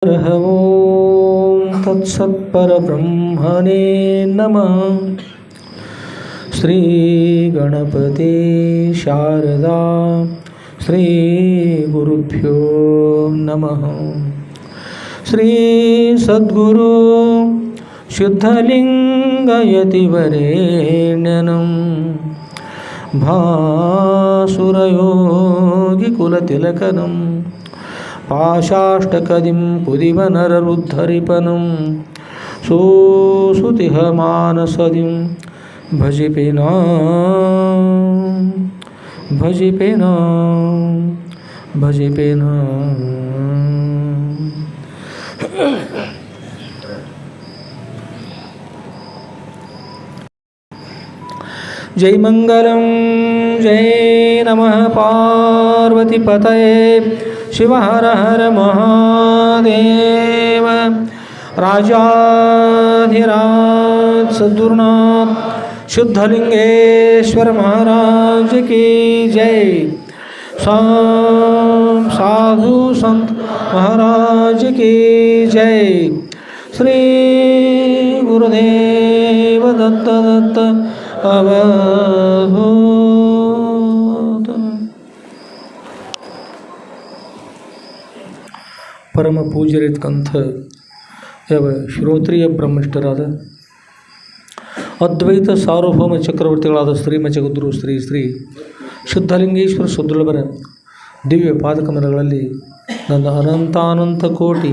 ॐ तत्सत्परब्रह्मणे नमः। श्रीगणपते शारदा श्रीगुरुभ्यो नमः। श्रीसद्गुरु शुद्धलिङ्गयतिवरेण्यं भासुरयोगिकुलतिलकनं पाशाष्टकदिं पुदिवनररुद्धरिपनं सुसुतिहमानसदिं भजिपेन। जय मंगलम जय नमः पार्वतीपतये शिव हर हर महादेव। राजाधिराज सद्गुरुनाथ शुद्धलिंगेश्वर महाराज की जय। साधु संत महाराज की जय। श्री गुरुदेव दत्त दत्त अवधूत। ಪರಮ ಪೂಜ್ಯರಿತಕ್ಕಂಥ ಯಾವ ಶ್ರೋತ್ರಿಯ ಬ್ರಹ್ಮನಿಷ್ಠರಾದ ಅದ್ವೈತ ಸಾರ್ವಭೌಮ ಚಕ್ರವರ್ತಿಗಳಾದ ಶ್ರೀಮ ಜಗದ್ಗುರು ಶ್ರೀ ಶ್ರೀ ಶುದ್ಧಲಿಂಗೇಶ್ವರ ಸದ್ಗುರುವರ ದಿವ್ಯ ಪಾದಕಮಲಗಳಲ್ಲಿ ನನ್ನ ಅನಂತಾನಂತ ಕೋಟಿ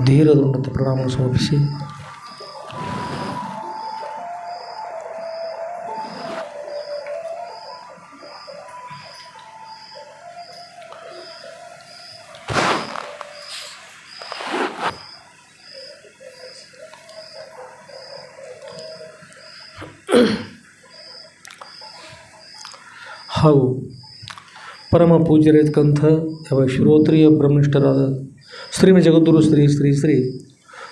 ಧೀರದುನ್ನತ ಪ್ರಣಾಮ ಸಮರ್ಪಿಸಿ ಹಾಗೂ ಪರಮ ಪೂಜ್ಯರಿತಕ್ಕಂಥ ಯಾವ ಶ್ರೋತ್ರಿಯ ಬ್ರಹ್ಮನಿಷ್ಠರಾದ ಶ್ರೀಮ ಜಗದ್ಗುರು ಶ್ರೀ ಶ್ರೀ ಶ್ರೀ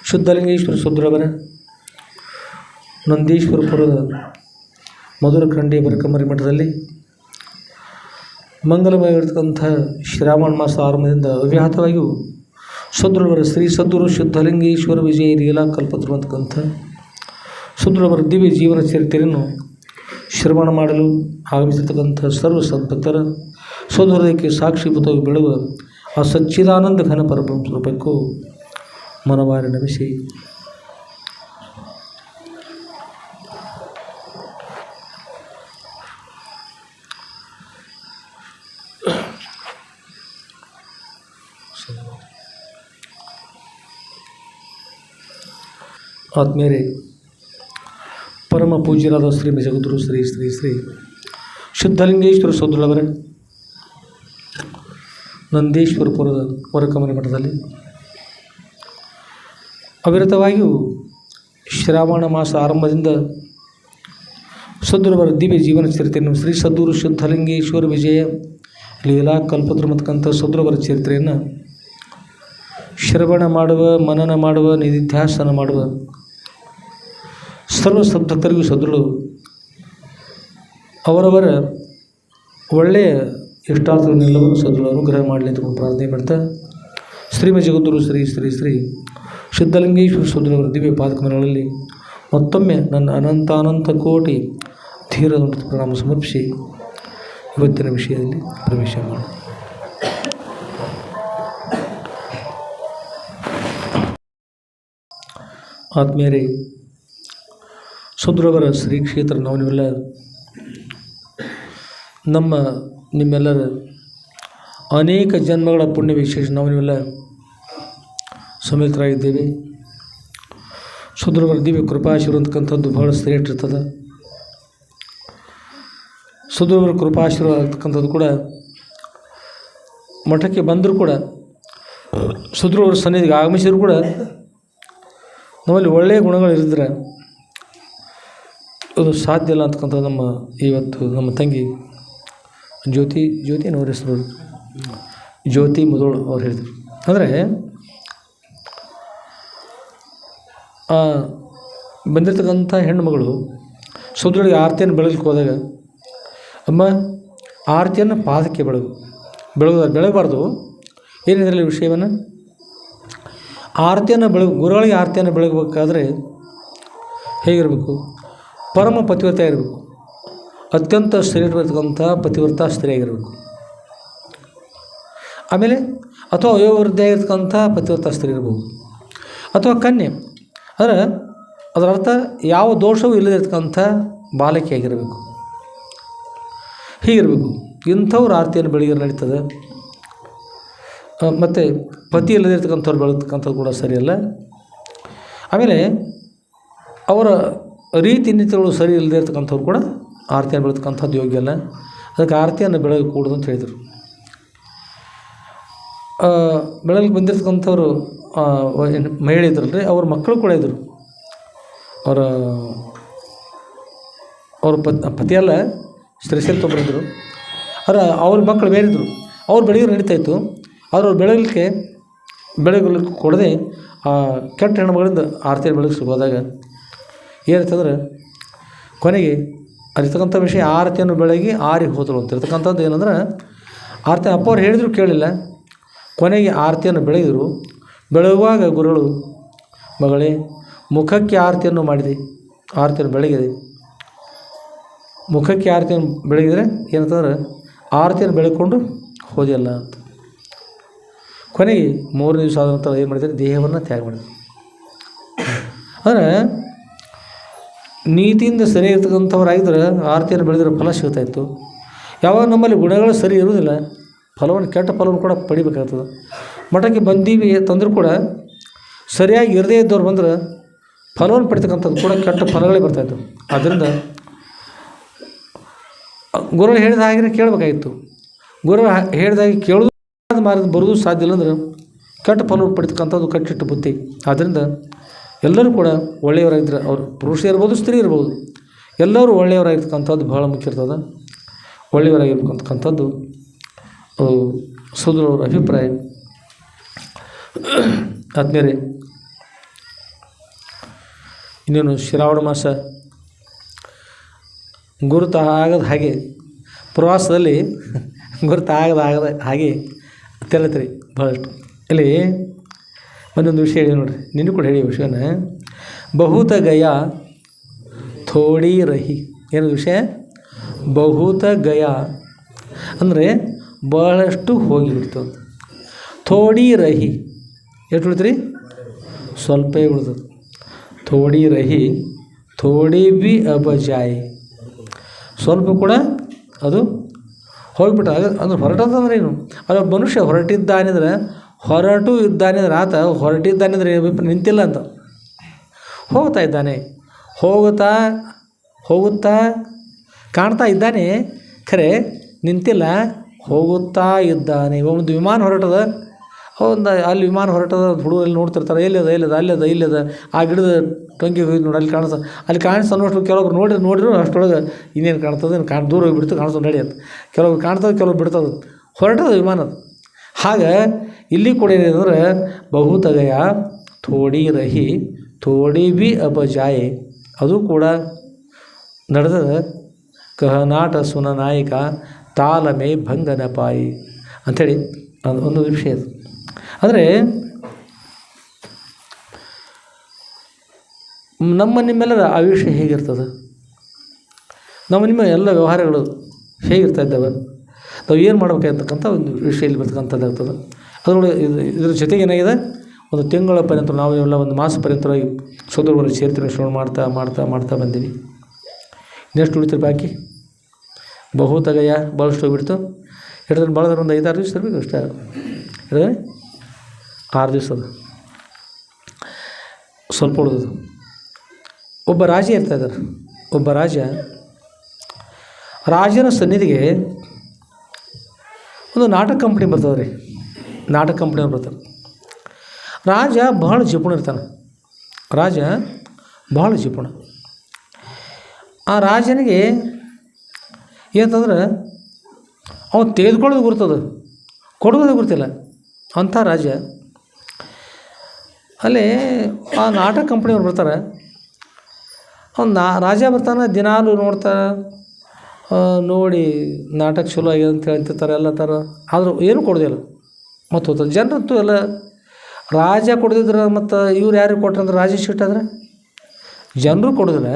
ಶುದ್ಧಲಿಂಗೇಶ್ವರ ಸದ್ಗುರುವರ ನಂದೀಶ್ವರಪುರದ ಮಧುರ ಖಂಡಿಯ ಬರಕಮರಿ ಮಠದಲ್ಲಿ ಮಂಗಲಮಯವಿರತಕ್ಕಂಥ ಶ್ರಾವಣ ಮಾಸ ಆರಂಭದಿಂದ ಅವ್ಯಾಹತವಾಗಿಯೂ ಸದ್ಗುರುವರ ಶ್ರೀ ಸದ್ಗುರು ಶುದ್ಧಲಿಂಗೇಶ್ವರ ವಿಜಯ ಲೀಲಾ ಕಲ್ಪತರು ಅಂತಕ್ಕಂಥ ಸದ್ಗುರುವರ ದಿವ್ಯ ಜೀವನ ಚರಿತ್ರೆಯನ್ನು ಶ್ರವಣ ಮಾಡಲು ಆಗಮಿಸಿರ್ತಕ್ಕಂಥ ಸರ್ವ ಸದ್ಭಕ್ತರ ಸೋದರಕ್ಕೆ ಸಾಕ್ಷೀಭೂತವಾಗಿ ಬೆಳುವ ಆ ಸಚ್ಚಿದಾನಂದ ಘನ ಪರಬ್ರಹ್ಮ ಸ್ವರೂಪಕ್ಕೂ ಮನವಾರಿ ನಮಿಸಿ ಆತ್ಮೀಯರೇ, ಪರಮ ಪೂಜ್ಯರಾದ ಶ್ರೀ ಜಗದ್ಗುರು ಶ್ರೀ ಶ್ರೀ ಶ್ರೀ ಶುದ್ಧಲಿಂಗೇಶ್ವರ ಸದ್ಗುರುವರ ನಂದೀಶ್ವರಪುರದ ವರಕಮರಿ ಮಠದಲ್ಲಿ ಅವಿರತವಾಗಿಯೂ ಶ್ರಾವಣ ಮಾಸ ಆರಂಭದಿಂದ ಸದ್ಗುರುವರ ದಿವ್ಯ ಜೀವನ ಚರಿತ್ರೆಯನ್ನು ಶ್ರೀ ಸದ್ಗುರು ಶುದ್ಧಲಿಂಗೇಶ್ವರ ವಿಜಯ ಲೀಲಾ ಕಲ್ಪತರು ಅಂತಕ್ಕಂಥ ಸದ್ಗುರುವರ ಚರಿತ್ರೆಯನ್ನು ಶ್ರವಣ ಮಾಡುವ, ಮನನ ಮಾಡುವ, ನಿಧಿಧ್ಯಾಸನ ಮಾಡುವ ಸರ್ವ ಸದ್ಭಕ್ತರಿಗೂ ಸದ್ಗುರು ಅವರವರ ಒಳ್ಳೆಯ ಇಷ್ಟಾರ್ಥಗಳನ್ನೆಲ್ಲವನ್ನು ಸದ್ಗುರು ಅನುಗ್ರಹ ಮಾಡಲಿ ಅಂತ ಪ್ರಾರ್ಥನೆ ಮಾಡ್ತಾ ಶ್ರೀಮ ಜಗದ್ಗುರು ಶ್ರೀ ಶ್ರೀ ಶ್ರೀ ಶುದ್ಧಲಿಂಗೇಶ್ವರ ಸದ್ಗುರುವರ ದಿವ್ಯ ಪಾದಕಮಲಗಳಲ್ಲಿ ಮತ್ತೊಮ್ಮೆ ನನ್ನ ಅನಂತಾನಂತ ಕೋಟಿ ಧೀರ ಪ್ರಣಾಮ ಸಮರ್ಪಿಸಿ ಇವತ್ತಿನ ವಿಷಯದಲ್ಲಿ ಪ್ರವೇಶ ಮಾಡಿ. ಆತ್ಮೀಯರೇ, ಸದ್ಗುರುವರ ಶ್ರೀ ಕ್ಷೇತ್ರ ನಾವೆಲ್ಲ ನಮ್ಮ ನಿಮ್ಮೆಲ್ಲರ ಅನೇಕ ಜನ್ಮಗಳ ಪುಣ್ಯ ವಿಶೇಷ ನಾವೆಲ್ಲ ಸಮೇತರಾಗಿದ್ದೇವೆ. ಸದ್ಗುರುವರ ದಿವ್ಯ ಕೃಪಾಶೀರ್ವಾದ ಅಂತಕ್ಕಂಥದ್ದು ಬಹಳ ಶ್ರೇಷ್ಠ ಇರ್ತದೆ. ಸದ್ಗುರುವರ ಕೃಪಾಶೀರ್ವಾದ ಆಗ್ತಕ್ಕಂಥದ್ದು ಕೂಡ ಮಠಕ್ಕೆ ಬಂದರೂ ಕೂಡ ಸದ್ಗುರುವರ ಸನ್ನಿಧಿಗೆ ಆಗಮಿಸಿದ್ರು ಕೂಡ ನಮ್ಮಲ್ಲಿ ಒಳ್ಳೆಯ ಗುಣಗಳು ಇರಿದ್ರೆ ಅದು ಸಾಧ್ಯ ಇಲ್ಲ ಅಂತಕ್ಕಂಥದ್ದು ಇವತ್ತು ನಮ್ಮ ತಂಗಿ ಜ್ಯೋತಿ ಅವ್ರ ಹೆಸರು ಜ್ಯೋತಿ ಮುದೋಳು ಅವ್ರು ಹೇಳಿದರು. ಅಂದರೆ ಬಂದಿರತಕ್ಕಂಥ ಹೆಣ್ಣುಮಗಳು ಸದ್ಗುರುವಿಗೆ ಆರತಿಯನ್ನು ಬೆಳಗಲಿಕ್ಕೆ ಹೋದಾಗ, ಅಮ್ಮ ಆರತಿಯನ್ನು ಪಾದಕ್ಕೆ ಬೆಳಗಬಾರ್ದು. ಏನಿದ್ರಲ್ಲಿ ವಿಷಯವನ್ನು ಆರತಿಯನ್ನು ಗುರುಗಳಿಗೆ ಆರತಿಯನ್ನು ಬೆಳಗಬೇಕಾದ್ರೆ ಹೇಗಿರಬೇಕು? ಪರಮ ಪತಿವ್ರತೆ ಇರಬೇಕು. ಅತ್ಯಂತ ಶ್ರೇಷ್ಠವಾಗಿರ್ತಕ್ಕಂಥ ಪತಿವ್ರತ ಸ್ತ್ರೀಯಾಗಿರಬೇಕು. ಆಮೇಲೆ ಅಥವಾ ವಯೋವೃದ್ಧಿಯಾಗಿರ್ತಕ್ಕಂಥ ಪತಿವ್ರತ ಸ್ತ್ರೀ ಇರ್ಬೋದು, ಅಥವಾ ಕನ್ಯೆ ಅಂದರೆ ಅದರ ಅರ್ಥ ಯಾವ ದೋಷವೂ ಇಲ್ಲದಿರ್ತಕ್ಕಂಥ ಬಾಲಕಿಯಾಗಿರಬೇಕು. ಹೀಗಿರಬೇಕು. ಇಂಥವ್ರು ಆರತಿಯನ್ನು ಬೆಳಗ್ಗೆ ನಡೀತದೆ. ಮತ್ತು ಪತಿ ಇಲ್ಲದಿರ್ತಕ್ಕಂಥವ್ರು ಬೆಳಗ್ತಕ್ಕಂಥದ್ದು ಕೂಡ ಸರಿಯಲ್ಲ. ಆಮೇಲೆ ಅವರ ರೀತಿ ನೀತಿಗಳು ಸರಿ ಇಲ್ಲದೆ ಇರ್ತಕ್ಕಂಥವ್ರು ಕೂಡ ಆರತಿಯನ್ನು ಬೆಳಗ್ತಕ್ಕಂಥದ್ದು ಯೋಗ್ಯ ಅಲ್ಲ. ಅದಕ್ಕೆ ಆರತಿಯನ್ನು ಬೆಳಗಕೂಡದು ಅಂತ ಹೇಳಿದರು. ಬೆಳಗ್ಗೆ ಬಂದಿರ್ತಕ್ಕಂಥವ್ರು ಮಹಿಳೆ ಇದ್ರಲ್ರಿ, ಅವ್ರ ಮಕ್ಕಳು ಕೂಡ ಇದ್ದರು. ಅವ್ರ ಪತಿಯಲ್ಲ, ಸ್ತ್ರೀಶೀಲತೆ ಒಬ್ಬರಿದ್ದರು. ಅವ್ರ ಮಕ್ಕಳು ಬೇರಿದ್ದರು. ಅವ್ರು ಬೆಳಗ್ಗೆ ನಡೀತಾಯಿತ್ತು. ಆದರೆ ಅವ್ರು ಬೆಳಗಲಿಕ್ಕೆ ಕೊಡದೆ ಕೆಟ್ಟ ಹೆಣ್ಣುಗಳಿಂದ ಆರತಿಯನ್ನು ಬೆಳಗಿಸ್ಲಿಕ್ಕೆ ಹೋದಾಗ ಏನಾಯ್ತಂದ್ರೆ ಕೊನೆಗೆ ಅಲ್ಲಿರ್ತಕ್ಕಂಥ ವಿಷಯ ಆರತಿಯನ್ನು ಬೆಳಗಿ ಆರಿಗೆ ಹೋದರು ಅಂತ ಇರ್ತಕ್ಕಂಥದ್ದು ಏನಂದ್ರೆ, ಆರತಿ ಅಪ್ಪ ಅವ್ರು ಹೇಳಿದ್ರು ಕೇಳಿಲ್ಲ. ಕೊನೆಗೆ ಆರತಿಯನ್ನು ಬೆಳಗಿದರು. ಬೆಳಗುವಾಗ ಗುರುಗಳು, ಮಗಳೇ ಮುಖಕ್ಕೆ ಆರತಿಯನ್ನು ಮಾಡಿದೆ, ಆರತಿಯನ್ನು ಬೆಳಗಿದೆ. ಮುಖಕ್ಕೆ ಆರತಿಯನ್ನು ಬೆಳಗಿದರೆ ಏನಂತಂದ್ರೆ ಆರತಿಯನ್ನು ಬೆಳಕೊಂಡು ಹೋದಿಲ್ಲ ಅಂತ. ಕೊನೆಗೆ 3 ದಿವಸ ಆದ ನಂತರ ಏನು ಮಾಡಿದ್ದಾರೆ? ದೇಹವನ್ನು ತ್ಯಾಗ ಮಾಡಿದರು. ಅಂದರೆ ನೀತಿಯಿಂದ ಸರಿ ಇರ್ತಕ್ಕಂಥವ್ರಾಗಿದ್ದರೆ ಆರತಿಯನ್ನು ಬೆಳೆದಿರೋ ಫಲ ಸಿಗ್ತಾಯಿತ್ತು. ಯಾವಾಗ ನಮ್ಮಲ್ಲಿ ಗುಣಗಳು ಸರಿ ಇರುವುದಿಲ್ಲ, ಕೆಟ್ಟ ಫಲವನ್ನು ಕೂಡ ಪಡಿಬೇಕಾಗ್ತದೆ. ಮಠಕ್ಕೆ ಬಂದೀವಿ ತಂದರೂ ಕೂಡ ಸರಿಯಾಗಿ ಇರದೇ ಇದ್ದವ್ರು ಬಂದ್ರೆ ಫಲವನ್ನು ಪಡಿತಕ್ಕಂಥದ್ದು ಕೂಡ ಕೆಟ್ಟ ಫಲಗಳೇ ಬರ್ತಾಯಿತ್ತು. ಆದ್ದರಿಂದ ಗುರುಗಳು ಹೇಳಿದ ಹಾಗೆ ಕೇಳಬೇಕಾಗಿತ್ತು. ಗುರುಗಳು ಹೇಳಿದಾಗೆ ಕೇಳೋದು ಮಾರ್ಗ ಬರೋದು ಸಾಧ್ಯ ಇಲ್ಲ ಅಂದ್ರೆ ಕೆಟ್ಟ ಫಲವನ್ನು ಪಡಿತಕ್ಕಂಥದ್ದು ಕಟ್ಟಿಟ್ಟು ಬುದ್ಧಿ. ಆದ್ದರಿಂದ ಎಲ್ಲರೂ ಕೂಡ ಒಳ್ಳೆಯವರಾಗಿದ್ದರೆ, ಅವರು ಪುರುಷ ಇರ್ಬೋದು, ಸ್ತ್ರೀ ಇರ್ಬೋದು, ಎಲ್ಲರೂ ಒಳ್ಳೆಯವರಾಗಿರ್ತಕ್ಕಂಥದ್ದು ಭಾಳ ಮುಖ್ಯ ಇರ್ತದೆ. ಒಳ್ಳೆಯವರಾಗಿರ್ತಕ್ಕಂಥದ್ದು ಸೋದರವರ ಅಭಿಪ್ರಾಯ. ಆದ್ಮೇಲೆ ಇನ್ನೇನು ಶ್ರಾವಣ ಮಾಸ ಗುರುತು ಆಗದ ಹಾಗೆ ಪ್ರವಾಸದಲ್ಲಿ ಗುರುತು ಆಗದ ಹಾಗೆ ತೆರಳುತ್ತೀರಿ ಭಾಳಷ್ಟು. ಇಲ್ಲಿ ಒಂದೊಂದು ವಿಷಯ ಹೇಳಿ ನೋಡ್ರಿ, ನಿನ್ನೂ ಕೂಡ ಹೇಳಿ ವಿಷಯನ. ಬಹುತ ಗಯಾ ಥೋಡಿ ರಹಿ. ಏನು ವಿಷಯ? ಬಹುತ ಗಯಾ ಅಂದರೆ ಬಹಳಷ್ಟು ಹೋಗಿಬಿಡ್ತು. ಥೋಡಿ ರಹಿ ಎಷ್ಟು ಉಳಿತ್ರಿ? ಸ್ವಲ್ಪ ಉಳಿದದು. ಥೋಡಿ ರಹಿ ಥೋಡಿ ಬಿ ಅಬಜಾಯಿ. ಸ್ವಲ್ಪ ಕೂಡ ಅದು ಹೋಗಿಬಿಟ್ಟ. ಅಂದ್ರೆ ಹೊರಟದಂದ್ರೆ ಏನು? ಅಲ್ಲ, ಮನುಷ್ಯ ಹೊರಟಿದ್ದಾನಿದ್ರೆ ಆತ ಹೊರಟಿದ್ದಾನಿದ್ರೆ ನಿಂತಿಲ್ಲ ಅಂತ. ಹೋಗ್ತಾ ಇದ್ದಾನೆ, ಹೋಗುತ್ತಾ ಕಾಣ್ತಾ ಇದ್ದಾನೆ, ಖರೆ ನಿಂತಿಲ್ಲ, ಹೋಗುತ್ತಾ ಇದ್ದಾನೆ. ಒಂದು ವಿಮಾನ ಹೊರಟದ, ಅಲ್ಲಿ ವಿಮಾನ ಹೊರಟದ, ಹುಡುಗರಲ್ಲಿ ನೋಡ್ತಿರ್ತಾರೆ, ಇಲ್ಲದ ಆ ಗಿಡದ ಟೊಂಗಿ ಹೋಗಿ ನೋಡಿ, ಅಲ್ಲಿ ಕಾಣಿಸ್ತಾ ಅನ್ನೋಷ್ಟು ಕೆಲವೊಬ್ರು ನೋಡಿದ್ರು ಅಷ್ಟೊಳಗೆ ಇನ್ನೇನು ಕಾಣ್ತದೆ, ದೂರ ಹೋಗಿಬಿಡ್ತು, ಕಾಣಿಸ್ತದೆ ನಡಿ ಅಂತ. ಕೆಲವ್ರು ಕಾಣ್ತದೆ, ಕೆಲವ್ರು ಬಿಡ್ತದೆ, ಹೊರಟದ ವಿಮಾನದ. ಹಾಗೆ ಇಲ್ಲಿ ಕೂಡ ಏನಿದೆ ಬಹುತಗಯ ಥೋಡಿ ರಹಿ ಥೋಡಿ ಬಿ ಅಬಜಾಯೆ. ಅದು ಕೂಡ ನಡೆದ ಕಹನಾಟ ಸುನನಾಯಿಕ ತಾಲಮೆ ಭಂಗನ ಪಾಯಿ ಅಂಥೇಳಿ ಒಂದು ವಿಷಯ ಅದು. ಅಂದರೆ ನಿಮ್ಮೆಲ್ಲರ ಆಯುಷ್ಯ ಹೇಗಿರ್ತದೆ, ನಿಮ್ಮ ಎಲ್ಲ ವ್ಯವಹಾರಗಳು ಹೇಗಿರ್ತಾ ಇದ್ದಾವೆ, ನಾವು ಏನು ಮಾಡ್ಬೇಕಾಗಿರ್ತಕ್ಕಂಥ ಒಂದು ವಿಷಯ ಇಲ್ಲಿ ಬರ್ತಕ್ಕಂಥದ್ದಾಗ್ತದೆ. ಅದರೊಳಗೆ ಇದ್ರ ಜೊತೆಗೆ ಏನಾಗಿದೆ, ಒಂದು ತಿಂಗಳ ಪರ್ಯಂತ ನಾವು ಎಲ್ಲ ಒಂದು ಮಾಸ ಪರ್ಯಂತವಾಗಿ ಸೋದರವರು ಸೇರ್ತಿನ ಶ್ರವಣ ಮಾಡ್ತಾ ಬಂದೀವಿ. ನೆಕ್ಸ್ಟ್ ಉಳಿತಾರೆ ಬಾಕಿ ಬಹುತಗಯ ಭಾಳಷ್ಟು ಹೋಗ್ಬಿಡ್ತು. ಹಿಡಿದ್ರೆ ಭಾಳ ಒಂದು 5-6 ದಿವಸ ಇರಬೇಕು ಅಷ್ಟೇ. ಹಿಡಿದ್ರೆ 6 ದಿವಸ ಅದು ಸ್ವಲ್ಪ ಉಳಿದದು. ಒಬ್ಬ ರಾಜ ಇರ್ತಾಯಿದ್ದಾರೆ. ಒಬ್ಬ ರಾಜನ ಸನ್ನಿಧಿಗೆ ಒಂದು ನಾಟಕ ಕಂಪ್ನಿ ಬರ್ತದೆ ರೀ. ನಾಟಕ ಕಂಪ್ನಿಯವ್ರು ಬರ್ತಾರೆ. ರಾಜ ಭಾಳ ಜಿಪುಣ ಇರ್ತಾನೆ. ಆ ರಾಜನಿಗೆ ಏನಂತಂದ್ರೆ ಅವನು ತೆಗೆದುಕೊಳ್ಳೋದು ಗುರ್ತದ, ಕೊಡೋದು ಗುರ್ತಿಲ್ಲ ಅಂಥ ರಾಜ. ಅಲ್ಲಿ ಆ ನಾಟಕ ಕಂಪ್ನಿಯವ್ರು ಬರ್ತಾರೆ. ರಾಜ ಬರ್ತಾನೆ, ದಿನಾಲು ನೋಡಿ ನಾಟಕ ಚಲೋ ಆಗಿದೆ ಅಂತ ಹೇಳ್ತಿರ್ತಾರೆ ಎಲ್ಲ ಥರ. ಆದರೂ ಏನೂ ಕೊಡೋದಿಲ್ಲ. ಮತ್ತು ಹೋಗ್ತಾರೆ. ಜನರಂತೂ ಎಲ್ಲ ರಾಜ ಕೊಡದಿದ್ರೆ ಮತ್ತು ಇವ್ರು ಯಾರಿಗೆ ಕೊಟ್ರಂದ್ರೆ ರಾಜ ಸಿಟ್ಟಾದ್ರೆ ಜನರು ಕೊಡೋದಿಲ್ಲ,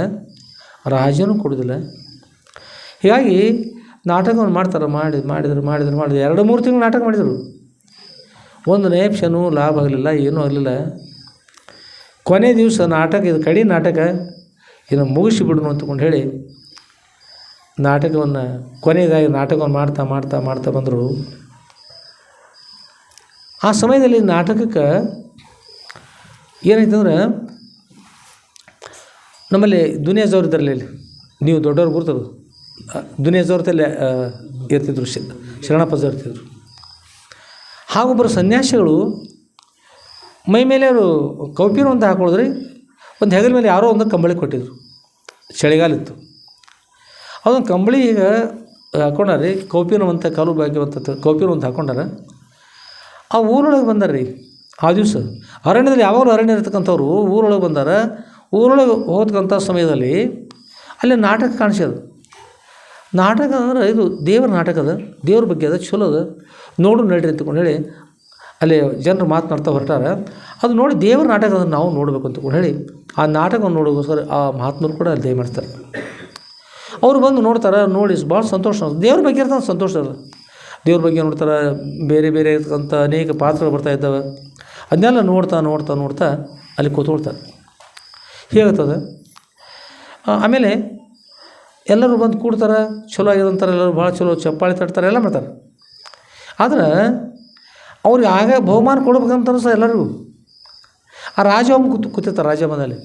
ರಾಜನೂ ಕೊಡೋದಿಲ್ಲ. ಹೀಗಾಗಿ ನಾಟಕವನ್ನು ಮಾಡಿದ್ರು 2-3 ತಿಂಗಳು ನಾಟಕ ಮಾಡಿದರು. ಒಂದು ನೈಪ್ಷನೂ ಲಾಭ ಆಗಲಿಲ್ಲ, ಏನೂ ಆಗಲಿಲ್ಲ. ಕೊನೆ ದಿವಸ ನಾಟಕ, ಇದು ಕಡೆ ನಾಟಕ, ಇದನ್ನು ಮುಗಿಸಿಬಿಡೋಣ ಅಂತಕೊಂಡು ಹೇಳಿ ನಾಟಕವನ್ನು ಕೊನೆಯದಾಗಿ ನಾಟಕವನ್ನು ಮಾಡ್ತಾ ಬಂದರು. ಆ ಸಮಯದಲ್ಲಿ ನಾಟಕಕ್ಕೆ ಏನಾಯ್ತಂದ್ರೆ, ನಮ್ಮಲ್ಲಿ ದುನಿಯಾಜವ್ರು ಇದ್ದಾರಲ್ಲ, ಇಲ್ಲಿ ನೀವು ದೊಡ್ಡವ್ರು ಗುರ್ತರು, ದುನಿಯಾಜವ್ರತಲ್ಲೇ ಇರ್ತಿದ್ರು, ಶರಣಪ್ಪಜವ್ರು ಇರ್ತಿದ್ರು. ಹಾಗೊಬ್ಬರು ಸನ್ಯಾಸಿಗಳು ಮೈ ಮೇಲೆ ಅವರು ಕೌಪಿನ ಅಂತ ಹಾಕೊಳ್ಳೋದ್ರಿ, ಒಂದು ಹೆಗಲ ಮೇಲೆ ಯಾರೋ ಒಂದು ಕಂಬಳಿ ಕೊಟ್ಟಿದ್ರು. ಚಳಿಗಾಲ ಇತ್ತು. ಅದೊಂದು ಕಂಬಳಿ ಈಗ ಹಾಕೊಂಡಾರಿ, ಕೌಪಿನ ಅಂತ ಕಾಲು ಬಾಗಿವಂತ ಕೌಪಿನ ಅಂತ ಹಾಕೊಂಡಾರ. ಆ ಊರೊಳಗೆ ಬಂದಾರ್ರಿ. ಆ ದಿವಸ ಅರಣ್ಯದಲ್ಲಿ ಯಾವಾಗಲೂ ಅರಣ್ಯ ಇರ್ತಕ್ಕಂಥವ್ರು ಊರೊಳಗೆ ಬಂದಾರ. ಊರೊಳಗೆ ಹೋಗ್ತಕ್ಕಂಥ ಸಮಯದಲ್ಲಿ ಅಲ್ಲಿ ನಾಟಕ ಕಾಣಿಸ್ಯದು. ನಾಟಕ ಅಂದ್ರೆ ಇದು ದೇವರ ನಾಟಕ ಅದ, ದೇವ್ರ ಬಗ್ಗೆ ಅದ, ಚಲೋ ಅದ, ನೋಡು ನಡ್ರಿ ಅಂತಕೊಂಡು ಹೇಳಿ ಅಲ್ಲಿ ಜನರು ಮಾತನಾಡ್ತಾ ಹೊರಟಾರ. ಅದು ನೋಡಿ ದೇವರ ನಾಟಕ ಅದನ್ನು ನಾವು ನೋಡಬೇಕು ಅಂತಕೊಂಡು ಹೇಳಿ ಆ ನಾಟಕವನ್ನು ನೋಡೋಗೋಸ್ಕರ ಆ ಮಹಾತ್ಮರು ಕೂಡ ಅಲ್ಲಿ ದಯ ಮಾಡ್ತಾರೆ. ಅವರು ಬಂದು ನೋಡ್ತಾರೆ, ನೋಡಿ ಭಾಳ ಸಂತೋಷ, ದೇವ್ರ ಬಗ್ಗೆ ಇರ್ತಂಥ ಸಂತೋಷ ಅದ. ದೇವ್ರ ಬಗ್ಗೆ ನೋಡ್ತಾರೆ, ಬೇರೆ ಬೇರೆ ಇರ್ತಕ್ಕಂಥ ಅನೇಕ ಪಾತ್ರಗಳು ಬರ್ತಾಯಿದ್ದಾವೆ. ಅದನ್ನೆಲ್ಲ ನೋಡ್ತಾ ಅಲ್ಲಿ ಕೂತ್ಕೊಳ್ತಾರೆ. ಹೇಗಾಗ್ತದೆ. ಆಮೇಲೆ ಎಲ್ಲರೂ ಬಂದು ಕೂಡ್ತಾರೆ, ಚಲೋ ಆಗಿದೆ ಅಂತಾರೆ, ಎಲ್ಲರೂ ಭಾಳ ಚಲೋ ಚಪ್ಪಾಳಿ ತಟ್ತಾರೆ, ಎಲ್ಲ ಮಾಡ್ತಾರೆ. ಆದ್ರೆ ಅವ್ರಿಗೆ ಆಗ ಬಹುಮಾನ ಕೊಡ್ಬೇಕಂತ ಅನ್ಸ ಎಲ್ಲರಿಗೂ. ಆ ರಾಜ ಒಮ್ಮೆ ಕೂತಿರ್ತಾರೆ ರಾಜ ಮನೆಯಲ್ಲಿ.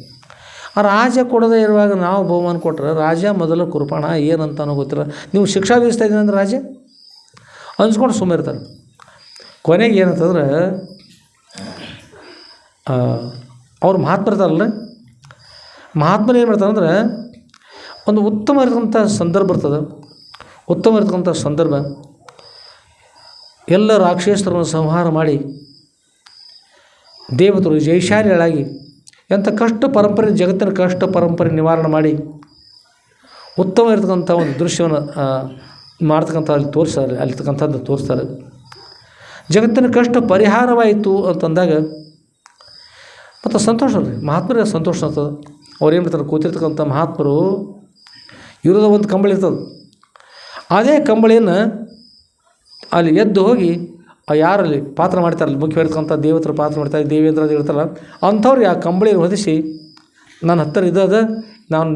ಆ ರಾಜ ಕೊಡದೇ ಇರುವಾಗ ನಾವು ಬಹುಮಾನ ಕೊಟ್ಟರೆ ರಾಜ ಮೊದಲು ಕುರ್ಪಾಣ ಏನಂತಾನೋ ಗೊತ್ತಿಲ್ಲ, ನೀವು ಶಿಕ್ಷಾ ವಿಧಿಸ್ತಾ ಇದ್ದೀನಿ ಅಂದ್ರೆ ರಾಜ ಅನ್ಸ್ಕೊಂಡು ಸುಮ್ಮನೆ ಇರ್ತಾರೆ. ಕೊನೆಗೆ ಏನಂತಂದ್ರೆ ಅವ್ರು ಮಹಾತ್ಮ ಇರ್ತಾರಲ್ಲ, ಮಹಾತ್ಮರು ಏನು ಮಾಡ್ತಾರಂದ್ರೆ ಒಂದು ಉತ್ತಮ ಇರ್ತಕ್ಕಂಥ ಸಂದರ್ಭ ಇರ್ತದೆ. ಉತ್ತಮ ಇರ್ತಕ್ಕಂಥ ಸಂದರ್ಭ, ಎಲ್ಲ ರಾಕ್ಷಸರನ್ನು ಸಂಹಾರ ಮಾಡಿ ದೇವತರು ಜೈಶಾಲಿಗಳಾಗಿ ಎಂಥ ಕಷ್ಟ ಪರಂಪರೆ, ಜಗತ್ತಿನ ಕಷ್ಟ ಪರಂಪರೆ ನಿವಾರಣೆ ಮಾಡಿ ಉತ್ತಮ ಇರ್ತಕ್ಕಂಥ ಒಂದು ದೃಶ್ಯವನ್ನು ಮಾಡ್ತಕ್ಕಂಥ ಅಲ್ಲಿ ತೋರಿಸ್ತಾರೆ, ಅಲ್ಲಿರ್ತಕ್ಕಂಥದ್ದು ತೋರಿಸ್ತಾರೆ. ಜಗತ್ತಿನ ಕಷ್ಟ ಪರಿಹಾರವಾಯಿತು ಅಂತಂದಾಗ ಮತ್ತು ಸಂತೋಷ ರೀ, ಮಹಾತ್ಮರಿಗೆ ಸಂತೋಷ ಆಗ್ತದೆ. ಅವ್ರು ಏನು ಮಾಡ್ತಾರೆ, ಕೂತಿರ್ತಕ್ಕಂಥ ಮಹಾತ್ಮರು ಇರೋದ ಒಂದು ಕಂಬಳಿ ಇರ್ತದೆ. ಅದೇ ಕಂಬಳಿಯನ್ನು ಅಲ್ಲಿ ಎದ್ದು ಹೋಗಿ ಯಾರಲ್ಲಿ ಪಾತ್ರ ಮಾಡ್ತಾರಲ್ಲ, ಮುಖ್ಯವಾಗಿರ್ತಕ್ಕಂಥ ದೇವತರ ಪಾತ್ರ ಮಾಡ್ತಾರೆ, ದೇವೇಂದ್ರ ಇರ್ತಾರಲ್ಲ ಅಂಥವ್ರಿಗೆ ಆ ಕಂಬಳಿಯನ್ನು ಹೊದಿಸಿ, ನನ್ನ ಹತ್ತಿರ ಇದ್ದದ,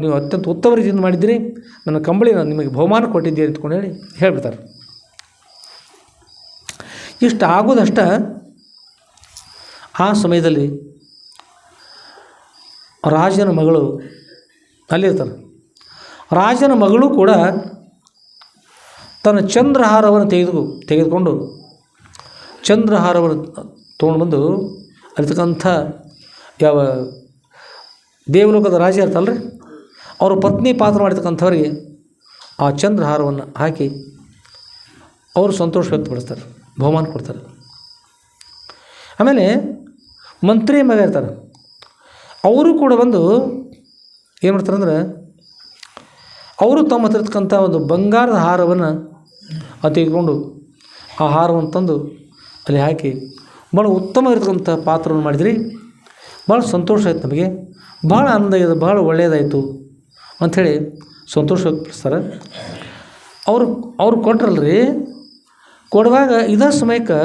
ನೀವು ಅತ್ಯಂತ ಉತ್ತಮ ರೀತಿಯಿಂದ ಮಾಡಿದ್ದೀರಿ, ನನ್ನ ಕಂಬಳಿ ನಾನು ನಿಮಗೆ ಬಹುಮಾನ ಕೊಟ್ಟಿದ್ದೀನಿ ಅಂದ್ಕೊಂಡು ಹೇಳಿ ಹೇಳ್ಬಿಡ್ತಾರೆ. ಇಷ್ಟು ಆಗೋದಷ್ಟ ಆ ಸಮಯದಲ್ಲಿ ರಾಜನ ಮಗಳು ಅಲ್ಲಿರ್ತಾರೆ. ರಾಜನ ಮಗಳು ಕೂಡ ತನ್ನ ಚಂದ್ರಹಾರವನ್ನು ತೆಗೆದುಕೊಂಡು ಚಂದ್ರಹಾರವನ್ನು ತೊಗೊಂಡು ಬಂದು ಅಲ್ಲಿರ್ತಕ್ಕಂಥ ಯಾವ ದೇವಲೋಕದ ರಾಜ ಇರ್ತಲ್ರಿ, ಅವರ ಪತ್ನಿ ಪಾತ್ರ ಮಾಡಿರ್ತಕ್ಕಂಥವ್ರಿಗೆ ಆ ಚಂದ್ರಹಾರವನ್ನು ಹಾಕಿ ಅವರು ಸಂತೋಷ ವ್ಯಕ್ತಪಡಿಸ್ತಾರೆ, ಬಹುಮಾನ ಕೊಡ್ತಾರೆ. ಆಮೇಲೆ ಮಂತ್ರಿ ಮಗ ಇರ್ತಾರೆ, ಅವರು ಕೂಡ ಬಂದು ಏನು ಮಾಡ್ತಾರೆ ಅಂದ್ರೆ, ಅವರು ತಮ್ಮ ಹತ್ರ ಇರ್ತಕ್ಕಂಥ ಒಂದು ಬಂಗಾರದ ಹಾರವನ್ನು ತೆಗೆದುಕೊಂಡು ಆ ಹಾರವನ್ನು ತಂದು ಅಲ್ಲಿ ಹಾಕಿ ಭಾಳ ಉತ್ತಮ ಇರ್ತಕ್ಕಂಥ ಪಾತ್ರವನ್ನು ಮಾಡಿದ್ರಿ, ಭಾಳ ಸಂತೋಷ ಆಯ್ತು, ನಮಗೆ ಭಾಳ ಆನಂದ ಆಗಿದೆ, ಭಾಳ ಒಳ್ಳೆಯದಾಯಿತು ಅಂಥೇಳಿ ಸಂತೋಷ ವ್ಯಕ್ತಪಡಿಸ್ತಾರೆ. ಅವ್ರು ಕೊಟ್ರಲ್ರಿ, ಕೊಡುವಾಗ ಇದೇ ಸಮಯಕ್ಕೆ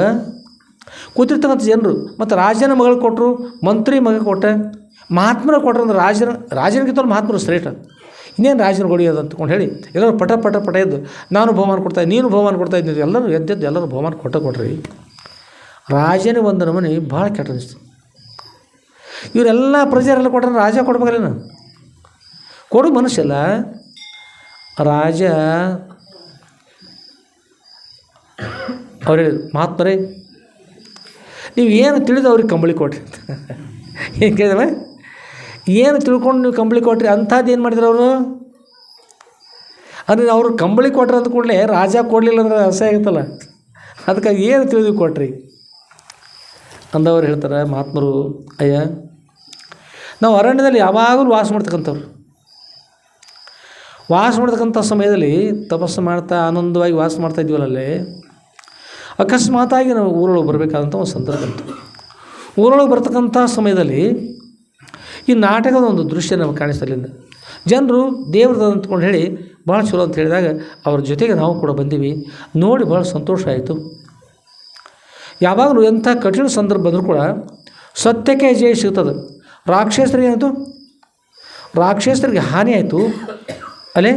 ಕೂತಿರ್ತಕ್ಕಂಥ ಜನರು ಮತ್ತು ರಾಜನ ಮಗಳು ಕೊಟ್ಟರು, ಮಂತ್ರಿ ಮಗ ಕೊಟ್ಟೆ, ಮಹಾತ್ಮರ ಕೊಟ್ಟರು ಅಂದ್ರೆ ರಾಜನಿಗಿಂತ ಮಹಾತ್ಮರು ಶ್ರೇಷ್ಠ, ಇನ್ನೇನು ರಾಜನ ಹೊಡಿಯೋದು ಅಂತಕೊಂಡು ಹೇಳಿ ಎಲ್ಲರೂ ಪಟ ಎದ್ದು ನಾನು ಬಹುಮಾನ ಕೊಡ್ತಾಯಿದ್ದೆ, ನೀನು ಬಹುಮಾನ ಕೊಡ್ತಾಯಿದ್ದೀನಿ, ಎಲ್ಲರೂ ಎದ್ದೆದ್ದು ಎಲ್ಲರೂ ಬಹುಮಾನ ಕೊಟ್ರಿ. ರಾಜನಿಗೆ ಒಂದು ನಮೂನೆ ಭಾಳ ಕೆಟ್ಟ ಅನಿಸ್ತು. ಇವರೆಲ್ಲ ಪ್ರಜೆರೆಲ್ಲ ಕೊಟ್ಟರೆ ರಾಜ ಕೊಡ್ಬೇಕಲ್ಲ, ಕೊಡು ಮನುಷ್ಯಲ್ಲ. ರಾಜ ಅವ್ರು ಹೇಳಿದ್ರು, ಮಹಾತ್ಮರೇ ನೀವು ಏನು ತಿಳಿದು ಅವ್ರಿಗೆ ಕಂಬಳಿ ಕೊಟ್ರಿ ಅಂತ. ಏನು ಕೇಳಿದವ, ಏನು ತಿಳ್ಕೊಂಡು ನೀವು ಕಂಬಳಿ ಕೊಟ್ರಿ, ಅಂಥದ್ದು ಏನು ಮಾಡಿದ್ರು ಅವರು? ಅಂದರೆ ಅವರು ಕಂಬಳಿ ಕೊಟ್ರಿ ಅಂದ ಕೂಡಲೇ ರಾಜ ಕೊಡಲಿಲ್ಲ ಅಂದ್ರೆ ಅಸಹ್ಯ ಆಗುತ್ತಲ್ಲ, ಅದಕ್ಕಾಗಿ ಏನು ತಿಳಿದು ಕೊಟ್ರಿ ಅಂದವ್ರು ಹೇಳ್ತಾರೆ ಮಹಾತ್ಮರು, ಅಯ್ಯ ನಾವು ಅರಣ್ಯದಲ್ಲಿ ಯಾವಾಗಲೂ ವಾಸ ಮಾಡ್ತಕ್ಕಂಥ ಸಮಯದಲ್ಲಿ ತಪಸ್ಸು ಮಾಡ್ತಾ ಆನಂದವಾಗಿ ವಾಸ ಮಾಡ್ತಾ ಇದ್ವಲ್ಲೇ, ಅಕಸ್ಮಾತಾಗಿ ನಾವು ಊರೊಳಗೆ ಬರಬೇಕಾದಂಥ ಒಂದು ಸಂದರ್ಭ ಬಂತು. ಊರೊಳಗೆ ಬರ್ತಕ್ಕಂಥ ಸಮಯದಲ್ಲಿ ಈ ನಾಟಕದ ಒಂದು ದೃಶ್ಯ ನಮಗೆ ಕಾಣಿಸ್ತಲಿಂದ ಜನರು ದೇವ್ರದ್ದು ಅಂದ್ಕೊಂಡು ಹೇಳಿ ಭಾಳ ಚಲೋ ಅಂತ ಹೇಳಿದಾಗ ಅವ್ರ ಜೊತೆಗೆ ನಾವು ಕೂಡ ಬಂದೀವಿ. ನೋಡಿ ಭಾಳ ಸಂತೋಷ ಆಯಿತು. ಯಾವಾಗಲೂ ಎಂಥ ಕಠಿಣ ಸಂದರ್ಭ ಬಂದರೂ ಕೂಡ ಸತ್ಯಕ್ಕೆ ಜಯ ಸಿಗ್ತದೆ. ರಾಕ್ಷಸರಿಗೆ ಏನಾಯಿತು? ರಾಕ್ಷಸರಿಗೆ ಹಾನಿ ಆಯಿತು, ಅಲ್ಲೇ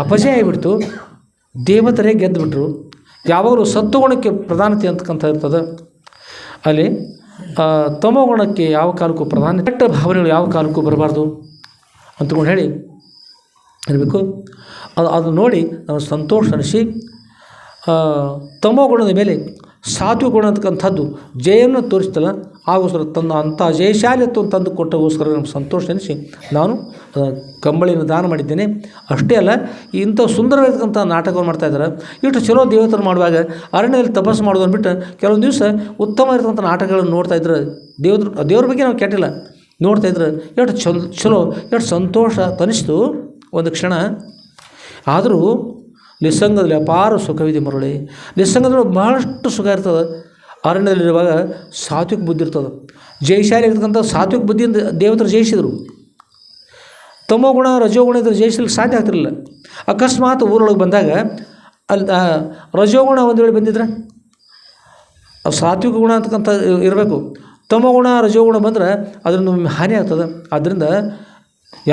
ಅಪಜಯ ಆಗಿಬಿಡ್ತು, ದೇವತರೇ ಗೆದ್ದುಬಿಟ್ರು. ಯಾವಾಗಲೂ ಸತ್ವಗುಣಕ್ಕೆ ಪ್ರಧಾನತೆ ಅಂತಕ್ಕಂಥ ಇರ್ತದೆ. ಅಲ್ಲಿ ತಮೋಗುಣಕ್ಕೆ ಯಾವ ಕಾಲಕ್ಕೂ ಪ್ರಧಾನ, ಕೆಟ್ಟ ಭಾವನೆಗಳು ಯಾವ ಕಾಲಕ್ಕೂ ಬರಬಾರ್ದು ಅಂತಕೊಂಡು ಹೇಳಿ ಇರಬೇಕು. ಅದು ನೋಡಿ ನಾವು ಸಂತೋಷ ಅನಿಸಿ ತಮೋಗುಣದ ಮೇಲೆ ಸಾತ್ವಿಕ ಗುಣ ಅಂತಕ್ಕಂಥದ್ದು ಜಯನ್ನು ತೋರಿಸ್ತಲ್ಲ, ಆಗೋಸ್ಕರ ತಂದು ಅಂಥ ಜಯಶಾಲಿತ್ವ ತಂದು ಕೊಟ್ಟಗೋಸ್ಕರ ನಮ್ಗೆ ಸಂತೋಷ ಅನಿಸಿ ನಾನು ಕಂಬಳಿಯನ್ನು ದಾನ ಮಾಡಿದ್ದೇನೆ. ಅಷ್ಟೇ ಅಲ್ಲ, ಇಂಥ ಸುಂದರವಾಗಿರ್ತಕ್ಕಂಥ ನಾಟಕವನ್ನು ಮಾಡ್ತಾಯಿದ್ದಾರೆ. ಇಷ್ಟು ಚಲೋ ದೇವತರು ಮಾಡುವಾಗ ಅರಣ್ಯದಲ್ಲಿ ತಪಸ್ಸು ಮಾಡೋದು ಅಂದ್ಬಿಟ್ಟು ಕೆಲವೊಂದು ದಿವಸ ಉತ್ತಮ ಇರ್ತಕ್ಕಂಥ ನಾಟಕಗಳನ್ನು ನೋಡ್ತಾಯಿದ್ರೆ ದೇವ್ರ ಬಗ್ಗೆ ನಾವು ಕೆಟ್ಟಿಲ್ಲ, ನೋಡ್ತಾಯಿದ್ರೆ ಎಷ್ಟು ಚಲೋ ಎಷ್ಟು ಸಂತೋಷ ತನಿಸ್ತು ಒಂದು ಕ್ಷಣ. ಆದರೂ ನಿಸ್ಸಂಗದಲ್ಲಿ ಅಪಾರ ಸುಖವಿದೆ ಮರಳಿ. ನಿಸ್ಸಂಗದಲ್ಲಿ ಬಹಳಷ್ಟು ಸುಖ ಇರ್ತದೆ. ಅರಣ್ಯದಲ್ಲಿರುವಾಗ ಸಾತ್ವಿಕ ಬುದ್ಧಿ ಇರ್ತದೆ. ಜಯಶಾಲಿ ಇರ್ತಕ್ಕಂಥ ಸಾತ್ವಿಕ ಬುದ್ಧಿಯಿಂದ ದೇವತರು ಜಯಿಸಿದರು. ತಮೋಗುಣ ರಜೋಗುಣ ಇದ್ರೆ ಜಯಿಸಲಿಕ್ಕೆ ಸಾಧ್ಯ ಆಗ್ತಿರಲಿಲ್ಲ. ಅಕಸ್ಮಾತ್ ಊರೊಳಗೆ ಬಂದಾಗ ಅಲ್ಲಿ ರಜೋಗುಣ ಒಂದು ವೇಳೆ ಬಂದಿದ್ರೆ ಸಾತ್ವಿಕ ಗುಣ ಅಂತಕ್ಕಂಥ ಇರಬೇಕು. ತಮೋಗುಣ ರಜೋಗುಣ ಬಂದರೆ ಅದರಿಂದ ಹಾನಿ ಆಗ್ತದೆ. ಆದ್ದರಿಂದ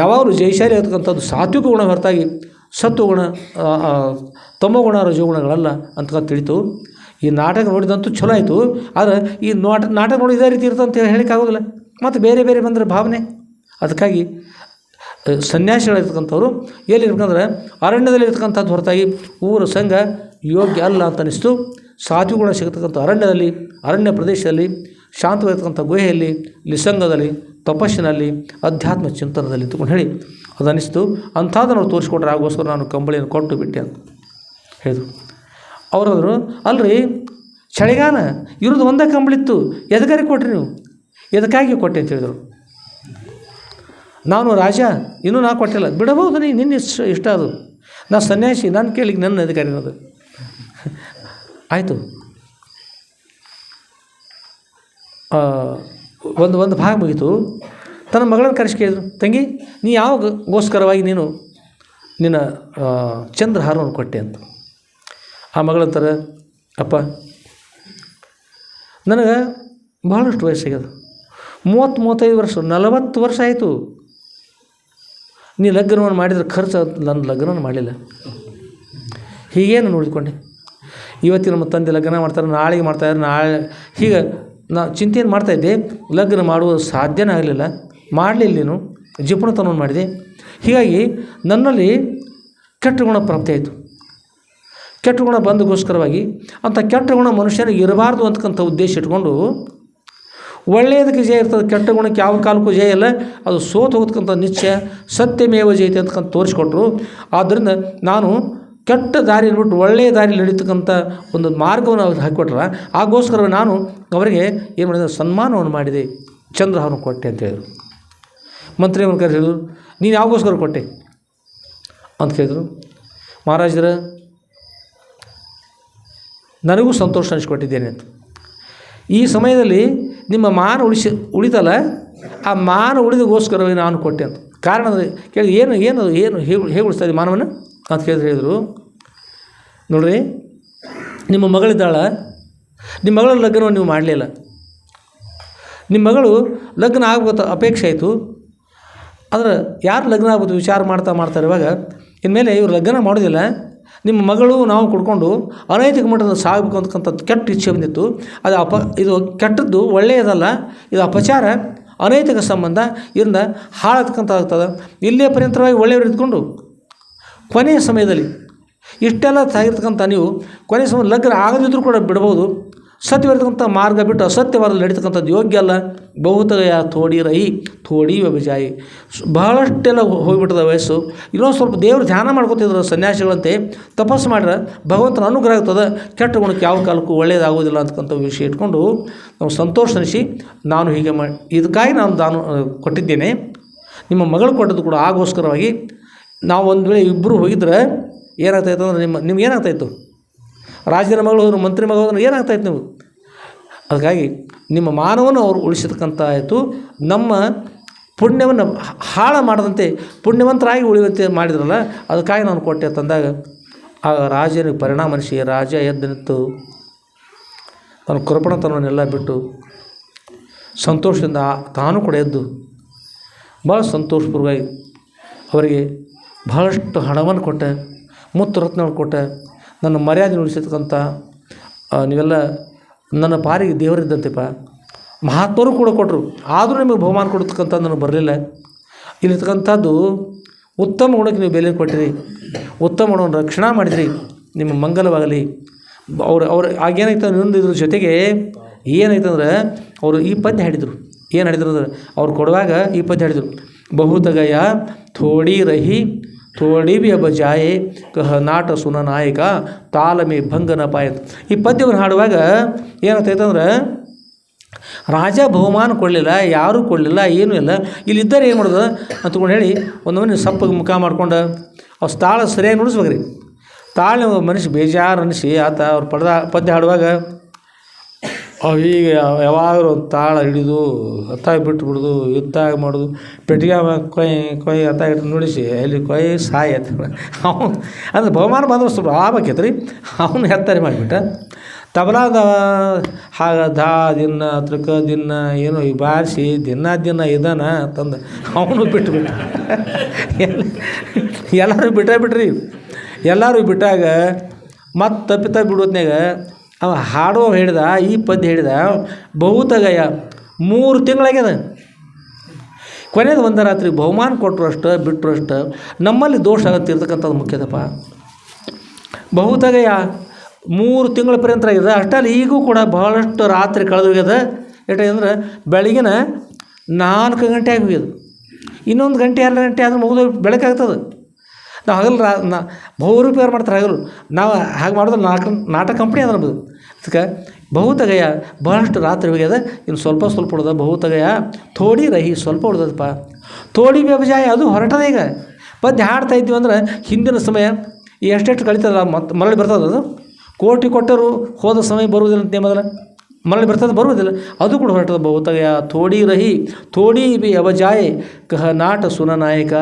ಯಾವಾಗಲೂ ಜಯಶಾಲಿ ಆಗ್ತಕ್ಕಂಥದ್ದು ಸಾತ್ವಿಕ ಗುಣ ಹೊರತಾಗಿ ಸತ್ವಗುಣ ತಮೋಗುಣ ರಜೋಗುಣಗಳಲ್ಲ ಅಂತಕ್ಕಂಥ ತಿಳಿತು. ಈ ನಾಟಕ ನೋಡಿದಂತೂ ಚಲೋ ಆಯಿತು. ಆದರೆ ಈ ನಾಟಕ ನೋಡಿ ಇದೇ ರೀತಿ ಇರ್ತಂತ ಹೇಳಿಕ್ಕಾಗೋದಿಲ್ಲ. ಮತ್ತು ಬೇರೆ ಬೇರೆ ಬಂದರೆ ಭಾವನೆ. ಅದಕ್ಕಾಗಿ ಸನ್ಯಾಸಿಗಳಿರ್ತಕ್ಕಂಥವ್ರು ಎಲ್ಲಿರ್ಬೇಕಂದ್ರೆ ಅರಣ್ಯದಲ್ಲಿರ್ತಕ್ಕಂಥದ್ದು ಹೊರತಾಗಿ ಊರ ಸಂಘ ಯೋಗ್ಯ ಅಲ್ಲ ಅಂತ ಅನಿಸ್ತು. ಸಾತ್ವಿಕ ಗುಣ ಸಿಗತಕ್ಕಂಥ ಅರಣ್ಯದಲ್ಲಿ, ಅರಣ್ಯ ಪ್ರದೇಶದಲ್ಲಿ, ಶಾಂತವಾಗಿರ್ತಕ್ಕಂಥ ಗುಹೆಯಲ್ಲಿ, ನಿಸಂಗದಲ್ಲಿ, ತಪಸ್ಸಿನಲ್ಲಿ, ಅಧ್ಯಾತ್ಮ ಚಿಂತನದಲ್ಲಿ ತಗೊಂಡು ಹೇಳಿ ಅದನ್ನಿಸ್ತು. ಅಂಥದ್ದನ್ನು ನಾವು ತೋರಿಸ್ಕೊಟ್ರೆ ಆಗೋಸ್ಕರ ನಾನು ಕಂಬಳಿಯನ್ನು ಕೊಟ್ಟು ಬಿಟ್ಟೆ ಅಂತ ಹೇಳಿದರು. ಅವರಾದರು, ಅಲ್ರಿ ಚಳಿಗಾಲ ಇರೋದು ಒಂದೇ ಕಂಬಳಿತ್ತು, ಎದಗಾರಿ ಕೊಟ್ರಿ ನೀವು? ಎದಕ್ಕಾಗಿ ಕೊಟ್ಟೆ ಅಂತ ಹೇಳಿದರು. ನಾನು ರಾಜ, ಇನ್ನೂ ನಾ ಕೊಟ್ಟಿಲ್ಲ. ಬಿಡಬಹುದು, ನಿನ್ನ ಇಷ್ಟ ಅದು. ನಾ ಸನ್ಯಾಸಿ, ನಾನು ಕೇಳಿಗೆ ನನ್ನ ಅಧಿಕಾರಿ ಅನ್ನೋದು ಆಯಿತು. ಒಂದು ಭಾಗ ಮುಗೀತು. ತನ್ನ ಮಗಳನ್ನು ಕರೆಸಿ ಕೇಳಿದರು, ತಂಗಿ ನೀ ಯಾವಾಗೋಸ್ಕರವಾಗಿ ನೀನು ನಿನ್ನ ಚಂದ್ರಹಾರವನ್ನು ಕೊಟ್ಟೆ ಅಂತ. ಆ ಮಗಳಂತಾರೆ, ಅಪ್ಪ ನನಗೆ ಭಾಳಷ್ಟು ವಯಸ್ಸಾಗ್ಯದ, 30-35 ವರ್ಷ, 40 ವರ್ಷ ಆಯಿತು. ನೀ ಲಗ್ನವನ್ನು ಮಾಡಿದ್ರೆ ಖರ್ಚು, ನನ್ನ ಲಗ್ನವನ್ನು ಮಾಡಲಿಲ್ಲ. ಹೀಗೇನು ನೋಡಿಕೊಂಡೆ. ಇವತ್ತಿನ ನಮ್ಮ ತಂದೆ ಲಗ್ನ ಮಾಡ್ತಾರೆ, ನಾಳೆಗೆ ಮಾಡ್ತಾಯಿದ್ದಾರೆ, ನಾಳೆ ಹೀಗೆ ನಾ ಚಿಂತೆಯನ್ನು ಮಾಡ್ತಾಯಿದ್ದೆ. ಲಗ್ನ ಮಾಡುವುದು ಸಾಧ್ಯನೇ ಆಗಲಿಲ್ಲ, ಮಾಡಲಿಲ್ಲ. ನೀನು ಜಿಪುಣತನವನ್ನು ಮಾಡಿದೆ. ಹೀಗಾಗಿ ನನ್ನಲ್ಲಿ ಕೆಟ್ಟ ಗುಣ ಪ್ರಾಪ್ತಿ ಆಯಿತು. ಕೆಟ್ಟ ಗುಣ ಬಂದಗೋಸ್ಕರವಾಗಿ ಅಂಥ ಕೆಟ್ಟ ಗುಣ ಮನುಷ್ಯನಿಗೆ ಇರಬಾರ್ದು ಅಂತಕ್ಕಂಥ ಉದ್ದೇಶ ಇಟ್ಕೊಂಡು ಒಳ್ಳೆಯದಕ್ಕೆ ಜಯ ಇರ್ತದೆ, ಕೆಟ್ಟ ಗುಣಕ್ಕೆ ಯಾವ ಕಾಲಕ್ಕೂ ಜಯ ಇಲ್ಲ, ಅದು ಸೋತು ಹೋಗ್ತಕ್ಕಂಥ ನಿಶ್ಚಯ, ಸತ್ಯಮೇವ ಜಯತೆ ಅಂತಕ್ಕಂಥ ತೋರಿಸ್ಕೊಟ್ರು. ಆದ್ದರಿಂದ ನಾನು ಕೆಟ್ಟ ದಾರಿಯನ್ನು ಬಿಟ್ಟು ಒಳ್ಳೆಯ ದಾರಿಯಲ್ಲಿ ನಡೀತಕ್ಕಂಥ ಒಂದು ಮಾರ್ಗವನ್ನು ಅವ್ರಿಗೆ ಹಾಕಿಕೊಟ್ರೆ ಆಗೋಸ್ಕರ ನಾನು ಅವರಿಗೆ ಏನು ಮಾಡಿದೆ, ಸನ್ಮಾನವನ್ನು ಮಾಡಿದೆ, ಚಂದ್ರಹಾರವನ್ನು ಕೊಟ್ಟೆ ಅಂತ ಹೇಳಿದರು. ಮಂತ್ರಿ ಅವ್ರ ಕರೆ ಹೇಳಿದರು, ನೀನು ಯಾವಾಗೋಸ್ಕರ ಕೊಟ್ಟೆ ಅಂತ ಕೇಳಿದರು. ಮಹಾರಾಜರ, ನನಗೂ ಸಂತೋಷ ಅನಿಸ್ಕೊಟ್ಟಿದ್ದೇನೆ ಅಂತ. ಈ ಸಮಯದಲ್ಲಿ ನಿಮ್ಮ ಮಾನ ಉಳಿತಲ್ಲ, ಆ ಮಾನ ಉಳಿದಗೋಸ್ಕರವೇ ನಾನು ಕೊಟ್ಟೆ ಅಂತ. ಕಾರಣ ಅಂದರೆ ಕೇಳಿ, ಏನು ಹೇಗೆ ಉಳಿಸ್ತಾ ಇದೆ ಮಾನವನ್ನು ಅಂತ ಹೇಳಿದರು. ನೋಡ್ರಿ, ನಿಮ್ಮ ಮಗಳಿದ್ದಾಳ, ನಿಮ್ಮ ಮಗಳ ಲಗ್ನವನ್ನು ನೀವು ಮಾಡಲಿಲ್ಲ. ನಿಮ್ಮ ಮಗಳು ಲಗ್ನ ಆಗ್ಬೋದು ಅಪೇಕ್ಷೆ ಆಯಿತು. ಆದರೆ ಯಾರು ಲಗ್ನ ಆಗ್ಬೋದು ವಿಚಾರ ಮಾಡ್ತಾ ಇರುವಾಗ ಇನ್ಮೇಲೆ ಇವರು ಲಗ್ನ ಮಾಡೋದಿಲ್ಲ, ನಿಮ್ಮ ಮಗಳು ನಾವು ಕೊಡ್ಕೊಂಡು ಅನೈತಿಕ ಮಟ್ಟದ ಸಾಗಬೇಕು ಅಂತಕ್ಕಂಥದ್ದು ಕೆಟ್ಟ ಇಚ್ಛೆ ಬಂದಿತ್ತು. ಅದು ಇದು ಕೆಟ್ಟದ್ದು, ಒಳ್ಳೆಯದಲ್ಲ, ಇದು ಅಪಚಾರ, ಅನೈತಿಕ ಸಂಬಂಧ, ಇದರಿಂದ ಹಾಳಾಗ್ತಕ್ಕಂಥ ಆಗ್ತದೆ. ಇಲ್ಲೇ ಪರ್ಯಂತರವಾಗಿ ಒಳ್ಳೆಯವರು ಇದ್ಕೊಂಡು ಕೊನೆಯ ಸಮಯದಲ್ಲಿ ಇಷ್ಟೆಲ್ಲ ಸಾಗಿರ್ತಕ್ಕಂಥ ನೀವು ಕೊನೆಯ ಸಮಯ ಲಗ್ನ ಆಗದಿದ್ದರೂ ಕೂಡ ಬಿಡ್ಬೋದು. ಸತ್ಯವಿರ್ತಕ್ಕಂಥ ಮಾರ್ಗ ಬಿಟ್ಟು ಅಸತ್ಯವಾದಲ್ಲಿ ನಡೀತಕ್ಕಂಥದ್ದು ಯೋಗ್ಯ ಅಲ್ಲ. ಬಹುತಯ ಥೋಡಿ ವ್ಯಭಿಜಾಯಿ, ಬಹಳಷ್ಟೆಲ್ಲ ಹೋಗಿಬಿಟ್ಟದ ವಯಸ್ಸು. ಇನ್ನೊಂದು ಸ್ವಲ್ಪ ದೇವರು ಧ್ಯಾನ ಮಾಡ್ಕೊತಿದ್ರು ಸನ್ಯಾಸಿಗಳಂತೆ. ತಪಸ್ಸು ಮಾಡ್ರೆ ಭಗವಂತನ ಅನುಗ್ರಹ ಆಗ್ತದೆ, ಕೆಟ್ಟ ಗುಣಕ್ಕೆ ಯಾವ ಕಾಲಕ್ಕೂ ಒಳ್ಳೆಯದಾಗೋದಿಲ್ಲ ಅಂತಕ್ಕಂಥ ವಿಷಯ ಇಟ್ಕೊಂಡು ನಾವು ಸಂತೋಷ ಅನಿಸಿ ನಾನು ಹೀಗೆ ಇದಕ್ಕಾಗಿ ನಾನು ಕೊಟ್ಟಿದ್ದೇನೆ. ನಿಮ್ಮ ಮಗಳು ಕೊಟ್ಟದ್ದು ಕೂಡ ಆಗೋಸ್ಕರವಾಗಿ. ನಾವು ಒಂದು ವೇಳೆ ಇಬ್ಬರು ಹೋಗಿದ್ರೆ ಏನಾಗ್ತಾಯಿತ್ತು ಅಂದರೆ ನಿಮ್ಗೆ ಏನಾಗ್ತಾಯಿತ್ತು, ರಾಜನ ಮಗಳು ಹೋದ್ರು, ಮಂತ್ರಿ ಮಗಳು ಹೋದ್ರೆ ಏನಾಗ್ತಾಯಿತ್ತು, ನೀವು ಅದಕ್ಕಾಗಿ ನಿಮ್ಮ ಮಾನವನ್ನು ಅವರು ಉಳಿಸತಕ್ಕಂಥ ಆಯಿತು. ನಮ್ಮ ಪುಣ್ಯವನ್ನು ಹಾಳು ಮಾಡದಂತೆ ಪುಣ್ಯವಂತರಾಗಿ ಉಳಿಯುವಂತೆ ಮಾಡಿದ್ರಲ್ಲ, ಅದಕ್ಕಾಗಿ ನಾನು ಕೊಟ್ಟೆ ತಂದಾಗ ಆ ರಾಜನಿಗೆ ಪರಿಣಾಮ ಅನಿಸಿ ರಾಜ ಎದ್ದು ನಿಂತು ಅವನು ಕೃಪಣತನವನ್ನೆಲ್ಲ ಬಿಟ್ಟು ಸಂತೋಷದಿಂದ ತಾನು ಕೂಡ ಎದ್ದು ಭಾಳ ಸಂತೋಷಪೂರ್ವವಾಗಿ ಅವರಿಗೆ ಬಹಳಷ್ಟು ಹಣವನ್ನು ಕೊಟ್ಟೆ, ಮುತ್ತು ರತ್ನವನ್ನು ಕೊಟ್ಟೆ. ನನ್ನ ಮರ್ಯಾದೆ ಉಳಿಸತಕ್ಕಂಥ ನೀವೆಲ್ಲ ನನ್ನ ಪಾರಿಗೆ ದೇವರಿದ್ದಂತೆಪ್ಪ. ಮಹಾತ್ಮರು ಕೂಡ ಕೊಟ್ಟರು, ಆದರೂ ನಿಮಗೆ ಬಹುಮಾನ ಕೊಡ್ತಕ್ಕಂಥದ್ದು ನನಗೆ ಬರಲಿಲ್ಲ. ಇಲ್ಲಿರ್ತಕ್ಕಂಥದ್ದು ಉತ್ತಮ ಗುಣಕ್ಕೆ ನೀವು ಬೆಲೆ ಕೊಟ್ಟಿರಿ, ಉತ್ತಮ ಗುಣವನ್ನು ರಕ್ಷಣೆ ಮಾಡಿದಿರಿ, ನಿಮ್ಮ ಮಂಗಲವಾಗಲಿ. ಅವ್ರು ಆಗೇನಾಯ್ತು ಇನ್ನೊಂದು ಇದ್ರ ಜೊತೆಗೆ ಏನಾಯ್ತಂದ್ರೆ ಅವರು ಈ ಪದ್ಯ ಹಾಡಿದರು. ಏನು ಹಾಡಿದ್ರು ಅಂದ್ರೆ ಅವ್ರು ಕೊಡುವಾಗ ಈ ಪದ್ಯ ಹಾಡಿದರು, ಬಹುತಗಯ ಥೋಡಿ ರಹಿ ಥೋಡಿ ಬಿ ಅಬ ಜಾಯೆ ಕಹ ನಾಟ ಸುನ ನಾಯಕ ತಾಲಮೆ ಭಂಗನ ಪಾಯ. ಈ ಪದ್ಯವನ್ನು ಹಾಡುವಾಗ ಏನಾಗ್ತೈತಂದ್ರೆ ರಾಜ ಬಹುಮಾನ ಕೊಡಲಿಲ್ಲ, ಯಾರೂ ಕೊಡಲಿಲ್ಲ, ಏನೂ ಇಲ್ಲ. ಇಲ್ಲಿದ್ದರೆ ಏನು ಮಾಡೋದು ಅಂತಕೊಂಡು ಹೇಳಿ ಒಂದೊಂದು ಸಪ್ಪಗೆ ಮುಖ ಮಾಡ್ಕೊಂಡು ಅವ್ರು ತಾಳ ಸರಿಯಾಗಿ ನುಡಿಸ್ಬೇಕ್ರಿ. ತಾಳ ಮನುಷ್ಯ ಬೇಜಾರು ಅನಿಸಿ ಆತ ಅವ್ರು ಪದ್ಯ ಹಾಡುವಾಗ ಈಗ ಯಾವಾಗಲೂ ತಾಳ ಹಿಡಿದು ಹತ್ತಾಗಿ ಬಿಟ್ಟು ಬಿಡೋದು, ಎತ್ತಾಗಿ ಮಾಡೋದು, ಪೆಟ್ಟಿಗೆ ಕೊಯ್ ಹತ್ತಾಗಿ ಇಟ್ಟು ನುಡಿಸಿ ಅಲ್ಲಿ ಕೊಯ್ ಸಾಯತ್ತೆ. ಅವನು ಅಂದ್ರೆ ಬಹುಮಾನ ಬಂದ್ರೆ ಸ್ವಲ್ಪ ಆಗ್ಬೇಕೈತೆ ರೀ. ಅವನು ಹೆತ್ತಾರಿ ಮಾಡಿಬಿಟ್ಟ. ತಬಲಾದ ಹಾಗ ದಾ ದಿನ ತ್ರಿಕ ದಿನ ಏನೋ ಈ ಬಾರಿಸಿ ದಿನ ಇದಾನ ತಂದು ಅವನು ಬಿಟ್ಟುಬಿಟ್ಟ. ಎಲ್ಲರೂ ಬಿಟ್ರಿ. ಎಲ್ಲರೂ ಬಿಟ್ಟಾಗ ಮತ್ತು ತಪ್ಪಿತ ಬಿಡೋದ್ನಾಗ ಅವ ಹಾಡೋ ಹೇಳಿದ, ಈ ಪದ್ಯ ಹೇಳಿದ ಬಹುತಗಯ 3 ತಿಂಗಳಾಗ್ಯದ. ಕೊನೆಯದು ಒಂದು ರಾತ್ರಿ ಬಹುಮಾನ ಕೊಟ್ಟರು ಅಷ್ಟು, ಬಿಟ್ಟರು ಅಷ್ಟು. ನಮ್ಮಲ್ಲಿ ದೋಷ ಆಗತ್ತಿರ್ತಕ್ಕಂಥದ್ದು ಮುಖ್ಯದಪ್ಪ. ಬಹುತಗಯ 3 ತಿಂಗಳ ಪರ್ಯಂತ ಆಗಿದೆ. ಅಷ್ಟಲ್ಲಿ ಈಗೂ ಕೂಡ ಬಹಳಷ್ಟು ರಾತ್ರಿ ಕಳೆದೋಗ್ಯದ. ಯಾಕಂದ್ರೆ ಬೆಳಗಿನ 4 ಗಂಟೆ ಆಗಿ ಹೋಗ್ಯದು. ಇನ್ನೊಂದು ಗಂಟೆ 2 ಗಂಟೆ ಆದ್ರೆ ಮುಗಿದು ಬೆಳಕಾಗ್ತದೆ. ನಾವು ಹಗಲು ಬಹುರೂಪಾಯಿ ಮಾಡ್ತಾರೆ ಹಗಲು. ನಾವು ಹಾಗೆ ಮಾಡಿದ್ರೆ ನಾಟಕ ಕಂಪ್ನಿ ಅದ್ರದ್ದು. ಅದಕ್ಕೆ ಬಹುತಗಯ ಬಹಳಷ್ಟು ರಾತ್ರಿ ಹೋಗ್ಯದ, ಇನ್ನು ಸ್ವಲ್ಪ ಉಳ್ದ. ಬಹುತಗಯ ಥೋಡಿ ರಹಿ ಸ್ವಲ್ಪ ಉಳ್ದದಪ್ಪ. ಥೋಡಿ ಬೇಬಜಾಯ ಅದು ಹೊರಟದ. ಈಗ ಪದ್ಯ ಹಾಡ್ತಾ ಇದ್ದೀವಿ ಅಂದ್ರೆ ಹಿಂದಿನ ಸಮಯ ಎಷ್ಟೆಷ್ಟು ಕಳೀತದ ಮತ್ತು ಮರಳಿ ಬರ್ತದೆ. ಅದು ಕೋಟಿ ಕೊಟ್ಟರು ಹೋದ ಸಮಯ ಬರುವುದಿಲ್ಲ ಅಂತ ಮೊದಲ ಮರಳಿ ಬರ್ತದೆ, ಬರುವುದಿಲ್ಲ. ಅದು ಕೂಡ ಹೊರಟದ. ಬಹುತಗಯ ಥೋಡಿ ರಹಿ ಥೋಡಿ ಬಿ ಅಬಜಾಯೆ ಕಹ ನಾಟ ಸುನ ನಾಯಕ.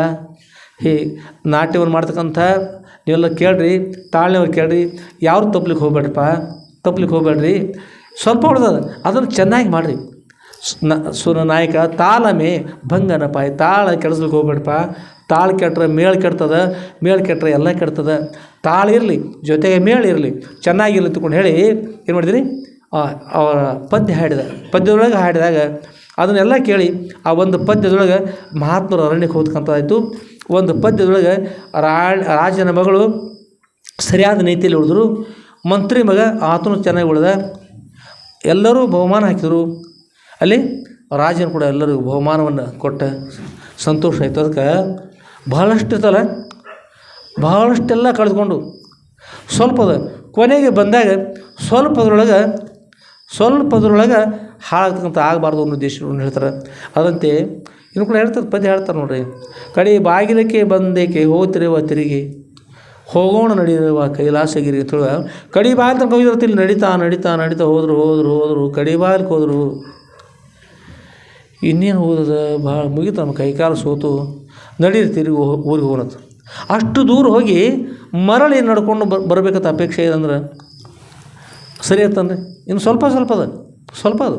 ಹೇ ನಾಟ್ಯವನ್ನು ಮಾಡ್ತಕ್ಕಂಥ ನೀವೆಲ್ಲ ಕೇಳ್ರಿ, ತಾಳ್ನೆಯವ್ರು ಕೇಳ್ರಿ, ಯಾರು ತಪ್ಪಲಿಕ್ಕೆ ಹೋಗ್ಬೇಡ್ರಿ. ಸ್ವಲ್ಪ ಹೊಡೆದದ ಅದನ್ನು ಚೆನ್ನಾಗಿ ಮಾಡಿರಿ. ಸುನ ನಾಯಕ ತಾಲಮೆ ಭಂಗನ ಪಾಯ. ತಾಳ ಕೆಡಿಸ್ಲಿಕ್ಕೆ ಹೋಗ್ಬೇಡಪ್ಪ. ತಾಳು ಕೆಟ್ಟರೆ ಮೇಳು ಕೆಡ್ತದೆ, ಮೇಳು ಕೆಟ್ಟರೆ ಎಲ್ಲ ಕೆಡ್ತದೆ. ತಾಳು ಇರಲಿ, ಜೊತೆಗೆ ಮೇಳು ಇರಲಿ, ಚೆನ್ನಾಗಿರಲಿ ಅಂತಕೊಂಡು ಹೇಳಿ ಏನು ಮಾಡಿದಿರಿ, ಅವರ ಪದ್ಯದೊಳಗೆ ಹಾಡಿದಾಗ ಅದನ್ನೆಲ್ಲ ಕೇಳಿ ಆ ಒಂದು ಪದ್ಯದೊಳಗೆ ಮಹಾತ್ಮರು ಅರಣ್ಯಕ್ಕೆ ಹೋಗ್ತಕ್ಕಂಥದ್ದಾಯಿತು. ಒಂದು ಪದ್ಯದೊಳಗೆ ರಾಜನ ಮಗಳು ಸರಿಯಾದ ನೀತಿಯಲ್ಲಿ ಉಳಿದ್ರು, ಮಂತ್ರಿ ಮಗ ಆತನು ಚೆನ್ನಾಗಿ ಉಳಿದ. ಎಲ್ಲರೂ ಬಹುಮಾನ ಹಾಕಿದರು. ಅಲ್ಲಿ ರಾಜನು ಕೂಡ ಎಲ್ಲರಿಗೂ ಬಹುಮಾನವನ್ನು ಕೊಟ್ಟ. ಸಂತೋಷ ಆಯಿತು. ಅದಕ್ಕೆ ಬಹಳಷ್ಟು ಇರ್ತಲ್ಲ, ಬಹಳಷ್ಟೆಲ್ಲ ಕಳೆದುಕೊಂಡು ಸ್ವಲ್ಪದ ಕೊನೆಗೆ ಬಂದಾಗ ಸ್ವಲ್ಪದ್ರೊಳಗೆ ಹಾಳಾಗ್ತಕ್ಕಂಥ ಆಗಬಾರ್ದು ಅನ್ನೋ ಉದ್ದೇಶವನ್ನು ಹೇಳ್ತಾರೆ. ಅದಂತೆ ಇನ್ನು ಕೂಡ ಹೇಳ್ತಾರೆ, ಪದ್ಯ ಹೇಳ್ತಾರೆ ನೋಡ್ರಿ. ಕಡೆ ಬಾಗಿಲಕ್ಕೆ ಬಂದೇಕೆ ಹೋಗ್ತಿರುವ ತಿರುಗಿ ಹೋಗೋಣ ನಡೆಯುವ ಕೈಲಾಸಗಿರಿ ಅಂತ ಹೇಳುವ. ಕಡಿ ಬಾಗಿಲು ತನಕ ಹೋಗಿರ್ತಿಲ್ಲ, ನಡೀತಾ ಹೋದರು ಕಡಿ ಬಾಗಿಲಿಗೆ ಹೋದರು. ಇನ್ನೇನು ಹೋದದ ಭಾಳ ಮುಗಿತು, ನಮ್ಮ ಕೈಕಾಲು ಸೋತು ನಡೀರಿ ಊರಿಗೆ ಹೋಗೋಣತ್ತು. ಅಷ್ಟು ದೂರ ಹೋಗಿ ಮರಳಿ ನಡ್ಕೊಂಡು ಬರಬೇಕಂತ ಅಪೇಕ್ಷೆ ಇದೆ ಅಂದ್ರೆ ಸರಿ ಅಂತಂದರೆ ಇನ್ನು ಸ್ವಲ್ಪ ಅದು.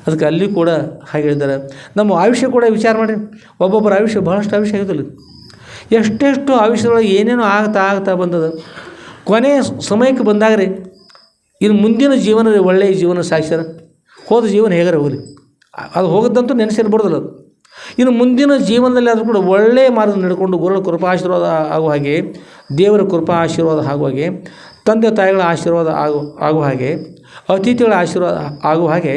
ಅದಕ್ಕೆ ಅಲ್ಲಿ ಕೂಡ ಹಾಗೆ ಹೇಳಿದ್ದಾರೆ. ನಮ್ಮ ಆಯುಷ್ಯ ಕೂಡ ವಿಚಾರ ಮಾಡಿರಿ. ಒಬ್ಬೊಬ್ಬರ ಆಯುಷ್ಯ ಭಾಳಷ್ಟು ಆಯುಷ್ಯ ಆಗಿದ್ದಿಲ್ಲ. ಎಷ್ಟೆಷ್ಟು ಆಯುಷ್ಯದೊಳಗೆ ಏನೇನೋ ಆಗ್ತಾ ಬಂದದ. ಕೊನೆಯ ಸಮಯಕ್ಕೆ ಬಂದಾಗ ರೀ, ಇನ್ನು ಮುಂದಿನ ಜೀವನ ಒಳ್ಳೆಯ ಜೀವನ ಸಾಗಿಸ್ಯಾರ. ಹೋದ ಜೀವನ ಹೇಗಾರ ಹೋಗಲಿ, ಅದು ಹೋಗೋದಂತೂ ನೆನೆಸಿರ್ಬಾರ್ದಲ್ಲ. ಅದು ಇನ್ನು ಮುಂದಿನ ಜೀವನದಲ್ಲಿ ಆದರೂ ಕೂಡ ಒಳ್ಳೆಯ ಮಾರ್ಗ ನಡ್ಕೊಂಡು ಗುರುಗಳ ಕೃಪಾಶೀರ್ವಾದ ಆಗುವ ಹಾಗೆ, ದೇವರ ಕೃಪಾ ಆಶೀರ್ವಾದ ಆಗುವ ಹಾಗೆ, ತಂದೆ ತಾಯಿಗಳ ಆಶೀರ್ವಾದ ಆಗುವ ಹಾಗೆ, ಅತಿಥಿಗಳ ಆಶೀರ್ವಾದ ಆಗುವ ಹಾಗೆ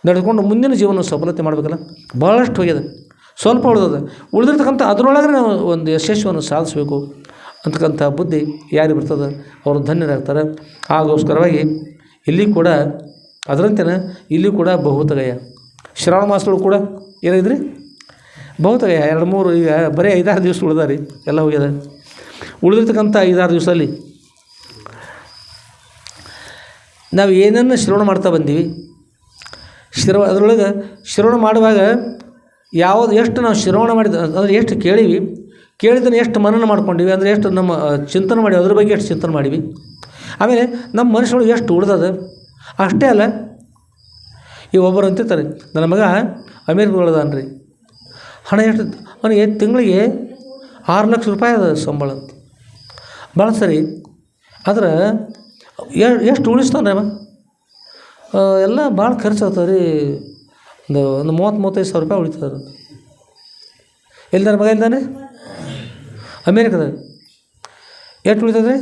ನಡೆದುಕೊಂಡು ಮುಂದಿನ ಜೀವನ ಸಫಲತೆ ಮಾಡಬೇಕಲ್ಲ. ಭಾಳಷ್ಟು ಹೋಗ್ಯದ, ಸ್ವಲ್ಪ ಉಳಿದಿರ್ತಕ್ಕಂಥ ಅದರೊಳಗೆ ನಾವು ಒಂದು ಯಶಸ್ಸನ್ನು ಸಾಧಿಸಬೇಕು ಅಂತಕ್ಕಂಥ ಬುದ್ಧಿ ಯಾರಿಗೆ ಬರ್ತದೆ ಅವರು ಧನ್ಯರಾಗ್ತಾರೆ. ಹಾಗೋಸ್ಕರವಾಗಿ ಇಲ್ಲಿ ಕೂಡ ಅದರಂತೆಯೇ ಇಲ್ಲಿ ಕೂಡ ಬಹುತಗಯ ಶ್ರಾವಣ ಮಾಸಗಳು ಕೂಡ ಏನಿದ್ರಿ ಬಹುತಗಯ 2-3 ಈಗ ಬರೀ 5-6 ದಿವಸ ಉಳಿದಾರಿ, ಎಲ್ಲ ಹೋಗ್ಯದ. ಉಳಿದಿರ್ತಕ್ಕಂಥ 5-6 ದಿವಸದಲ್ಲಿ ನಾವು ಏನನ್ನು ಶ್ರವಣ ಮಾಡ್ತಾ ಬಂದೀವಿ, ಅದರೊಳಗೆ ಶ್ರವಣ ಮಾಡುವಾಗ ಯಾವುದು ಎಷ್ಟು ನಾವು ಶ್ರವಣ ಮಾಡಿದ ಅಂದರೆ ಎಷ್ಟು ಕೇಳಿದ್ದನ್ನು ಎಷ್ಟು ಮನನ ಮಾಡ್ಕೊಂಡಿವಿ, ಅಂದರೆ ಎಷ್ಟು ನಮ್ಮ ಚಿಂತನೆ ಮಾಡಿ ಅದ್ರ ಬಗ್ಗೆ ಎಷ್ಟು ಚಿಂತನೆ ಮಾಡಿವಿ. ಆಮೇಲೆ ನಮ್ಮ ಮನುಷ್ಯೊಳಗೆ ಎಷ್ಟು ಉಳ್ದದ ಅಷ್ಟೇ ಅಲ್ಲ. ಈ ಒಬ್ಬರು ಅಂತಿರ್ತಾರೆ, ನನ್ನ ಮಗ ಅಮೇರಿಕದೊಳದಾನ ರೀ, ಹಣ ಎಷ್ಟು ಅವನಿಗೆ ತಿಂಗಳಿಗೆ 6 ಲಕ್ಷ ರೂಪಾಯಿ ಅದ ಸಂಬಳ ಅಂತ. ಭಾಳ ಸರಿ. ಆದ್ರೆ ಎಷ್ಟು ಉಳಿಸ್ತಾನೆ ಅವ? ಎಲ್ಲ ಭಾಳ ಖರ್ಚು ಆಗ್ತದೆ ರೀ. ಒಂದು 30-35 ಸಾವಿರ ರೂಪಾಯಿ ಉಳಿತದ. ಎಲ್ಲಿದ್ದಾನೆ ಮಗ? ಇಲ್ದಾನೆ ಅಮೇರಿಕದಾಗ. ಎಷ್ಟು ಉಳಿತದೆ ರೀ?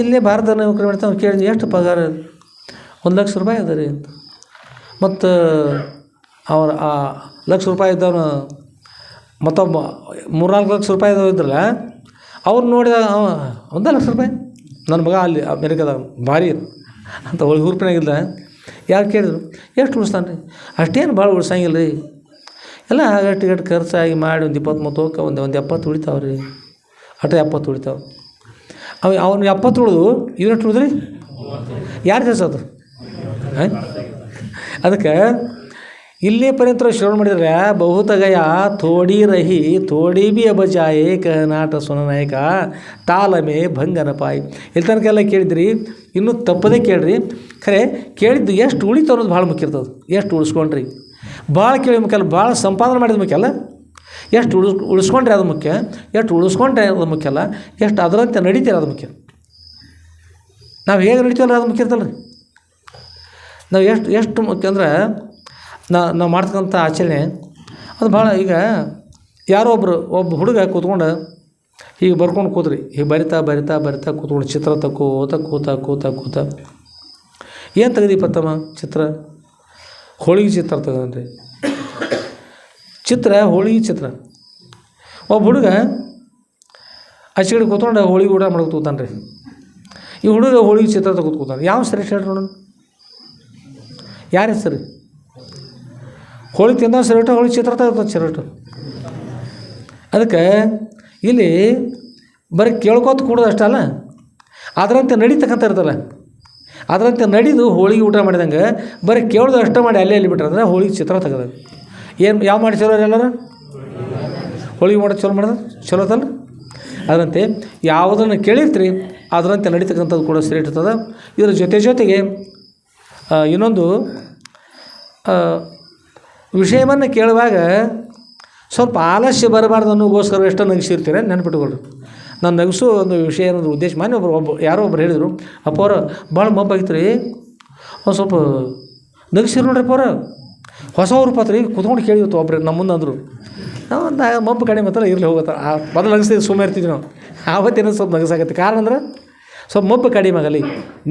ಇಲ್ಲೇ ಭಾರತದ ನೌಕರಿ ಮಾಡ್ತಾನೆ. ಅವ್ನು ಕೇಳಿದ್ವಿ ಎಷ್ಟು ಪಗಾರ? 1 ಲಕ್ಷ ರೂಪಾಯಿ ಅದ ರೀ ಅಂತ. ಮತ್ತು ಅವ್ರ ಆ ಲಕ್ಷ ರೂಪಾಯಿ ಇದ್ದವನು ಮತ್ತೊಬ್ಬ 3-4 ಲಕ್ಷ ರೂಪಾಯಿ ಇದ್ರಲ್ಲ, ಅವ್ರು ನೋಡಿದ 1 ಲಕ್ಷ ರೂಪಾಯಿ ನನ್ನ ಮಗ ಅಲ್ಲಿ ಅಮೇರಿಕದಾಗ ಭಾರಿ ಅಂತ ಹುರುಪಿನಾಗಿಲ್ಲ. ಯಾರು ಕೇಳಿದ್ರು ಎಷ್ಟು ಉಳಿಸ್ತಾನೆ ರೀ? ಅಷ್ಟೇನು ಭಾಳ ಉಳ್ಸಂಗಿಲ್ಲ ರೀ, ಎಲ್ಲ ಗಟ್ಟು ಖರ್ಚಾಗಿ ಮಾಡಿ ಒಂದು 20-30 ಒಂದು 70 ಉಳಿತಾವೆ ರೀ. 70 ಉಳಿತಾವೆ. ಅವನು 70 ಉಳಿದು ಇವತ್ತು ಉಳಿದ್ರಿ ಯಾರು ಕೆಲಸದು? ಅದಕ್ಕೆ ಇಲ್ಲೇ ಪರ್ಯಂತರ ಶ್ರವಣ ಮಾಡಿದ್ರೆ ಬಹುತಗಯ ಥೋಡಿ ರಹಿ ಥೋಡಿ ಬಿ ಅಬಜಾಯೆ ಕನಾಟ ಸುನನಾಯಕ ತಾಲಮೆ ಭಂಗನ ಪಾಯಿ. ಇಲ್ಲಿ ತನಕ ಕೇಳಿದ್ರಿ, ಇನ್ನೂ ತಪ್ಪದೇ ಕೇಳ್ರಿ. ಖರೆ ಕೇಳಿದ್ದು ಎಷ್ಟು ಉಳಿತು ಅನ್ನೋದು ಭಾಳ ಮುಖ್ಯ ಇರ್ತದೆ. ಎಷ್ಟು ಉಳಿಸ್ಕೊಂಡ್ರಿ ಭಾಳ ಕೇಳಿ ಮುಖ್ಯ, ಭಾಳ ಸಂಪಾದನೆ ಮಾಡಿದ ಮುಖ್ಯ ಅಲ್ಲ, ಎಷ್ಟು ಉಳಿಸ್ಕೊಂಡ್ರೆ ಅದು ಮುಖ್ಯ. ಎಷ್ಟು ಉಳಿಸ್ಕೊಂಡ್ರೆ ಅದು ಮುಖ್ಯ ಅಲ್ಲ, ಎಷ್ಟು ಅದರಂತೆ ನಡೀತೀರ ಅದು ಮುಖ್ಯ. ನಾವು ಹೇಗೆ ನಡೀತೀವಲ್ಲ ಅದು ಮುಖ್ಯ ಇರ್ತಲ್ಲ ರೀ. ನಾವು ಎಷ್ಟು ಮುಖ್ಯ ಅಂದ್ರೆ ನಾವು ಮಾಡ್ತಕ್ಕಂಥ ಆಚರಣೆ ಅದು ಭಾಳ. ಈಗ ಯಾರೋ ಒಬ್ಬ ಹುಡುಗ ಕೂತ್ಕೊಂಡು ಹೀಗೆ ಬರ್ಕೊಂಡು ಕೂತ್ರಿ, ಹೀಗೆ ಬರಿತಾ ಕೂತ್ಕೊಂಡು ಚಿತ್ರ ಕೂತ ಏನು ತೆಗೆದಿಪ್ಪ ತಮ್ಮ ಚಿತ್ರ? ಹೋಳಿಗೆ ಚಿತ್ರ ತೆಗೆದ್ರಿ. ಹೋಳಿಗೆ ಚಿತ್ರ. ಒಬ್ಬ ಹುಡುಗ ಆಚೆಗಡೆ ಕೂತ್ಕೊಂಡು ಹೋಳಿಗೆ ಊಟ ಮಾಡೋಕೆ ಕೂತಾನೆ ರೀ. ಈ ಹುಡುಗ ಹೋಳಿಗೆ ಚಿತ್ರ ಕೂತಾನೆ. ಯಾವ ಸರಿ ಹೇಳ್ರಿ ನೋಡೋಣ, ಯಾರ ಹೆಸರು? ಹೋಳಿಗೆ ತಿಂದ ಸರಿಟ, ಹೋಳಿಗೆ ಚಿತ್ರ ತೆಗೆದ ಸರಿಟು. ಅದಕ್ಕೆ ಇಲ್ಲಿ ಬರೀ ಕೇಳ್ಕೊತ ಕೂಡೋದು ಅಷ್ಟಲ್ಲ, ಅದರಂತೆ ನಡೀತಕ್ಕಂಥ ಇರ್ತಲ್ಲ, ಅದರಂತೆ ನಡೆದು ಹೋಳಿಗೆ ಊಟ ಮಾಡಿದಂಗೆ ಬರೀ ಕೇಳೋದು ಅಷ್ಟೇ ಮಾಡಿ ಅಲ್ಲಿ ಬಿಟ್ರೆ ಹೋಳಿಗೆ ಚಿತ್ರ ತೆಗೆದ. ಏನು ಯಾವ ಮಾಡಿ ಚಲೋ ಎಲ್ಲರೂ ಹೋಳಿಗೆ ಮಾಡೋದು ಚಲೋ ಮಾಡೋದು ಚಲೋ ಅದಲ್ಲ. ಅದರಂತೆ ಯಾವುದನ್ನು ಕೇಳಿರ್ತೀರಿ ಅದರಂತೆ ನಡೀತಕ್ಕಂಥದ್ದು ಕೂಡ ಸರಿ ಇರ್ತದೆ. ಇದರ ಜೊತೆಗೆ ಇನ್ನೊಂದು ವಿಷಯವನ್ನು ಕೇಳುವಾಗ ಸ್ವಲ್ಪ ಆಲಸ್ಯ ಬರಬಾರ್ದು ಅನ್ನೋಗೋಸ್ಕರ ಎಷ್ಟೋ ನಗಿಸಿರ್ತೀರ ನೆನಪಿಟ್ಕೊಳ್ರಿ. ನಾನು ನಗಿಸೋ ಒಂದು ವಿಷಯ ಅನ್ನೋದು ಉದ್ದೇಶ. ಮಾನ್ಯ ಯಾರೋ ಒಬ್ರು ಹೇಳಿದರು, ಅಪ್ಪ ಅವ್ರು ಭಾಳ ಮಬ್ಬಾಗಿತ್ತು ರೀ, ಒಂದು ಸ್ವಲ್ಪ ನಗಿಸಿರು ನೋಡ್ರಿ ಅವ್ರ ಹೊಸ ರೂಪಾತ್ರಿ ಕುತ್ಕೊಂಡು ಕೇಳಿತ್ತು ಒಬ್ರು ನಮ್ಮ ಮುಂದೆ ಅಂದರು. ನಾವು ಒಂದು ಮಬ್ಬು ಕಡಿಮೆ ಮಾತ್ರ ಇರಲಿ ಹೋಗುತ್ತೆ. ಮೊದಲು ನಗಿಸ್ತಿದ್ದು ಸುಮ್ಮನೆ ಇರ್ತಿದ್ವಿ ನಾವು. ಆವತ್ತೇನೋ ಸ್ವಲ್ಪ ನಗಿಸಾಗತ್ತೆ. ಕಾರಣ ಅಂದ್ರೆ ಸ್ವಲ್ಪ ಮಬ್ಬು ಕಡಿಮೆ ಆಗಲಿ,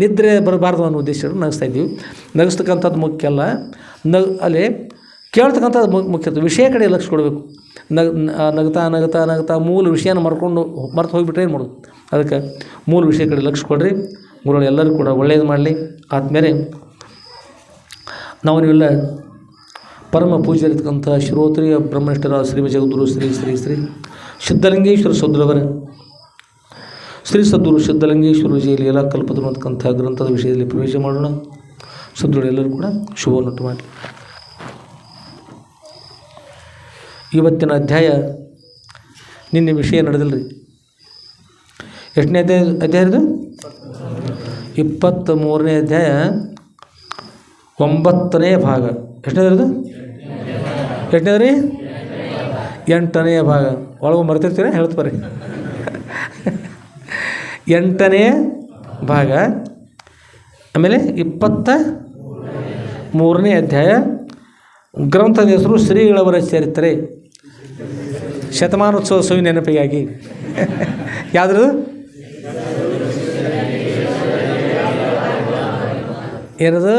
ನಿದ್ರೆ ಬರಬಾರ್ದು ಅನ್ನೋ ಉದ್ದೇಶ ನಗಿಸ್ತಾಯಿದ್ದೀವಿ. ನಗಿಸ್ತಕ್ಕಂಥದ್ದು ಮುಖ್ಯ ಅಲ್ಲ, ಅಲ್ಲಿ ಕೇಳ್ತಕ್ಕಂಥದ್ದು ಮುಖ್ಯ. ವಿಷಯ ಕಡೆ ಲಕ್ಷ್ಯ ಕೊಡಬೇಕು. ನಗ್ತಾ ಮೂಲ ವಿಷಯನ ಮರ್ತು ಹೋಗಿಬಿಟ್ರೆ ಏನು ಮಾಡೋದು? ಅದಕ್ಕೆ ಮೂಲ ವಿಷಯ ಕಡೆ ಲಕ್ಷ್ಯ ಕೊಡ್ರಿ. ಗುರುಗಳು ಎಲ್ಲರೂ ಕೂಡ ಒಳ್ಳೆಯದು ಮಾಡಲಿ. ಆದಮೇಲೆ ನಾವು ನೀವೆಲ್ಲ ಪರಮ ಪೂಜ್ಯರಿರ್ತಕ್ಕಂಥ ಶ್ರೋತ್ರಿಯ ಬ್ರಹ್ಮನಿಷ್ಠರ ಶ್ರೀ ಜಗದ್ಗುರು ಶ್ರೀ ಸಿದ್ಧಲಿಂಗೇಶ್ವರ ಸದ್ಗುರುವರ ಶ್ರೀ ಸದ್ಗುರು ಸಿದ್ಧಲಿಂಗೇಶ್ವರ ವಿಜಯ ಲೀಲಾ ಕಲ್ಪತರು ಅಂತಕ್ಕಂಥ ಗ್ರಂಥದ ವಿಷಯದಲ್ಲಿ ಪ್ರವೇಶ ಮಾಡೋಣ. ಸದ್ಗುರು ಎಲ್ಲರೂ ಕೂಡ ಶುಭವನ್ನುಂಟು ಮಾಡಿ. ಇವತ್ತಿನ ಅಧ್ಯಾಯ ನಿನ್ನೆ ವಿಷಯ ನಡೆದಿಲ್ಲ ರೀ. ಎಷ್ಟನೇ ಅಧ್ಯಾಯ ಇದು? 23ನೇ ಅಧ್ಯಾಯ 9ನೇ ಭಾಗ. ಎಷ್ಟನೇದು? ಎಷ್ಟನೇದು ರೀ? 8ನೇ ಭಾಗ. ಒಳಗೆ ಮರ್ತಿರ್ತೀರ ಹೇಳ್ತು ಬರ್ರಿ. 8ನೇ ಭಾಗ. ಆಮೇಲೆ 23ನೇ ಅಧ್ಯಾಯ. ಗ್ರಂಥದ ಹೆಸರು ಶ್ರೀಗಳವರ ಚರಿತ್ರೆ, ಶತಮಾನೋತ್ಸವ ಸವಿ ನೆನಪಿಗಾಗಿ. ಯಾವುದ್ರದು? ಏನದು?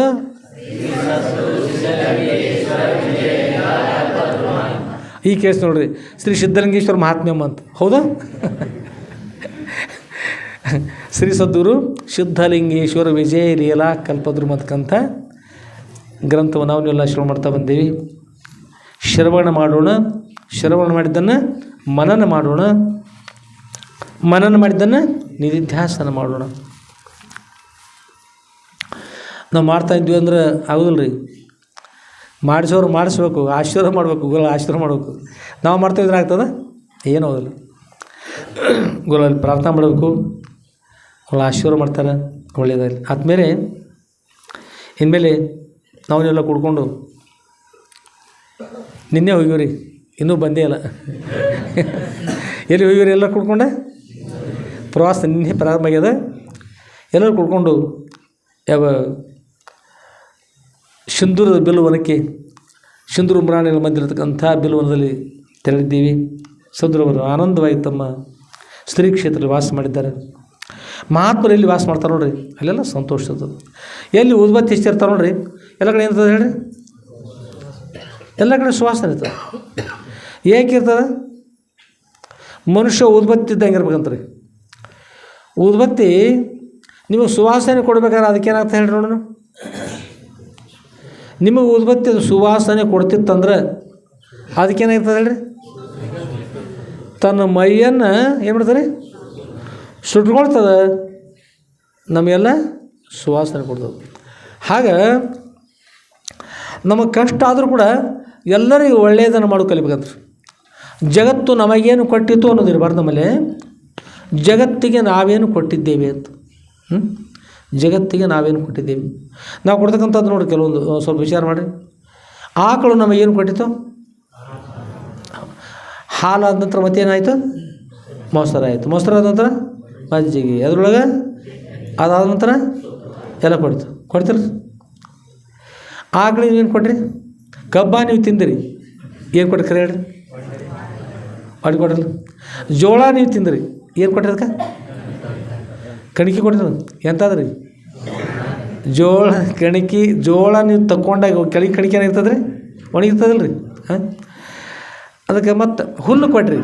ಈ ಕೇಸ್ ನೋಡ್ರಿ, ಶ್ರೀ ಸಿದ್ಧಲಿಂಗೇಶ್ವರ ಮಹಾತ್ಮ್ಯಂ ಅಂತ. ಹೌದಾ? ಶ್ರೀ ಸದ್ಗುರು ಸಿದ್ಧಲಿಂಗೇಶ್ವರ ವಿಜಯ ಲೀಲಾ ಕಲ್ಪತರು ಅಂತಕ್ಕಂಥ ಗ್ರಂಥವನ್ನು ನಾವು ಎಲ್ಲ ಶ್ರವಣ ಮಾಡ್ತಾ ಬಂದೀವಿ. ಶ್ರವಣ ಮಾಡೋಣ. ಶ್ರವಣ ಮಾಡಿದ್ದನ್ನು ಮನನ ಮಾಡೋಣ. ಮನನ ಮಾಡಿದ್ದನ್ನು ನಿಧಿಧ್ಯಾಸನ ಮಾಡೋಣ. ನಾವು ಮಾಡ್ತಾಯಿದ್ವಿ ಅಂದ್ರೆ ಆಗೋದಿಲ್ಲ ರೀ. ಮಾಡಿಸೋರು ಮಾಡಿಸ್ಬೇಕು, ಆಶೀರ್ವಾದ ಮಾಡಬೇಕು, ಗುರು ಆಶೀರ್ವಾದ ಮಾಡಬೇಕು. ನಾವು ಮಾಡ್ತಾಯಿದ್ರೆ ಆಗ್ತದೆ? ಏನೂ ಆಗೋದಿಲ್ಲ. ಗುರುಲ್ಲಿ ಪ್ರಾರ್ಥನೆ ಮಾಡಬೇಕು, ಅವ್ರು ಆಶೀರ್ವಾದ ಮಾಡ್ತಾರೆ, ಒಳ್ಳೆಯದಾಗಲಿ. ಆದಮೇಲೆ ಇನ್ಮೇಲೆ ನಾವನ್ನೆಲ್ಲ ಕುಡ್ಕೊಂಡು ನಿನ್ನೆ ಹೋಗಿವ್ರಿ, ಇನ್ನೂ ಬಂದೇ ಇಲ್ಲ. ಎಲ್ಲಿ ಹೋಗಿವ್ರಿ? ಎಲ್ಲ ಕುಡ್ಕೊಂಡೆ ಪ್ರವಾಸ ನಿನ್ನೆ ಪ್ರಾರಂಭ ಆಗ್ಯದ. ಎಲ್ಲರೂ ಕುಡ್ಕೊಂಡು ಯಾವ ಸಿಂಧೂರದ ಬಿಲ್ವನಕ್ಕೆ, ಸಿಂಧೂರು ಪ್ರಾಣಿಗಳ ಮಧ್ಯೆ ಇರತಕ್ಕಂಥ ಬಿಲ್ವನದಲ್ಲಿ ತೆರಳಿದ್ದೀವಿ. ಸದ್ರವರು ಆನಂದವಾಗಿ ತಮ್ಮ ಸ್ತ್ರೀ ಕ್ಷೇತ್ರದಲ್ಲಿ ವಾಸ ಮಾಡಿದ್ದಾರೆ. ಮಹಾತ್ಮರು ಎಲ್ಲಿ ವಾಸ ಮಾಡ್ತಾರೆ ನೋಡ್ರಿ, ಅಲ್ಲೆಲ್ಲ ಸಂತೋಷ ಇರ್ತದೆ. ಎಲ್ಲಿ ಉದ್ಬತ್ತಿ ಹೆಚ್ಚಿರ್ತಾರೆ ನೋಡ್ರಿ, ಎಲ್ಲ ಕಡೆ ಏನಿರ್ತದೆ ಹೇಳ್ರಿ? ಎಲ್ಲ ಕಡೆ ಸುವಾಸನೆ ಇರ್ತದೆ. ಏಕೆ ಇರ್ತದೆ? ಮನುಷ್ಯ ಉದ್ಬತ್ತಿ ಇದ್ದಂಗೆ ಇರ್ಬೇಕಂತ ರೀ. ಉದ್ಬತ್ತಿ ನಿಮಗೆ ಸುವಾಸನೆ ಕೊಡ್ಬೇಕಾದ್ರೆ ಅದಕ್ಕೇನಾಗ್ತದೆ ಹೇಳ್ರಿ ನೋಡೋಣ. ನಿಮಗೆ ಉದ್ಬತ್ತಿ ಅದು ಸುವಾಸನೆ ಕೊಡ್ತಿತ್ತಂದ್ರೆ ಅದಕ್ಕೇನಾಗ್ತದೆ ಹೇಳ್ರಿ? ತನ್ನ ಮೈಯನ್ನು ಏನು ಮಾಡ್ತಾರೆ? ಸುಟ್ಕೊಳ್ತದೆ, ನಮಗೆಲ್ಲ ಸುವಾಸನೆ ಕೊಡ್ತದೆ. ಹಾಗೆ ನಮಗೆ ಕಷ್ಟ ಆದರೂ ಕೂಡ ಎಲ್ಲರಿಗೂ ಒಳ್ಳೆಯದನ್ನು ಮಾಡೋ ಕಲಿಬೇಕಂತ. ಜಗತ್ತು ನಮಗೇನು ಕೊಟ್ಟಿತ್ತು ಅನ್ನೋದು ಇರಬಾರ್ದು. ನಮ್ಮಲ್ಲಿ ಜಗತ್ತಿಗೆ ನಾವೇನು ಕೊಟ್ಟಿದ್ದೇವೆ ಅಂತ. ಜಗತ್ತಿಗೆ ನಾವೇನು ಕೊಟ್ಟಿದ್ದೇವೆ, ನಾವು ಕೊಡ್ತಕ್ಕಂಥದ್ದು ನೋಡಿ. ಕೆಲವೊಂದು ಸ್ವಲ್ಪ ವಿಚಾರ ಮಾಡಿರಿ. ಆಕಳು ನಮಗೇನು ಕೊಟ್ಟಿತ್ತು? ಹಾಲಾದ ನಂತರ ಮತ್ತೇನಾಯಿತು? ಮೊಸರಾಯಿತು. ಮೊಸರಾದ ನಂತರ ಮಜ್ಜಿಗೆ, ಅದರೊಳಗೆ ಅದಾದ ನಂತರ ಎಲ್ಲ ಕೊಡ್ತೀರಿ. ಆಕಳಿಗೆ ಏನು ಕೊಟ್ರಿ? ಕಬ್ಬ ನೀವು ತಿಂದಿರಿ, ಏನು ಕೊಟ್ರಿ ಖರೆ ಹೇಳ್ರಿ? ಅಡಿ ಕೊಟ್ರಲ್ಲ. ಜೋಳ ನೀವು ತಿಂದಿರಿ, ಏನು ಕೊಟ್ರಿ? ಅದಕ್ಕೆ ಕಣಿಕೆ ಕೊಟ್ಟಿರ. ಎಂತಾದ್ರಿ? ಜೋಳ ಕಣಿಕೆ. ಜೋಳ ನೀವು ತಗೊಂಡಾಗ ಕೆಳಗೆ ಕಣಿಕೆ ಏನಿರ್ತದೆ ರೀ? ಒಣಗಿರ್ತದಲ್ಲ ರೀ. ಹಾಂ, ಅದಕ್ಕೆ ಮತ್ತು ಹುಲ್ಲು ಕೊಟ್ರಿ,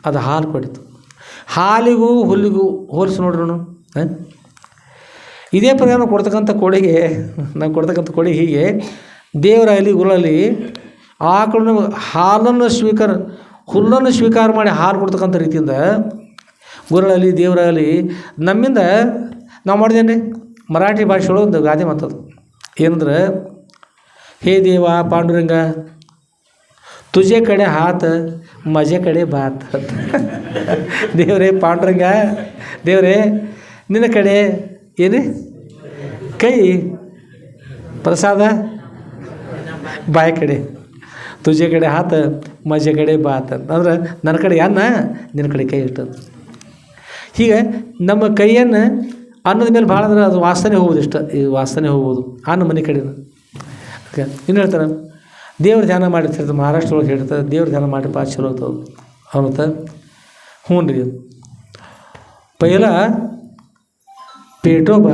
ಅದು ಹಾಲು ಕೊಟ್ಟಿತ್ತು. ಹಾಲಿಗೂ ಹುಲ್ಲಿಗೂ ಹೋಲಿಸಿ ನೋಡ್ರಿ ನಾವು. ಹಾಂ, ಇದೇ ಪ್ರಕಾರ ಕೊಡ್ತಕ್ಕಂಥ ಕೊಡುಗೆ, ನಾವು ಕೊಡ್ತಕ್ಕಂಥ ಕೊಡುಗೆ ಹೀಗೆ. ದೇವರಾಗಲಿ ಗುರುಳಲ್ಲಿ ಆಕಳನ್ನು ಹಾಲನ್ನು ಹುಲ್ಲನ್ನು ಸ್ವೀಕಾರ ಮಾಡಿ ಹಾಲು ಕೊಡ್ತಕ್ಕಂಥ ರೀತಿಯಿಂದ ಗುರುಳಲ್ಲಿ ದೇವರಾಗಲಿ ನಮ್ಮಿಂದ ನಾವು ಮಾಡಿದೇನೆ. ಮರಾಠಿ ಭಾಷೆಯೊಳಗೆ ಒಂದು ಗಾದೆ ಮಾತದು ಏನಂದ್ರೆ, ಹೇ ದೇವ ಪಾಂಡುರಂಗ ತುಜೆ ಕಡೆ ಹಾತ್ ಮಜೆ ಕಡೆ ಬಾತ್. ದೇವರೇ ಪಾಂಡುರಂಗ, ದೇವರೇ ನಿನ್ನ ಕಡೆ ಏನು ಕೈ, ಪ್ರಸಾದ ಬಾಯಿ ಕಡೆ, ತುಜೆ ಕಡೆ ಹಾತ್ ಮಜೆ ಕಡೆ ಬಾತ್ ಅಂದ್ರೆ ನನ್ನ ಕಡೆ ಅನ್ನ, ನಿನ್ನ ಕಡೆ ಕೈ ಇರ್ತದೆ. ಹೀಗೆ ನಮ್ಮ ಕೈಯನ್ನು ಅನ್ನದ ಮೇಲೆ ಭಾಳ ಅಂದ್ರೆ ಅದು ವಾಸನೆ ಹೋಗೋದು. ಇಷ್ಟ ಈ ವಾಸನೆ ಹೋಗ್ಬೋದು ಅನ್ನ ಮನೆ ಕಡೆನ. ಓಕೆ, ಇನ್ನು ಹೇಳ್ತಾರೆ ದೇವ್ರ ಧ್ಯಾನ ಮಾಡಿರ್ತಾರೆ. ಮಹಾರಾಷ್ಟ್ರ ಒಳಗೆ ಹೇಳ್ತಾರೆ ದೇವ್ರ ಧ್ಯಾನ ಮಾಡಿ ಪಾ ಚಲೋ ಆಗ್ತವೆ ಅವತ್ತ. ಹ್ಞೂ ರೀ, ಪೈಲ ಪೇಟೋಬ,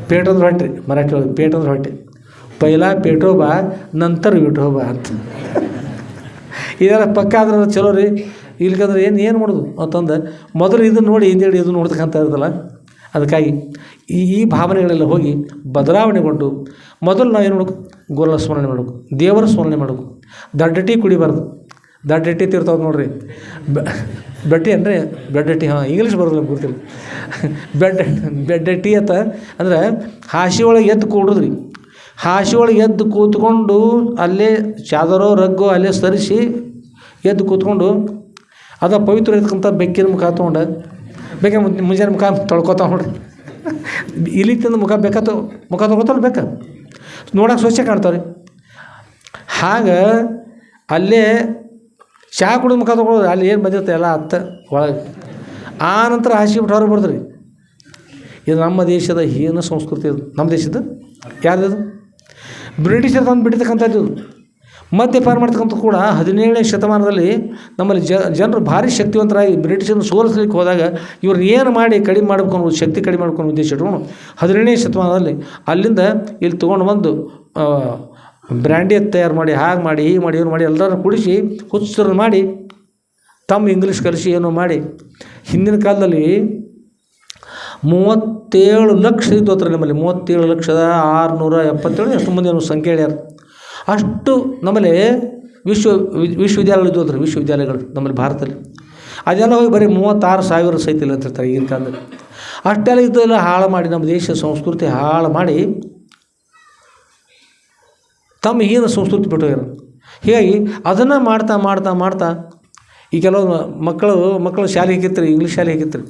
ಪೇಟ್ ಅಂದ್ರೆ ಹೊಟ್ಟೆ, ಮರಾಠಿ ಒಳಗೆ ಪೇಟ್ ಅಂದ್ರೆ ಹೊಟ್ಟೆ. ಪೈಲ ಪೇಟೋಬ ನಂತರ ವಿಠೋಬ ಅಂತ. ಇದೆಲ್ಲ ಪಕ್ಕ ಆದ್ರೆ ಚಲೋ ರೀ. ಇಲ್ಕಂದ್ರೆ ಏನು ಮಾಡೋದು ಅಂತಂದು ಮೊದಲು ಇದನ್ನು ನೋಡಿ ಹಿಂದೇಳಿ ಇದು ನೋಡ್ತಕ್ಕಂಥ ಇರ್ತಲ್ಲ. ಅದಕ್ಕಾಗಿ ಈ ಭಾವನೆಗಳೆಲ್ಲ ಹೋಗಿ ಬದಲಾವಣೆಗೊಂಡು ಮೊದಲು ನಾವೇನು ಮಾಡಬೇಕು? ಗೋಲ ಸ್ಮರಣೆ ಮಾಡಬೇಕು, ದೇವರ ಸ್ಮರಣೆ ಮಾಡಬೇಕು. ದಡ್ಡ ಟೀ ಕುಡಿಬಾರ್ದು. ದಡ್ಡ ಟೀ ತಿರ್ತಾವೆ ನೋಡ್ರಿ, ಬೆಡ್ಡಿ ಅಂದರೆ ಬೆಡ್ಡ ಟೀ. ಹಾಂ, ಇಂಗ್ಲೀಷ್ ಬರೋದಿಲ್ಲ ಗೊತ್ತಿಲ್ಲ. ಬೆಡ್ಡ ಟೀ ಅಂತ ಅಂದ್ರೆ ಹಾಸಿ ಒಳಗೆ ಎದ್ದು ಕೂಡುದ್ರಿ. ಹಾಸಿ ಒಳಗೆ ಎದ್ದು ಕೂತ್ಕೊಂಡು ಅಲ್ಲೇ ಚಾದರೋ ರಗ್ಗೋ ಅಲ್ಲೇ ಸರಿಸಿ ಎದ್ದು ಕೂತ್ಕೊಂಡು ಅದು ಪವಿತ್ರ ಇರ್ತಕ್ಕಂಥ ಬೆಕ್ಕಿನ ಮುಖ ತೊಗೊಂಡು, ಬೇಕ ಮುಂಜಾನೆ ಮುಖ ತೊಳ್ಕೊತಾವ ನೋಡ್ರಿ. ಇಲ್ಲಿ ತಿಂದು ಮುಖ ತೊಗೊತಾರ ಬೇಕ, ನೋಡೋಕೆ ಸ್ವಚ್ಛ ಕಾಣ್ತಾವ್ರಿ. ಹಾಗೆ ಅಲ್ಲೇ ಚಹಾ ಕುಡಿದು ಮುಖ ತೊಗೊಳೋದು, ಅಲ್ಲಿ ಏನು ಬಂದಿರುತ್ತೆ ಎಲ್ಲ ಹತ್ತ ಒಳಗೆ. ಆ ನಂತರ ಹಾಸಿ ಬಿಟ್ಟು ಹೊರಗೆ ಬರ್ದ್ರಿ. ಇದು ನಮ್ಮ ದೇಶದ ಹೀನ ಸಂಸ್ಕೃತಿ. ಇದು ನಮ್ಮ ದೇಶದ ಯಾರ್ದು? ಬ್ರಿಟಿಷರು ತಂದು ಬಿಟ್ಟಿರ್ತಕ್ಕಂಥದ್ದು. ಮದ್ಯಪಾನ ಮಾಡ್ತಕ್ಕಂಥ ಕೂಡ 17ನೇ ಶತಮಾನದಲ್ಲಿ ನಮ್ಮಲ್ಲಿ ಜನರು ಭಾರಿ ಶಕ್ತಿವಂತರಾಗಿ ಬ್ರಿಟಿಷರನ್ನು ಸೋಲಿಸಲಿಕ್ಕೆ ಹೋದಾಗ ಇವ್ರನ್ನ ಏನು ಮಾಡಿ ಕಡಿಮೆ ಮಾಡ್ಕೊಂಡು, ಶಕ್ತಿ ಕಡಿಮೆ ಮಾಡ್ಕೊಂಡು ಉದ್ದೇಶ ಇಟ್ಕೊಂಡು 17ನೇ ಶತಮಾನದಲ್ಲಿ ಅಲ್ಲಿಂದ ಇಲ್ಲಿ ತೊಗೊಂಡು ಬಂದು ಬ್ರ್ಯಾಂಡಿ ತಯಾರು ಮಾಡಿ, ಹಾಗೆ ಮಾಡಿ ಹೀಗೆ ಮಾಡಿ ಇವ್ರು ಮಾಡಿ ಎಲ್ಲರೂ ಕುಡಿಸಿ ಹುಚ್ಚರನ್ನು ಮಾಡಿ ತಮ್ಮ ಇಂಗ್ಲೀಷ್ ಕಲಿಸಿ ಏನೋ ಮಾಡಿ ಹಿಂದಿನ ಕಾಲದಲ್ಲಿ 37 ಲಕ್ಷ ಇದ್ದು ಹತ್ರ ನಮ್ಮಲ್ಲಿ 37,677 ಎಷ್ಟು ಮಂದಿ ಅನ್ನೋ ಸಂಖ್ಯೆ ಹೇಳ್ಯಾರ. ಅಷ್ಟು ನಮ್ಮಲ್ಲಿ ವಿಶ್ವವಿದ್ಯಾಲಯಗಳು ಇದ್ದು ಹತ್ರ, ವಿಶ್ವವಿದ್ಯಾಲಯಗಳು ನಮ್ಮಲ್ಲಿ ಭಾರತದಲ್ಲಿ. ಅದೆಲ್ಲ ಹೋಗಿ ಬರೀ 36,000 ಸಹಿತ ಇಲ್ಲ ಅಂತಿರ್ತಾರೆ ಈಗಿನ ಕಾಲದಲ್ಲಿ. ಅಷ್ಟೆಲ್ಲ ಇದೆಲ್ಲ ಹಾಳು ಮಾಡಿ ನಮ್ಮ ದೇಶ ಸಂಸ್ಕೃತಿ ಹಾಳು ಮಾಡಿ ತಮ್ಮ ಹೀನ ಸಂಸ್ಕೃತಿ ಬಿಟ್ಟೋಗ್ಯಾರ. ಹೀಗಾಗಿ ಅದನ್ನು ಮಾಡ್ತಾ ಮಾಡ್ತಾ ಮಾಡ್ತಾ ಈ ಕೆಲವು ಮಕ್ಕಳು ಶಾಲೆ ಹಾಕಿರ್ತೀರಿ, ಇಂಗ್ಲೀಷ್ ಶಾಲೆ ಹಾಕಿರ್ತೀರಿ.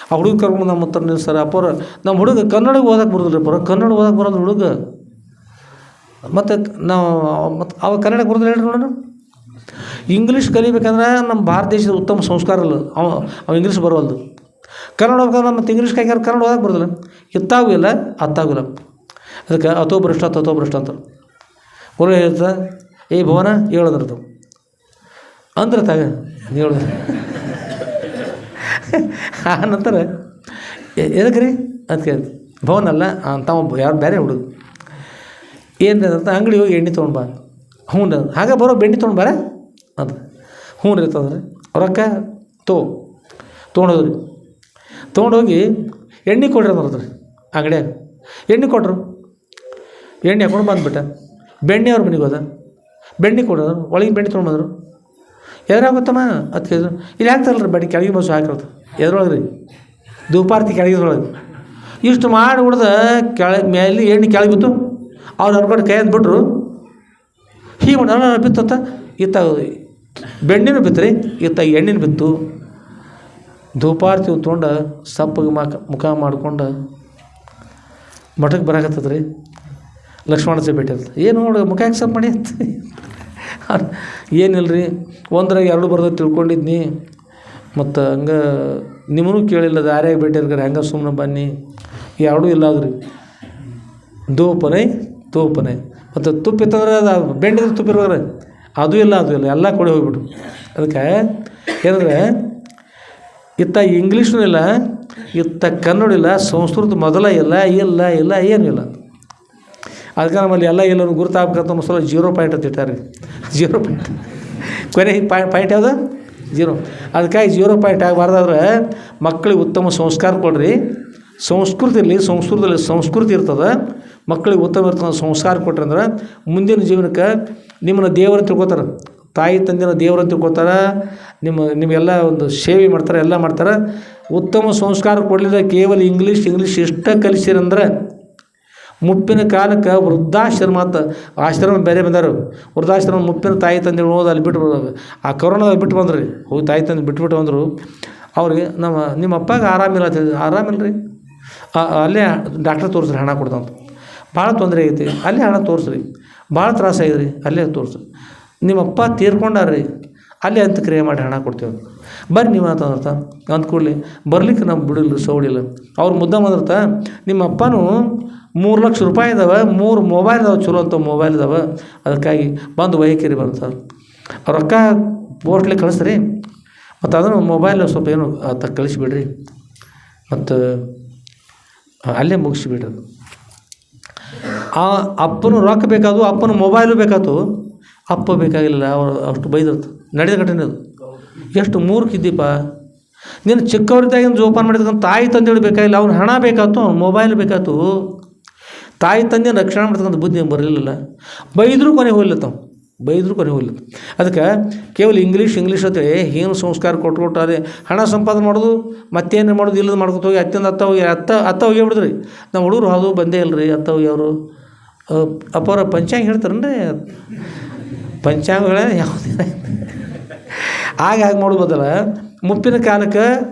ಆ ಹುಡುಗ ಕರ್ಕೊಂಡು ನಮ್ಮ ಹತ್ರ ನಿಲ್ಸ್ತಾರೆ. ಅಪ್ಪರ ನಮ್ಮ ಹುಡುಗ ಕನ್ನಡಕ್ಕೆ ಓದಕ್ಕೆ ಬರೋದಿಲ್ಲ ರೀ, ಕನ್ನಡ ಓದಕ್ಕೆ ಬರೋದು ಹುಡುಗ. ಮತ್ತು ನಾವು ಅವಾಗ ಕನ್ನಡಕ್ಕೆ ಬರೋದಿಲ್ಲ ಹೇಳ್ರಿ ನೋಡೋಣ. ಇಂಗ್ಲೀಷ್ ಕಲಿಬೇಕಂದ್ರೆ ನಮ್ಮ ಭಾರತ ದೇಶದ ಉತ್ತಮ ಸಂಸ್ಕಾರ ಅಲ್ಲ, ಅವ ಇಂಗ್ಲೀಷ್ ಬರೋಲ್ದು. ಕನ್ನಡ ಹೋಗ್ಬೇಕಂದ್ರೆ ಮತ್ತು ಇಂಗ್ಲೀಷ್ ಕೈಗಾರ ಕನ್ನಡ ಓದಕ್ಕೆ ಬರೋದಿಲ್ಲ, ಇತ್ತಾಗೂ ಇಲ್ಲ ಅತ್ತಾಗಿಲ್ಲ. ಅದಕ್ಕೆ ಅಥೋ ಭ್ರಷ್ಟ ಅಂತ ಒಳ್ಳೆ ಹೇಳ್ತಾ ಏ ಭವನ ಹೇಳೋದ್ರದ್ದು ಅಂದ್ರೆ ತಾಗ ಹೇಳೋದು. ಆ ನಂತರ ಎದಕ್ಕೆ ರೀ ಅದಕ್ಕೆ ಭವನ ಅಲ್ಲ ಅಂತ ಯಾರು ಬೇರೆ ಹುಡುಗ ಏನು ಅಂತ ಅಂಗಡಿ ಹೋಗಿ ಎಣ್ಣೆ ತೊಗೊಂಡು ಬಾ. ಹ್ಞೂ ಹಾಗೆ ಬರೋ ಬೆಣ್ಣೆ ತೊಗೊಂಡು ಬಾರ ಅಂತ. ಹ್ಞೂ ರೀ ತಂದ್ರೆ ರೊಕ್ಕ ತೊಗೊಂಡೋದ್ರಿ. ತೊಗೊಂಡೋಗಿ ಎಣ್ಣೆ ಕೊಡ್ರಿ ಅಂದ್ರಿ ಅಂಗಡಿಯಾಗ. ಎಣ್ಣೆ ಕೊಟ್ಟರು, ಎಣ್ಣೆ ಹಾಕೊಂಡು ಬಂದುಬಿಟ್ಟ. ಬೆಣ್ಣೆ ಅವ್ರ ಮನೆಗೆ ಹೋದ, ಬೆಣ್ಣೆ ಕೊಡೋದು, ಒಳಗೆ ಬೆಣ್ಣೆ ತೊಗೊಂಡ್ಬಂದರು. ಎದುರಾಗುತ್ತಮ್ಮ ಅದಕ್ಕೆ ಇಲ್ಲಿ ಹಾಕ್ತಾರಲ್ರಿ ಬೆಣ್ಣೆ ಕೆಳಗೆ ಬಸ್ಸು ಹಾಕಿರೋದು ಎದ್ರೊಳಗೆ ರೀ ಧೂಪಾರ್ತಿ ಕೆಳಗಿದ್ರೊಳಗೆ ಇಷ್ಟು ಮಾಡಿ ಹೊಡೆದ ಮೇಲೆ ಎಣ್ಣೆ ಕೆಳಗೆ ಬಿತ್ತು. ಅವ್ರು ಅನ್ಕೊಂಡು ಕೈ ಅಂದ್ಬಿಟ್ರು. ಹೀಗೆ ಮಾಡಿ ಬಿತ್ತತ್ತ ಇತ್ತ ಬೆಣ್ಣೆನೂ ಬಿತ್ತರಿ, ಇತ್ತ ಎಣ್ಣೆನೂ ಬಿತ್ತು. ಧೂಪಾರ್ತಿ ತೊಗೊಂಡು ಸಪ್ಪಗೆ ಮುಖ ಮಾಡ್ಕೊಂಡು ಮಠಕ್ಕೆ ಬರಾಕತ್ತದ ರೀ. ಲಕ್ಷ್ಮಣ ಸೇ ಭೇಟಿ ಅಂತ ಏನು ನೋಡಿ ಮುಖ ಯಾಕೆ ಸಪ್ ಮಾಡಿ ಅಂತ ಏನಿಲ್ಲ ರೀ, ಒಂದ್ರಾಗ ಎರಡು ಬರ್ದ ತಿಳ್ಕೊಂಡಿದ್ನಿ. ಮತ್ತು ಹಂಗೆ ನಿಮ್ಮನ್ನು ಕೇಳಿಲ್ಲ, ದಾರ್ಯಾಗ ಭೇಟಿ ಇರ್ಗಾರೆ ಹಂಗೆ ಸುಮ್ಮನೆ ಬನ್ನಿ. ಎರಡೂ ಇಲ್ಲ ಅದ್ರಿ. ತೂಪನೆ ಮತ್ತು ತುಪ್ಪಿತ್ತಂದ್ರೆ ಅದು ಬೆಂಡಿದ್ರೆ ತುಪ್ಪಿರ್ಬೇಕಾರೆ ಅದು ಇಲ್ಲ ಎಲ್ಲ ಕೊಡಿ ಹೋಗ್ಬಿಟ್ರು. ಅದಕ್ಕೆ ಏನಂದರೆ ಇತ್ತ ಇಂಗ್ಲೀಷ್ನೂ ಇಲ್ಲ, ಇತ್ತ ಕನ್ನಡ ಇಲ್ಲ, ಸಂಸ್ಕೃತ ಮೊದಲ ಇಲ್ಲ ಏನೂ ಇಲ್ಲ. ಅದಕ್ಕೆ ನಮ್ಮಲ್ಲಿ ಎಲ್ಲ ಎಲ್ಲರೂ ಗುರುತಾಗಬೇಕಂತ ಒಂದು ಸಲ 0 ಪಾಯಿಂಟ್ ಅಂತ ಇಟ್ಟಾರೆ. 0 ಪಾಯಿಂಟ್ ಕೊನೆ ಪಾಯಿಂಟ್ ಯಾವುದು 0. ಅದಕ್ಕಾಗಿ 0 ಪಾಯಿಂಟ್ ಆಗಬಾರ್ದಾದ್ರೆ ಮಕ್ಕಳಿಗೆ ಉತ್ತಮ ಸಂಸ್ಕಾರ ಕೊಡ್ರಿ. ಸಂಸ್ಕೃತಿಯಲ್ಲಿ ಸಂಸ್ಕೃತಿ ಇರ್ತದೆ. ಮಕ್ಕಳಿಗೆ ಉತ್ತಮ ಇರ್ತದೆ ಸಂಸ್ಕಾರ ಕೊಟ್ರಿ ಅಂದ್ರೆ ಮುಂದಿನ ಜೀವನಕ್ಕೆ ನಿಮ್ಮನ್ನು ದೇವರನ್ನು ತಿಳ್ಕೊತಾರೆ, ತಾಯಿ ತಂದೆನ ದೇವರನ್ನು ತಿಳ್ಕೊತಾರೆ, ನಿಮಗೆಲ್ಲ ಒಂದು ಸೇವೆ ಮಾಡ್ತಾರೆ, ಎಲ್ಲ ಮಾಡ್ತಾರೆ. ಉತ್ತಮ ಸಂಸ್ಕಾರ ಕೊಡಲಿಲ್ಲ ಕೇವಲ ಇಂಗ್ಲೀಷ್ ಇಷ್ಟ ಕಲಿಸಿರಂದ್ರೆ ಮುಪ್ಪಿನ ಕಾಲಕ್ಕೆ ವೃದ್ಧಾಶ್ರಮ ಅಂತ ಆಶ್ರಮ ಬೇರೆ ಬಂದರು. ವೃದ್ಧಾಶ್ರಮ ಮುಪ್ಪಿನ ತಾಯಿ ತಂದೆ ಹೋದ ಅಲ್ಲಿ ಬಿಟ್ಟು ಆ ಕೊರೋನಾದಾಗ ಬಿಟ್ಟು ಬಂದ್ರಿ. ಹೋಗಿ ತಾಯಿ ತಂದೆ ಬಿಟ್ಬಿಟ್ಟು ಬಂದರು. ಅವ್ರಿಗೆ ನಿಮ್ಮ ಅಪ್ಪಗೆ ಆರಾಮಿಲ್ಲ ರೀ, ಅಲ್ಲೇ ಡಾಕ್ಟ್ರ್ ತೋರಿಸ್ರಿ, ಹಣ ಕೊಡ್ತಂತ. ಭಾಳ ತೊಂದರೆ ಐತಿ, ಅಲ್ಲೇ ಹಣ ತೋರಿಸ್ರಿ. ಭಾಳ ತ್ರಾಸಾಗಿದ್ರಿ, ಅಲ್ಲೇ ತೋರಿಸ್ರಿ. ನಿಮ್ಮಪ್ಪ ತೀರ್ಕೊಂಡಾರ್ರಿ, ಅಲ್ಲೇ ಅಂತ್ಯಕ್ರಿಯೆ ಮಾಡಿ ಹಣ ಕೊಡ್ತೇವೆ, ಬರ್ರಿ ನೀವು ಅಂತಂದ್ರತ. ಅಂದ್ಕೂಡಲಿ ಬರ್ಲಿಕ್ಕೆ ನಮ್ಮ ಬಿಡಿಲ್ಲ ಸೌಡಿಲ್ಲ. ಅವ್ರು ಮುದ್ದ ಬಂದಿರ್ತ, ನಿಮ್ಮ ಅಪ್ಪನೂ 3 ಲಕ್ಷ ರೂಪಾಯಿ ಇದಾವೆ, 3 ಮೊಬೈಲ್ ಇದಾವೆ, ಚಲೋ ಅಂತ ಮೊಬೈಲ್ ಇದಾವೆ, ಅದಕ್ಕಾಗಿ ಬಂದು ವೈಖರಿ ಬರ್ತಾರೆ. ರೊಕ್ಕ ಪೋಸ್ಟ್ಲಿ ಕಳಿಸ್ರಿ, ಮತ್ತು ಅದನ್ನು ಮೊಬೈಲ್ ಸ್ವಲ್ಪ ಏನು ಕಳಿಸಿಬಿಡ್ರಿ, ಮತ್ತು ಅಲ್ಲೇ ಮುಗಿಸಿಬಿಡ್ರಿ. ಆ ಅಪ್ಪನೂ ರೊಕ್ಕ ಬೇಕಾದು, ಅಪ್ಪನ ಮೊಬೈಲು ಬೇಕಾಯ್ತು, ಅಪ್ಪ ಬೇಕಾಗಿಲ್ಲ. ಅವ್ರು ಅಷ್ಟು ಬೈದಿರ್ತು. ನಡೆದ ಘಟನೆ ಅದು. ಎಷ್ಟು ಮೂರ್ಖಿದ್ದೀಪ ನೀನು. ಚಿಕ್ಕವರಿದ್ದಾಗಿನ ಜೋಪಾನ ಮಾಡಿದಕ್ಕಂತ ತಾಯಿ ತಂದೆಗಳು ಬೇಕಾಗಿಲ್ಲ, ಅವ್ನು ಹಣ ಬೇಕಾಯ್ತು, ಅವ್ನು ಮೊಬೈಲ್ ಬೇಕಾಯ್ತು. ತಾಯಿ ತಂದೆ ರಕ್ಷಣೆ ಮಾಡ್ತಕ್ಕಂಥ ಬುದ್ಧಿ ಬರಲಿಲ್ಲ. ಬೈದರೂ ಕೊನೆ ಹೋಗ್ಲತ್ತವ, ಅದಕ್ಕೆ ಕೇವಲ ಇಂಗ್ಲೀಷ್ ಅಂತೇಳಿ ಏನು ಸಂಸ್ಕಾರ ಕೊಟ್ಟು ಅದೇ ಹಣ ಸಂಪಾದನೆ ಮಾಡೋದು, ಮತ್ತೇನು ಮಾಡೋದು, ಇಲ್ಲದ ಮಾಡ್ಕೊತ ಹೋಗಿ ಅತ್ತ ಹೋಗಿಬಿಡಿದ್ರಿ. ನಮ್ಮ ಹುಡುಗರು ಅದು ಬಂದೇ ಇಲ್ಲ ರೀ, ಅತ್ತ ಹೋಗಿ ಅವರು ಅಪ್ಪವ್ರ ಪಂಚಾಂಗ ಹೇಳ್ತಾರನ್ರಿ, ಪಂಚಾಂಗಗಳೇ ಯಾವುದಿಲ್ಲ. ಹಾಗೆ ಮಾಡೋದು ಬದಲ ಮುಪ್ಪಿನ ಕಾಲಕ್ಕೆ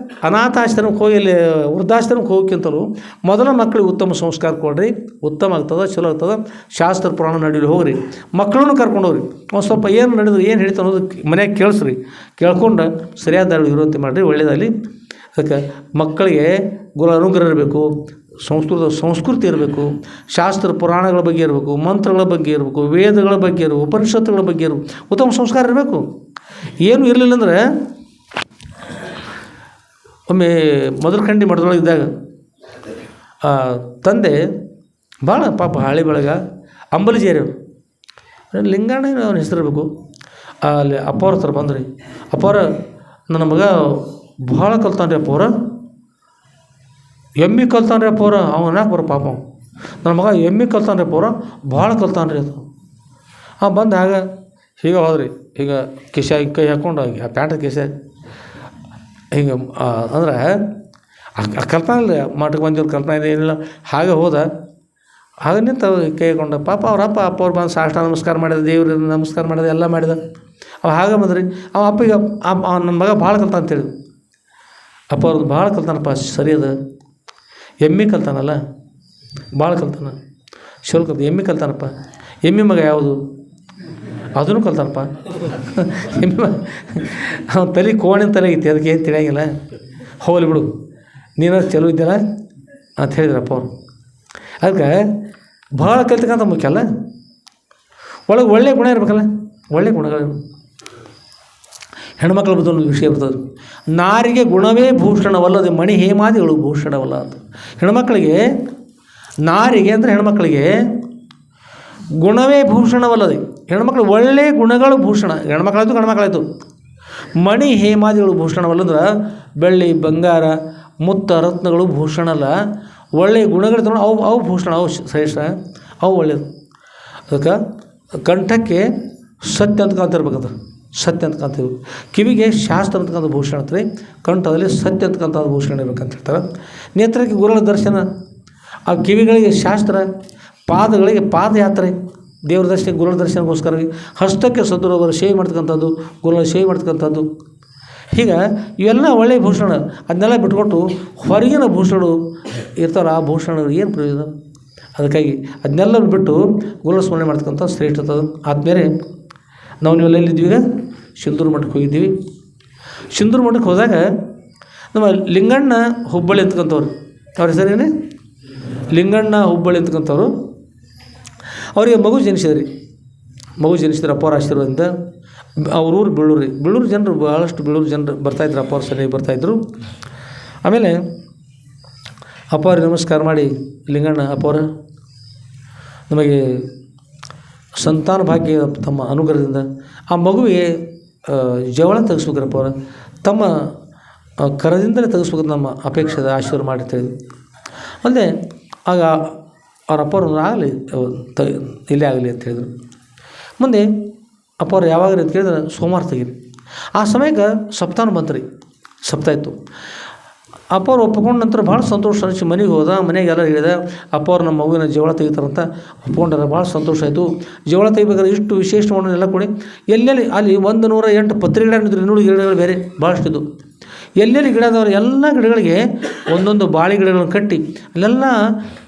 ಅನಾಥಾಶ್ರಮಕ್ಕೆ ಹೋಗಿ ಅಲ್ಲಿ ವೃದ್ಧಾಶ್ರಮಕ್ಕೆ ಹೋಗೋಕ್ಕಿಂತಲೂ ಮೊದಲ ಮಕ್ಕಳಿಗೆ ಉತ್ತಮ ಸಂಸ್ಕಾರ ಕೊಡ್ರಿ, ಉತ್ತಮ ಆಗ್ತದೆ, ಚಲೋ ಆಗ್ತದೆ. ಶಾಸ್ತ್ರ ಪುರಾಣ ನಡೀಲಿ ಹೋಗ್ರಿ, ಮಕ್ಕಳನ್ನು ಕರ್ಕೊಂಡು ಹೋಗ್ರಿ. ಒಂದು ಸ್ವಲ್ಪ ಏನು ನಡೆದು ಏನು ಹೇಳ್ತಾ ಅನ್ನೋದು ಮನ್ಯಾಗ ಕೇಳಿಸ್ರಿ, ಕೇಳ್ಕೊಂಡು ಸರಿಯಾದ ದಾರಿ ಇರುವಂತೆ ಮಾಡಿರಿ, ಒಳ್ಳೆಯದಾಗಲಿ. ಅದಕ್ಕೆ ಮಕ್ಕಳಿಗೆ ಅನುಗ್ರಹ ಇರಬೇಕು, ಸಂಸ್ಕೃತಿ ಇರಬೇಕು, ಶಾಸ್ತ್ರ ಪುರಾಣಗಳ ಬಗ್ಗೆ ಇರಬೇಕು, ಮಂತ್ರಗಳ ಬಗ್ಗೆ ಇರಬೇಕು, ವೇದಗಳ ಬಗ್ಗೆ ಇರಬೇಕು, ಉಪನಿಷತ್ತುಗಳ ಬಗ್ಗೆ ಇರಬೇಕು, ಉತ್ತಮ ಸಂಸ್ಕಾರ ಇರಬೇಕು. ಏನು ಇರಲಿಲ್ಲ ಅಂದರೆ ಒಮ್ಮೆ ಮಧುರಖಂಡಿ ಮಠದೊಳಗೆ ಇದ್ದಾಗ ತಂದೆ ಭಾಳ ಪಾಪ ಹಳೆ ಬೆಳಗ ಅಂಬಲಿಜೇರಿ ಲಿಂಗಣ್ಣ ಅವನ ಹೆಸರು ಇರಬೇಕು. ಅಲ್ಲಿ ಅಪ್ಪವ್ರ ಹತ್ರ ಬಂದ್ರಿ, ಅಪ್ಪವ್ರ ನನ್ನ ಮಗ ಭಾಳ ಕಲ್ತಾನ್ರಿ, ಅಪ್ಪವ್ರ ಎಮ್ಮಿ ಕಲ್ತಾನ್ರಿ, ಅಪ್ಪವ್ರ ಅವನಾಕ ಬರೋ ಪಾಪ ನನ್ನ ಮಗ ಎಮ್ಮಿ ಕಲ್ತಾನ್ರಿ, ಅಪ್ಪವ್ರ ಭಾಳ ಕಲ್ತಾನ್ರಿ ಅದು. ಬಂದು ಹೀಗೆ ಹೋದ್ರಿ, ಈಗ ಕಿಶಾಗಿ ಕೈ ಹಾಕ್ಕೊಂಡು ಆ ಪ್ಯಾಂಟ್ ಕಿಶಾಗಿ ಹಿಂಗೆ ಅಂದ್ರೆ ಕಲ್ಪನೆ ಇಲ್ಲ, ಮಠಕ್ಕೆ ಬಂದಿವ್ರು ಕಲ್ಪನೆ ಏನಿಲ್ಲ. ಹಾಗೆ ಹೋದ, ಹಾಗೆ ನಿಂತು ಕೈಗೊಂಡ. ಪಾಪ ಅವ್ರ ಅವ್ರು ಬಂದು ಸಾಷ್ಟಾಂಗ ನಮಸ್ಕಾರ ಮಾಡಿದ, ದೇವ್ರಿಗೆ ನಮಸ್ಕಾರ ಮಾಡಿದ, ಎಲ್ಲ ಮಾಡಿದ. ಅವ ಹಾಗೆ ಬಂದ್ರಿ. ಅವ ಅಪ್ಪಿಗೆ ನನ್ನ ಮಗ ಭಾಳ ಕಲ್ತ ಅಂತೇಳಿ. ಅಪ್ಪ ಅವ್ರದ್ದು ಭಾಳ ಕಲ್ತಾನಪ್ಪ, ಸರಿ ಅದ. ಎಮ್ಮೆ ಕಲ್ತಾನಲ್ಲ, ಭಾಳ ಕಲ್ತಾನ, ಶೋಲ್ ಕಲ್ತ. ಎಮ್ಮೆ ಕಲ್ತಾನಪ್ಪ. ಎಮ್ಮೆ ಮಗ ಯಾವುದು? ಅದನ್ನು ಕಲ್ತಾನಪ್ಪ. ಎಮ್ಮೆ ಅವನ ತಲೆ ಕೋಣಿನ ತಲೆ ಐತಿ, ಅದಕ್ಕೆ ಏನು ತಿಳಿಯಂಗಿಲ್ಲ. ಹೋಗ್ಲಿ ಬಿಡು, ನೀನು ಚಲೋ ಇದ್ದಲ್ಲ ಅಂತ ಹೇಳಿದ್ರಪ್ಪ ಅವ್ರು. ಅದಕ್ಕೆ ಭಾಳ ಕಲ್ತಕ್ಕಂಥ ಮುಖ್ಯ ಅಲ್ಲ, ಒಳಗೆ ಒಳ್ಳೆಯ ಗುಣ ಇರ್ಬೇಕಲ್ಲ, ಒಳ್ಳೆಯ ಗುಣಗಳು. ಹೆಣ್ಮಕ್ಳ ಬಗ್ಗೆ ಒಂದು ವಿಷಯ ಬರ್ತದೆ. ನಾರಿಗೆ ಗುಣವೇ ಭೂಷಣವಲ್ಲದೆ ಮಣಿ ಹೇಮಾದಿಗಳು ಭೂಷಣವಲ್ಲ ಅಂತ. ಹೆಣ್ಮಕ್ಳಿಗೆ, ನಾರಿಗೆ ಅಂದರೆ ಹೆಣ್ಮಕ್ಳಿಗೆ ಗುಣವೇ ಭೂಷಣವಲ್ಲದೆ, ಹೆಣ್ಮಕ್ಳು ಒಳ್ಳೆಯ ಗುಣಗಳು ಭೂಷಣ. ಹೆಣ್ಮಕ್ಳಾಯ್ತು ಗಂಡ್ಮಕ್ಳಾಯ್ತು. ಮಣಿ ಹೇಮಾದಿಗಳು ಭೂಷಣವಲ್ಲಂದ್ರೆ ಬೆಳ್ಳಿ ಬಂಗಾರ ಮುತ್ತ ರತ್ನಗಳು ಭೂಷಣ ಅಲ್ಲ, ಒಳ್ಳೆಯ ಗುಣಗಳು ತಗೊಂಡು ಅವು ಭೂಷಣ, ಅವು ಶ್ರೇಷ್ಠ, ಅವು ಒಳ್ಳೆಯದು. ಅದಕ್ಕೆ ಕಂಠಕ್ಕೆ ಸತ್ಯ ಅಂತಕ್ಕಂತಿರ್ಬೇಕಂತ, ಸತ್ಯ ಅಂತಕ್ಕಂತೀವಿ. ಕಿವಿಗೆ ಶಾಸ್ತ್ರ ಅಂತಕ್ಕಂಥ ಭೂಷಣ ಅಂತಾರೆ, ಕಂಠದಲ್ಲಿ ಸತ್ಯ ಅಂತಕ್ಕಂಥ ಭೂಷಣ ಇರ್ಬೇಕಂತ ಹೇಳ್ತಾರೆ. ನೇತ್ರಕ್ಕೆ ಗುರುಗಳ ದರ್ಶನ, ಆ ಕಿವಿಗಳಿಗೆ ಶಾಸ್ತ್ರ, ಪಾದಗಳಿಗೆ ಪಾದಯಾತ್ರೆ, ದೇವ್ರ ದರ್ಶನ ಗುರುಗಳ ದರ್ಶನಕ್ಕೋಸ್ಕರ. ಹಸ್ತಕ್ಕೆ ಸದ್ಗುರುವರು ಸೇವೆ ಮಾಡ್ತಕ್ಕಂಥದ್ದು, ಗುರುಗಳ ಸೇವೆ ಮಾಡ್ತಕ್ಕಂಥದ್ದು. ಹೀಗೆ ಇವೆಲ್ಲ ಒಳ್ಳೆಯ ಭೂಷಣ. ಅದನ್ನೆಲ್ಲ ಬಿಟ್ಕೊಟ್ಟು ಹೊರಗಿನ ಭೂಷಣಗಳು ಇರ್ತಾರೆ, ಆ ಭೂಷಣಗಳು ಏನು ಪ್ರಯೋಜನ? ಅದಕ್ಕಾಗಿ ಅದನ್ನೆಲ್ಲ ಬಿಟ್ಟು ಗುರುಗಳ ಸ್ಮರಣೆ ಮಾಡ್ತಕ್ಕಂಥ ಶ್ರೇಷ್ಠ. ಆದಮೇಲೆ ನೀವೆಲ್ಲ ಎಲ್ಲಿದ್ದೀವಿ? ಈಗ ಸಿಂಧೂರು ಮಠಕ್ಕೆ ಹೋಗಿದ್ದೀವಿ. ಸಿಂಧೂರು ಮಠಕ್ಕೆ ಹೋದಾಗ ನಮ್ಮ ಲಿಂಗಣ್ಣ ಹುಬ್ಬಳ್ಳಿ ಅಂತಕ್ಕಂಥವ್ರು, ಅವ್ರ ಹೆಸರೇನೆ ಲಿಂಗಣ್ಣ ಹುಬ್ಬಳ್ಳಿ ಅಂತಕ್ಕಂಥವ್ರು. ಅವರಿಗೆ ಮಗು ಜನಿಸಿದ್ರಿ. ಮಗು ಜನಿಸಿದ್ರೆ ಅಪ್ಪ ಅವ್ರ ಆಶೀರ್ವಾದದಿಂದ. ಅವ್ರ ಊರು ಬೀಳೂರು. ಬೀಳೂರು ಜನರು ಭಾಳಷ್ಟು ಬೀಳೂರು ಜನರು ಬರ್ತಾಯಿದ್ರು, ಅಪ್ಪ ಅವ್ರ ಸರಿಯಾಗಿ ಬರ್ತಾಯಿದ್ರು. ಆಮೇಲೆ ಅಪ್ಪ ಅವ್ರಿಗೆ ನಮಸ್ಕಾರ ಮಾಡಿ, ಲಿಂಗಣ್ಣ ಅಪ್ಪವ್ರ ನಮಗೆ ಸಂತಾನ ಭಾಗ್ಯ ತಮ್ಮ ಅನುಗ್ರಹದಿಂದ ಆ ಮಗುವಿಗೆ ಜವಳ ತೆಗೆಸ್ಬೇಕ್ರಪ್ಪ ಅವ್ರ, ತಮ್ಮ ಕರದಿಂದಲೇ ತೆಗೆಸ್ಬೇಕು ನಮ್ಮ ಅಪೇಕ್ಷೆ ಆಶೀರ್ವಾದ ಮಾಡಿರ್ತೇವೆ. ಅಲ್ಲದೆ ಆಗ ಅವ್ರ ಅಪ್ಪವ್ರು ಆಗಲಿ ಇಲ್ಲೇ ಆಗಲಿ ಅಂತ ಹೇಳಿದರು. ಮುಂದೆ ಅಪ್ಪವ್ರು ಯಾವಾಗ ಅಂತ ಕೇಳಿದ್ರೆ ಸೋಮವಾರ ತೆಗೀರಿ. ಆ ಸಮಯಕ್ಕೆ ಸಪ್ತಾನ ಬಂತು ರೀ, ಸಪ್ತಾಹ ಇತ್ತು. ಅಪ್ಪವ್ರು ಒಪ್ಪಿಕೊಂಡ ನಂತರ ಭಾಳ ಸಂತೋಷ ಅನಿಸಿ ಮನೆಗೆ ಹೋದ. ಮನೆಗೆಲ್ಲ ಹೇಳಿದ, ಅಪ್ಪವ್ರು ನಮ್ಮ ಮಗುವಿನ ಜವಳ ತೆಗಿತಾರಂತ ಒಪ್ಕೊಂಡಾರ. ಭಾಳ ಸಂತೋಷ ಆಯಿತು. ಜವಳ ತೆಗಿಬೇಕಾದ್ರೆ ಇಷ್ಟು ವಿಶೇಷ ಮಾಡೋನೆಲ್ಲ ಕೊಡಿ. ಎಲ್ಲೆಲ್ಲಿ ಅಲ್ಲಿ 108 ಪತ್ರೆ ಗಿಡ ಇದ್ದರು, ಇನ್ನೂರು ಗಿಡಗಳು ಬೇರೆ ಭಾಳಷ್ಟಿದ್ದು. ಎಲ್ಲೆಲ್ಲಿ ಗಿಡದವರು ಎಲ್ಲ ಗಿಡಗಳಿಗೆ ಒಂದೊಂದು ಬಾಳೆ ಗಿಡಗಳನ್ನು ಕಟ್ಟಿ, ಅಲ್ಲೆಲ್ಲ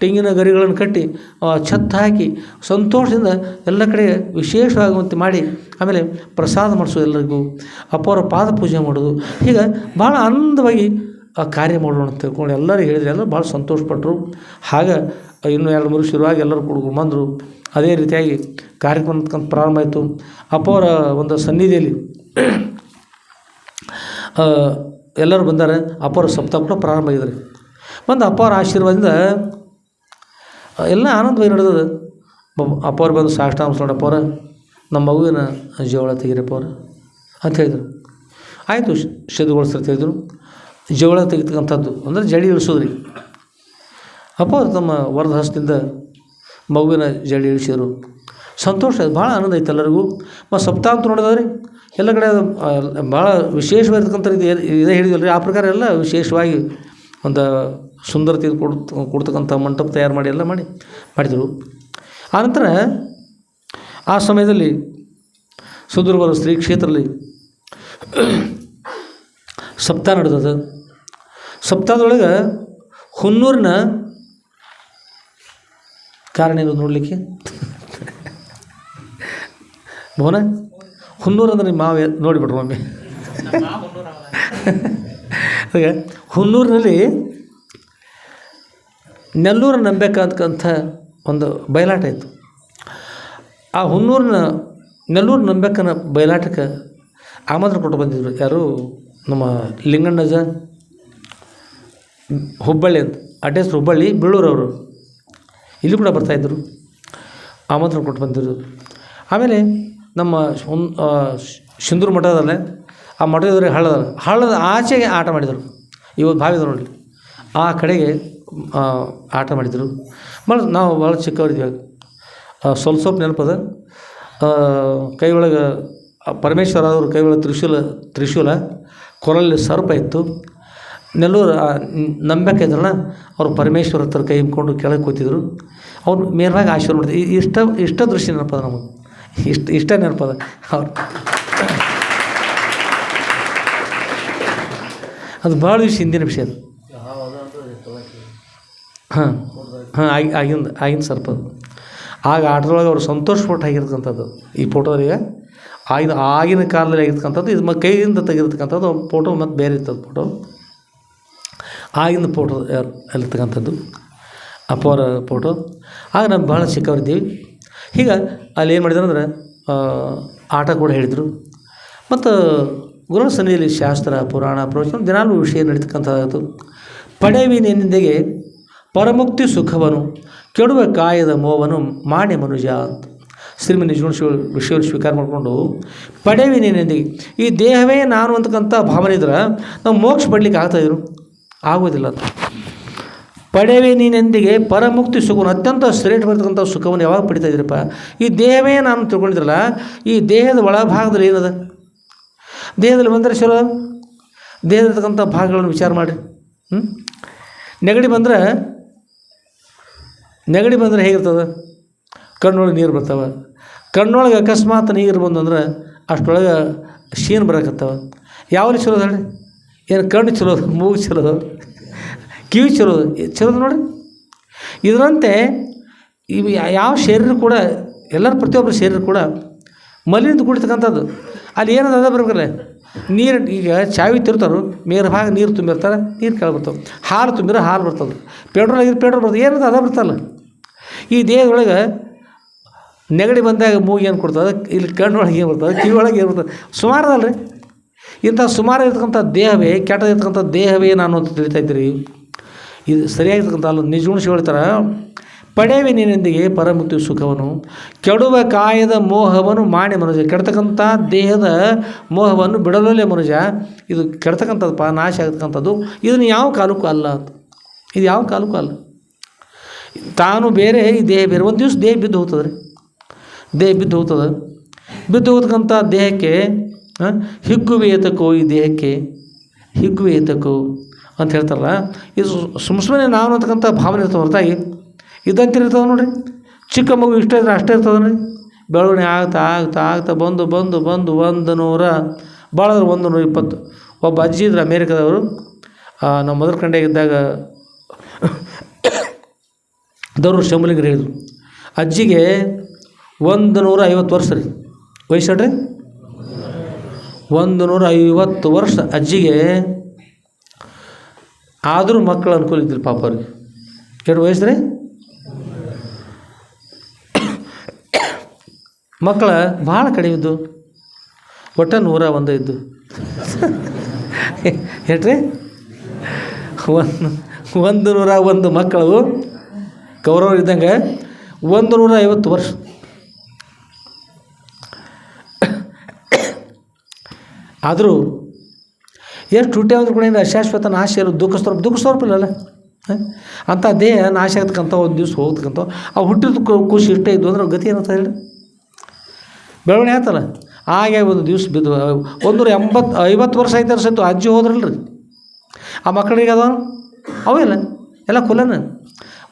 ತೆಂಗಿನ ಗರಿಗಳನ್ನು ಕಟ್ಟಿ ಛತ್ತು ಹಾಕಿ ಸಂತೋಷದಿಂದ ಎಲ್ಲ ಕಡೆ ವಿಶೇಷವಾಗುವಂತೆ ಮಾಡಿ, ಆಮೇಲೆ ಪ್ರಸಾದ ಮಾಡಿಸೋದು ಎಲ್ಲರಿಗೂ, ಅಪ್ಪವರ ಪಾದ ಪೂಜೆ ಮಾಡೋದು. ಹೀಗೆ ಭಾಳ ಆನಂದವಾಗಿ ಆ ಕಾರ್ಯ ಮಾಡೋಣ ಅಂತ ತಿಳ್ಕೊಂಡು ಎಲ್ಲರೂ ಹೇಳಿದ್ರು. ಎಲ್ಲರೂ ಭಾಳ ಸಂತೋಷಪಟ್ಟರು. ಹಾಗೆ ಇನ್ನೂ 2-3 ಶುರುವಾಗಿ ಎಲ್ಲರೂ ಕೂಡ ಬಂದರು. ಅದೇ ರೀತಿಯಾಗಿ ಕಾರ್ಯಕ್ರಮ ಪ್ರಾರಂಭ ಆಯಿತು. ಅಪ್ಪವರ ಒಂದು ಸನ್ನಿಧಿಯಲ್ಲಿ ಎಲ್ಲರೂ ಬಂದಾರೆ. ಅಪ್ಪವ್ರ ಸಪ್ತಾಹ ಕೂಡ ಪ್ರಾರಂಭ ಆಗಿದ್ದಾರೆ. ಬಂದು ಅಪ್ಪವ್ರ ಆಶೀರ್ವಾದದಿಂದ ಎಲ್ಲ ಆನಂದವಾಗಿ ನಡೆದದು. ಅಪ್ಪವ್ರು ಬಂದು ಸಾಷ್ಟಾಂಗ ನೋಡಿ, ಅಪ್ಪವ್ರ ನಮ್ಮ ಮಗುವಿನ ಜವಳ ತೆಗೀರಪ್ಪ ಅವ್ರು ಅಂತ ಹೇಳಿದರು. ಆಯಿತು, ಶುದ್ಧಗೊಳಿಸ್ತಾರೆ ಹೇಳಿದರು. ಜವಳ ತೆಗಿತಕ್ಕಂಥದ್ದು ಅಂದರೆ ಜಡಿ ಇಳಿಸೋದು ರೀ. ಅಪ್ಪವ್ರು ತಮ್ಮ ವರದ ಹಸ್ತದಿಂದ ಮಗುವಿನ ಜಡಿ ಇಳಿಸಿದರು. ಸಂತೋಷ, ಭಾಳ ಆನಂದ ಐತೆ ಎಲ್ಲರಿಗೂ. ಮತ್ತು ಸಪ್ತಾಹ ಅಂತ ನೋಡಿದ್ರೆ ಎಲ್ಲ ಕಡೆ ಭಾಳ ವಿಶೇಷವಾಗಿರ್ತಕ್ಕಂಥ ಇದೇ ಹೇಳಿದ್ವಲ್ಲ ರೀ. ಆ ಪ್ರಕಾರ ಎಲ್ಲ ವಿಶೇಷವಾಗಿ ಒಂದು ಸುಂದರತೆ ಕೊಡ್ತಕ್ಕಂಥ ಮಂಟಪ ತಯಾರು ಮಾಡಿ ಎಲ್ಲ ಮಾಡಿದರು. ಆನಂತರ ಆ ಸಮಯದಲ್ಲಿ ಸುದೂರ್ವರ ಶ್ರೀ ಕ್ಷೇತ್ರದಲ್ಲಿ ಸಪ್ತಾಹ ನಡೆದದು. ಸಪ್ತಾಹದೊಳಗೆ ಹುನ್ನೂರಿನ ಕಾರಣ ಏನು ನೋಡಲಿಕ್ಕೆ ಭವನ ಹುನ್ನೂರು ಅಂದರೆ ನಿಮ್ಮ ಮಾವ ನೋಡಿಬಿಟ್ರು ಒಮ್ಮೆ. ಹಾಗೆ ಹುನ್ನೂರಿನಲ್ಲಿ ನೆಲ್ಲೂರು ನಂಬೇಕಂತಕ್ಕಂಥ ಒಂದು ಬಯಲಾಟ ಇತ್ತು. ಆ ನೆಲ್ಲೂರು ನಂಬೇಕನ ಬಯಲಾಟಕ್ಕೆ ಆಮಂತ್ರಣ ಕೊಟ್ಟು ಬಂದಿದ್ದರು. ಯಾರು? ನಮ್ಮ ಲಿಂಗಣ್ಣಜ ಹುಬ್ಬಳ್ಳಿ ಅಂತ, ಅಡ್ರೆಸ್ ಹುಬ್ಬಳ್ಳಿ, ಬೀಳೂರವರು. ಇಲ್ಲಿ ಕೂಡ ಬರ್ತಾಯಿದ್ರು, ಆಮಂತ್ರಣ ಕೊಟ್ಟು ಬಂದಿದ್ರು. ಆಮೇಲೆ ನಮ್ಮ ಸಿಂಧೂರು ಮಠದಲ್ಲೇ ಆ ಮಠದವರೆಗೆ ಹಳ್ಳದ ಆಚೆಗೆ ಆಟ ಮಾಡಿದರು. ಇವತ್ತು ಭಾವಿದ್ರು ನೋಡಿ, ಆ ಕಡೆಗೆ ಆಟ ಮಾಡಿದರು. ನಾವು ಭಾಳ ಚಿಕ್ಕವರಿದ್ದೀವಿ. ಸ್ವಲ್ಪ ನೆನಪದ. ಕೈ ಒಳಗೆ ಪರಮೇಶ್ವರ ಅವ್ರ ಕೈ ಒಳಗೆ ತ್ರಿಶೂಲ, ಕೊರಳಲ್ಲಿ ಸರ್ಪ ಇತ್ತು. ನೆಲ್ಲೂರು ನಂಬೇಕಿದ್ರಲ್ಲ ಅವ್ರು ಪರಮೇಶ್ವರ ಹತ್ರ ಕೈ ಹಿಡ್ಕೊಂಡು ಕೆಳಗೆ ಕೂತಿದ್ರು. ಅವ್ರು ಮೇಲ್ವಾಗಿ ಆಶೀರ್ವಾದ ಮಾಡ್ತಿದ್ರು. ಇಷ್ಟ ದೃಶ್ಯ ನೆನಪದ ನಮಗೆ, ಇಷ್ಟ ನೆನಪದ ಅವ್ರು. ಅದು ಭಾಳ ಹಿಂದಿನ ವಿಷಯ ಅದು. ಹಾಂ ಆಗಿನ ಸ್ವಲ್ಪ ಅದು. ಆಗ ಆಟದೊಳಗೆ ಅವ್ರು ಸಂತೋಷಪಟ್ಟು ಆಗಿರ್ತಕ್ಕಂಥದ್ದು ಈ ಫೋಟೋದೀಗ ಆಗಿನ ಕಾಲದಲ್ಲಿ ಆಗಿರ್ತಕ್ಕಂಥದ್ದು. ಇದು ಕೈಯಿಂದ ತೆಗಿರ್ತಕ್ಕಂಥದ್ದು ಫೋಟೋ ಮತ್ತು ಬೇರೆ ಇರ್ತದೆ ಫೋಟೋ. ಆಗಿನ ಫೋಟೋ ಅಲ್ಲಿರ್ತಕ್ಕಂಥದ್ದು ಅಪ್ಪವರ ಫೋಟೋ. ಆಗ ನಾವು ಭಾಳ ಚಿಕ್ಕವರಿದ್ದೀವಿ. ಈಗ ಅಲ್ಲಿ ಏನು ಮಾಡಿದ್ರು ಅಂದ್ರೆ ಆಟ ಕೂಡ ಹೇಳಿದರು. ಮತ್ತು ಗುರುಗಳ ಸನ್ನಿಧಿಯಲ್ಲಿ ಶಾಸ್ತ್ರ ಪುರಾಣ ಪ್ರವಚನ ದಿನಾಲೂ ವಿಷಯ ನಡೀತಕ್ಕಂಥದ್ದು. ಪಡೆವಿನೆಂದಿಗೆ ಪರಮುಕ್ತಿ ಸುಖವನ್ನು ಕೆಡುವ ಕಾಯದ ಮೋವನ್ನು ಮಾಡೆ ಮನುಜ ಅಂತ ಶ್ರೀಮನ್ ನಿಜಗುಣ ವಿಷಯವನ್ನು ಸ್ವೀಕಾರ ಮಾಡಿಕೊಂಡು ಪಡೆವಿನೆಂದಿಗೆ ಈ ದೇಹವೇ ನಾನು ಅಂತಕ್ಕಂಥ ಭಾವನೆ ಇದ್ರೆ ನಾವು ಮೋಕ್ಷ ಪಡಲಿಕ್ಕೆ ಆಗ್ತಾಯಿದ್ರು, ಆಗೋದಿಲ್ಲ ಅಂತ. ಪಡೆವೆ ನೀನೆಂದಿಗೆ ಪರಮುಕ್ತಿ ಸುಖವನ್ನು ಅತ್ಯಂತ ಶ್ರೇಷ್ಠ ಬರ್ತಕ್ಕಂಥ ಸುಖವನ್ನು ಯಾವಾಗ ಪಡಿತಾ ಇದ್ದೀರಪ್ಪ? ಈ ದೇಹವೇ ನಾನು ತಿಳ್ಕೊಂಡಿದ್ರಲ್ಲ, ಈ ದೇಹದ ಒಳಭಾಗದಲ್ಲಿ ಏನದ? ದೇಹದಲ್ಲಿ ಬಂದರೆ ಚಲೋ, ದೇಹದಲ್ಲಿರ್ತಕ್ಕಂಥ ಭಾಗಗಳನ್ನು ವಿಚಾರ ಮಾಡಿರಿ. ನೆಗಡಿ ಬಂದರೆ ಹೇಗಿರ್ತದೆ? ಕಣ್ಣೊಳಗೆ ನೀರು ಬರ್ತಾವೆ. ಕಣ್ಣೊಳಗೆ ಅಕಸ್ಮಾತ್ ನೀರು ಬಂದಂದ್ರೆ ಅಷ್ಟೊಳಗೆ ಶೀನ್ ಬರೋಕತ್ತವ. ಯಾವಲ್ಲಿ ಚಲೋದು ಹೇಳಿ? ಏನು ಕಣ್ಣು ಚಲೋದು, ಮೂಗು ಚಲೋದು, ಕಿವಿ ಚಲೋದು ನೋಡಿರಿ. ಇದರಂತೆ ಇವು ಯಾವ ಶರೀರ ಕೂಡ ಎಲ್ಲರ ಪ್ರತಿಯೊಬ್ಬರ ಶರೀರ ಕೂಡ ಮಲಿನಿಂದ ಕೂಡಿರ್ತಕ್ಕಂಥದ್ದು. ಅಲ್ಲಿ ಏನದು ಅದ ಬರ್ಬೇಕಲ್ಲ ನೀರು. ಈಗ ಚಾವಿ ತಿರ್ತಾರೋ ಮೇಲ್ಭಾಗ ನೀರು ತುಂಬಿರ್ತಾರೆ, ನೀರು ಕೆಳಗೆ ಬರ್ತಾವೆ. ಹಾಲು ತುಂಬಿರೋ ಹಾಲು ಬರ್ತದೆ, ಪೆಟ್ರೋಲ್ ಆಗಿರೋ ಪೆಟ್ರೋಲ್ ಬರ್ತದೆ, ಏನದು ಅದ ಬರ್ತಲ್ಲ. ಈ ದೇಹದೊಳಗೆ ನೆಗಡಿ ಬಂದಾಗ ಮೂಗು ಏನು ಕೊಡ್ತದೆ, ಇಲ್ಲಿ ಕಣ್ಣೊಳಗೆ ಏನು ಬರ್ತದೆ, ಕಿವಿ ಒಳಗೆ ಏನು ಬರ್ತದೆ, ಸುಮಾರು ಅದಲ್ಲ ರೀ. ಇಂಥ ಸುಮಾರು ಇರ್ತಕ್ಕಂಥ ದೇಹವೇ ಕೆಟ್ಟದಿರ್ತಕ್ಕಂಥ ದೇಹವೇ ನಾನು ಅಂತ ತಿಳಿತಾ ಇದ್ದೀರಿ. ಇದು ಸರಿಯಾಗಿರ್ತಕ್ಕಂಥ ಅಲ್ಲ. ನಿಜಗುಣ ಹೇಳ್ತಾರೆ, ಪಡೆವೆ ನೀನೆಂದಿಗೆ ಪರಮುಕ್ತಿ ಸುಖವನ್ನು ಕೆಡುವ ಕಾಯದ ಮೋಹವನ್ನು ಮಾಡಿ ಮನುಜ. ಕೆಡ್ತಕ್ಕಂಥ ದೇಹದ ಮೋಹವನ್ನು ಬಿಡಲೇ ಮನುಜ. ಇದು ಕೆಡ್ತಕ್ಕಂಥದ್ದು ನಾಶ ಆಗ್ತಕ್ಕಂಥದ್ದು. ಇದನ್ನು ಯಾವ ಕಾಲಕ್ಕೂ ಅಲ್ಲ ಅಂತ. ಇದು ಯಾವ ಕಾಲಕ್ಕೂ ಅಲ್ಲ. ತಾನು ಬೇರೆ, ಈ ದೇಹ ಬೇರೆ. ಒಂದು ದಿವಸ ದೇಹ ಬಿದ್ದು ಹೋಗ್ತದೆ ರೀ. ದೇಹ ಬಿದ್ದು ಹೋಗ್ತದೆ. ಬಿದ್ದು ಹೋಗ್ತಕ್ಕಂಥ ದೇಹಕ್ಕೆ ಹಿಗ್ಗುವೆ ಏತಕ್ಕೋ, ಈ ದೇಹಕ್ಕೆ ಹಿಗ್ಗುವೆ ಏತಕ್ಕೋ ಅಂತ ಹೇಳ್ತಾರಲ್ಲ. ಇದು ಸುಮ್ಮನೆ ನಾವು ಅಂತಕ್ಕಂಥ ಭಾವನೆ ಇರ್ತವೆ ಹೊರತಾಗಿ ಇದ್ದಂತಿರ್ತದೆ ನೋಡಿರಿ. ಚಿಕ್ಕ ಮಗು ಇಷ್ಟ ಇದ್ರೆ ಅಷ್ಟೇ ಇರ್ತದೆ ನೋಡಿರಿ. ಬೆಳವಣಿಗೆ ಆಗ್ತಾ ಬಂದು 100 ಭಾಳಂದ್ರೆ 120. ಒಬ್ಬ ಅಜ್ಜಿ ಇದ್ರು ಅಮೇರಿಕಾದವರು. ನಮ್ಮ ಮದರ್ ಕಂಡೆಗಿದ್ದಾಗ ದವರು ಶಂಭುಲಿಂಗರು ಹೇಳಿದರು, ಅಜ್ಜಿಗೆ 150 ವರ್ಷ ರೀ ವಯಸ್ಸು ರೀ. 150 ವರ್ಷ ಅಜ್ಜಿಗೆ. ಆದರೂ ಮಕ್ಕಳು ಅನುಕೂಲ ಇದ್ದಿಲ್ಲ ಪಾಪ ಅವ್ರಿಗೆ. ಎಷ್ಟು ವಯಸ್ಸು ರೀ? ಮಕ್ಕಳ ಭಾಳ ಕಡಿಮೆ ಇದ್ದು, ಒಟ್ಟು 101 ಇದ್ದು. ಹೇಳ್ರಿ, 101 ಮಕ್ಕಳು ಕೌರವರು ಇದ್ದಂಗೆ 150 ವರ್ಷ. ಆದರೂ ಎಷ್ಟು ಹುಟ್ಟಿ ಅಂದ್ರೆ ಕೂಡ ಏನು ಅಶಾಶ್ವತ ನಾಶ ಇರೋದು ದುಃಖ ಸ್ವರೂಪ ಇಲ್ಲಲ್ಲ. ಅಂಥ ದೇಹ ನಾಶ ಆಗ್ತಕ್ಕಂಥ ಒಂದು ದಿವಸ ಹೋಗ್ತಕ್ಕಂಥ ಆ ಹುಟ್ಟಿದ ಖುಷಿ ಇಷ್ಟ ಇದ್ದು ಅಂದ್ರೆ ಗತಿ ಏನಂತ ಹೇಳಿ ಬೆಳವಣಿಗೆ ಆಯ್ತಲ್ಲ. ಹಾಗೆ ಒಂದು ದಿವಸ ಬಿದ್ದು 150 ವರ್ಷ ಐತೆ ಸತ್ತು ಅಜ್ಜಿ ಹೋದ್ರಲ್ರಿ. ಆ ಮಕ್ಕಳಿಗೆ ಅವೆಲ್ಲ ಎಲ್ಲ ಕುಲನ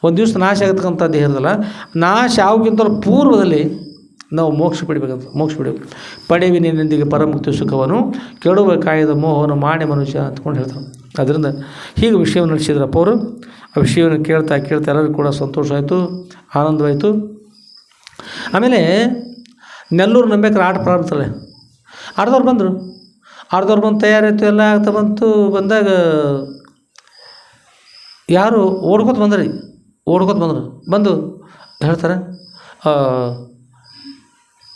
ಒಂದು ದಿವಸ ನಾಶ ಆಗತಕ್ಕಂಥ ದೇಹದಲ್ಲ. ನಾಶ ಆಗೋಕ್ಕಿಂತ ಪೂರ್ವದಲ್ಲಿ ನಾವು ಮೋಕ್ಷ ಪಡಿಬೇಕು. ಪಡೆವಿನೆಂದಿಗೆ ಪರಮುಕ್ತಿ ಸುಖವನ್ನು ಕೆಡುವ ಕಾಯದ ಮೋಹವನ್ನು ಮಾಡಿ ಮನುಷ್ಯ ಅಂದ್ಕೊಂಡು ಹೇಳ್ತಾರೆ. ಅದರಿಂದ ಹೀಗೆ ವಿಷಯವನ್ನು ನಡೆಸಿದ್ರಪ್ಪ ಅವರು. ಆ ವಿಷಯವನ್ನು ಕೇಳ್ತಾ ಎಲ್ಲರಿಗೂ ಕೂಡ ಸಂತೋಷ ಆಯಿತು, ಆನಂದವಾಯಿತು. ಆಮೇಲೆ ನೆಲ್ಲೂರು ನಂಬೇಕರ ಆಟ ಪ್ರಾರಂಭಿಸ್ತಾರೆ. ಆಟದವ್ರು ಬಂದು ತಯಾರಾಯಿತು, ಎಲ್ಲ ಆಗ್ತಾ ಬಂದಾಗ ಯಾರು ಓಡ್ಕೊತ ಬಂದರು. ಬಂದು ಹೇಳ್ತಾರೆ,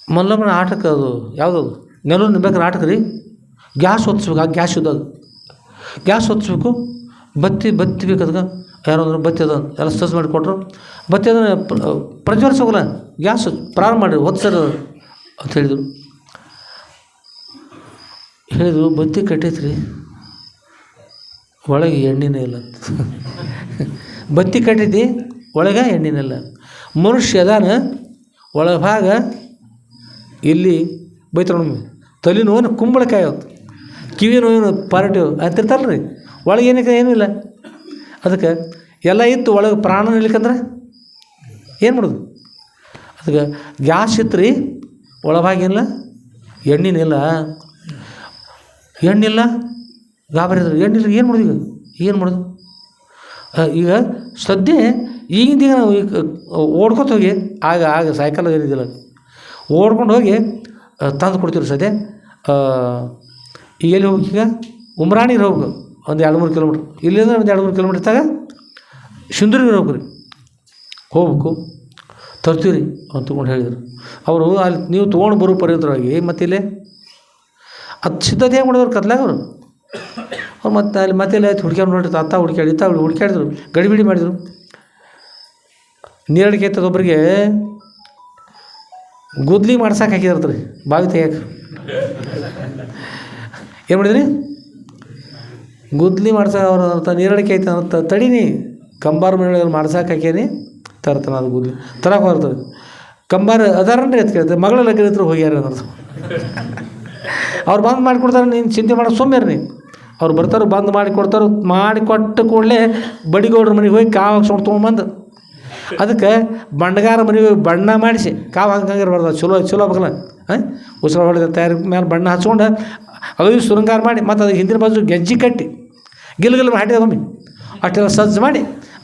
ಮಲ್ಲಮ್ಮನ ಆಟಕ್ಕೆ ಅದು ಯಾವುದದು ನೆಲ್ಲೂರು ನಂಬೇಕರ ಆಟಕ್ಕೆ ರೀ ಗ್ಯಾಸ್ ಹೊತ್ತಿಸ್ಬೇಕು. ಆ ಗ್ಯಾಸ್ ಹೊತ್ತಿಸ್ಬೇಕು, ಬತ್ತಿ ಬೇಕಾದಾಗ ಯಾರೋ ಅಂದರು ಬತ್ತಿ ಅದ ಎಲ್ಲ ಸಸ್ ಮಾಡಿಕೊಟ್ರು. ಬತ್ತಿ ಅದನ್ನು ಪ್ರಜ್ವಲಿಸೋಗಲ್ಲ, ಗ್ಯಾಸ್ ಪ್ರಾರಂಭ ಮಾಡಿ ಹೊತ್ಸೋದು ಅಂತ ಹೇಳಿದರು. ಬತ್ತಿ ಕಟ್ಟೈತ್ರಿ, ಒಳಗೆ ಎಣ್ಣೆನೇ ಇಲ್ಲ. ಬತ್ತಿ ಕಟ್ಟೈತಿ, ಒಳಗೆ ಎಣ್ಣೆನೇ ಇಲ್ಲ. ಮನುಷ್ಯ ಅದಾನ ಒಳಭಾಗ ಇಲ್ಲಿ ಬೈತಾರೆ. ತಲೆ ನೋವು ಕುಂಬಳಕಾಯಿ ಆಯ್ತು, ಕಿವಿ ನೋವು ಪಾರ್ಟಿವ್ ಅಂತಿರ್ತಾರಲ್ಲ ರೀ. ಒಳಗೆ ಏನಕ್ಕೆ ಏನೂ ಇಲ್ಲ. ಅದಕ್ಕೆ ಎಲ್ಲ ಇತ್ತು, ಒಳಗೆ ಪ್ರಾಣ ನಿಲ್ಲಕಂದ್ರೆ ಏನು ಮಾಡೋದು? ಅದಕ್ಕೆ ಗ್ಯಾಸ್ ಇತ್ತು ರೀ, ಒಳಭಾಗಿಲ್ಲ, ಎಣ್ಣಿನಿಲ್ಲ, ಎಣ್ಣಿಲ್ಲ, ಗಾಬರಿ ಅದ್ರಿ, ಎಣ್ಣಿಲ್ಲ, ಏನು ಮಾಡೋದು ಈಗ? ಏನು ಮಾಡೋದು? ಈಗ ಸದ್ಯ ಈಗಿಂದ ಈಗ ನಾವು ಈಗ ಓಡ್ಕೊತ ಹೋಗಿ ಆಗ ಸೈಕಲ್ ಏನಿದ್ದಿಲ್ಲ, ಓಡ್ಕೊಂಡು ಹೋಗಿ ತಂದು ಕೊಡ್ತೀವಿ ಸದ್ಯ. ಈಗ ಎಲ್ಲಿ ಹೋಗ್ಬೇಕು? ಈಗ ಉಮ್ರಾಣಿಗೆ ಹೋಗ್ಬೇಕು, ಒಂದು 2-3 ಕಿಲೋಮೀಟ್ರ್, ಇಲ್ಲಿಂದ ಒಂದು 2-3 ಕಿಲೋಮೀಟ್ರ್ ತಾಗ ಸಿಂಧೂರಿಗೆ ಹೋಗ್ಬೇಕು ರೀ, ಹೋಗ್ಬೇಕು ತರ್ತೀವಿ ರೀ ಅಂತ ತೊಗೊಂಡು ಹೇಳಿದರು ಅವರು. ಅಲ್ಲಿ ನೀವು ತೊಗೊಂಡು ಬರೋ ಪರಿದ್ರೊಳಗೆ ಮತ್ತೆ ಇಲ್ಲೇ ಅದು ಸಿದ್ಧತೆ ಹೆಂಗೆ ಮಾಡಿದವ್ರು ಕತ್ಲಾಗ ಅವರು ಮತ್ತು ಅಲ್ಲಿ ಮತ್ತೆ ಇಲ್ಲ ಆಯ್ತು ಹುಡ್ಕ್ಯಾಡು ನೋಡ್ರಿ, ಅತ್ತ ಹುಡ್ಕ್ಯಾಡಿ ಇತ್ತ ಹುಡ್ಕ್ಯಾಡಿದ್ರು, ಗಡಿಬಿಡಿ ಮಾಡಿದರು. ನೀರಡಿಕೆ ಒಬ್ಬರಿಗೆ ಗುದ್ಲಿ ಮಾಡ್ಸಕ್ಕೆ ಹಾಕಿದಾರ್ರಿ, ಬಾವಿ ತೆಗಿಯಕ್ಕೆ. ಏನು ಮಾಡಿದ್ರಿ? ಗುದ್ಲಿ ಮಾಡ್ಸಕ್ಕೆ ಅವ್ರು ಅಂತ ನೀರಡಿಕೆ ಐತೆ ಅಂತ ತಡೀನಿ, ಕಂಬಾರ ಮೇಲೆ ಮಾಡ್ಸಕ್ಕೆ ಹಾಕೇನಿ, ತರ್ತಾನೆ ಅದು ಗುದ್ಲಿ ತರಕ್ಕೆ ಬರ್ತದೆ. ಕಂಬಾರ ಅದಾರನ್ರಿ ಅಂತ ಕೇಳ್ತಾರೆ, ಮಗಳ ಲಗ್ನ ಹೋಗ್ಯಾರ ಅನ್ನೋದು. ಅವ್ರು ಬಂದು ಮಾಡಿಕೊಡ್ತಾರೆ, ನೀನು ಚಿಂತೆ ಮಾಡೋ ಸೊಮ್ಮೇರಿ ನೀ. ಅವ್ರು ಬರ್ತಾರೆ, ಬಂದು ಮಾಡಿಕೊಡ್ತಾರೆ, ಮಾಡಿಕೊಟ್ಟು ಕೂಡಲೇ ಬಡಿಗೌಡ್ರ ಮನೆಗೆ ಹೋಗಿ ಕಾವು ಹಾಕ್ಸ್ಕೊಂಡು ತೊಗೊಂಬಂದು ಅದಕ್ಕೆ ಬಂಡಗಾರ ಮನೆಗೆ ಹೋಗಿ ಬಣ್ಣ ಮಾಡಿಸಿ ಕಾವು ಹಾಕಂಗಿರ್ಬಾರ್ದು, ಚಲೋ ಆಗ್ಬೇಕಲ್ಲ. ಉಸಿರು ಹೊಡೆದ ತಯಾರಿ ಮೇಲೆ ಬಣ್ಣ ಹಚ್ಕೊಂಡು ಅವು ಶೃಂಗಾರ ಮಾಡಿ ಮತ್ತು ಅದಕ್ಕೆ ಹಿಂದಿನ ಬಾಜು ಗೆಜ್ಜಿ ಕಟ್ಟಿ ಗಿಲ್ಗಿಲ್ ಹಾಟಿದ ಒಮ್ಮೆ ಅಷ್ಟೆಲ್ಲ ಸಜ್ಜು ಮಾಡಿ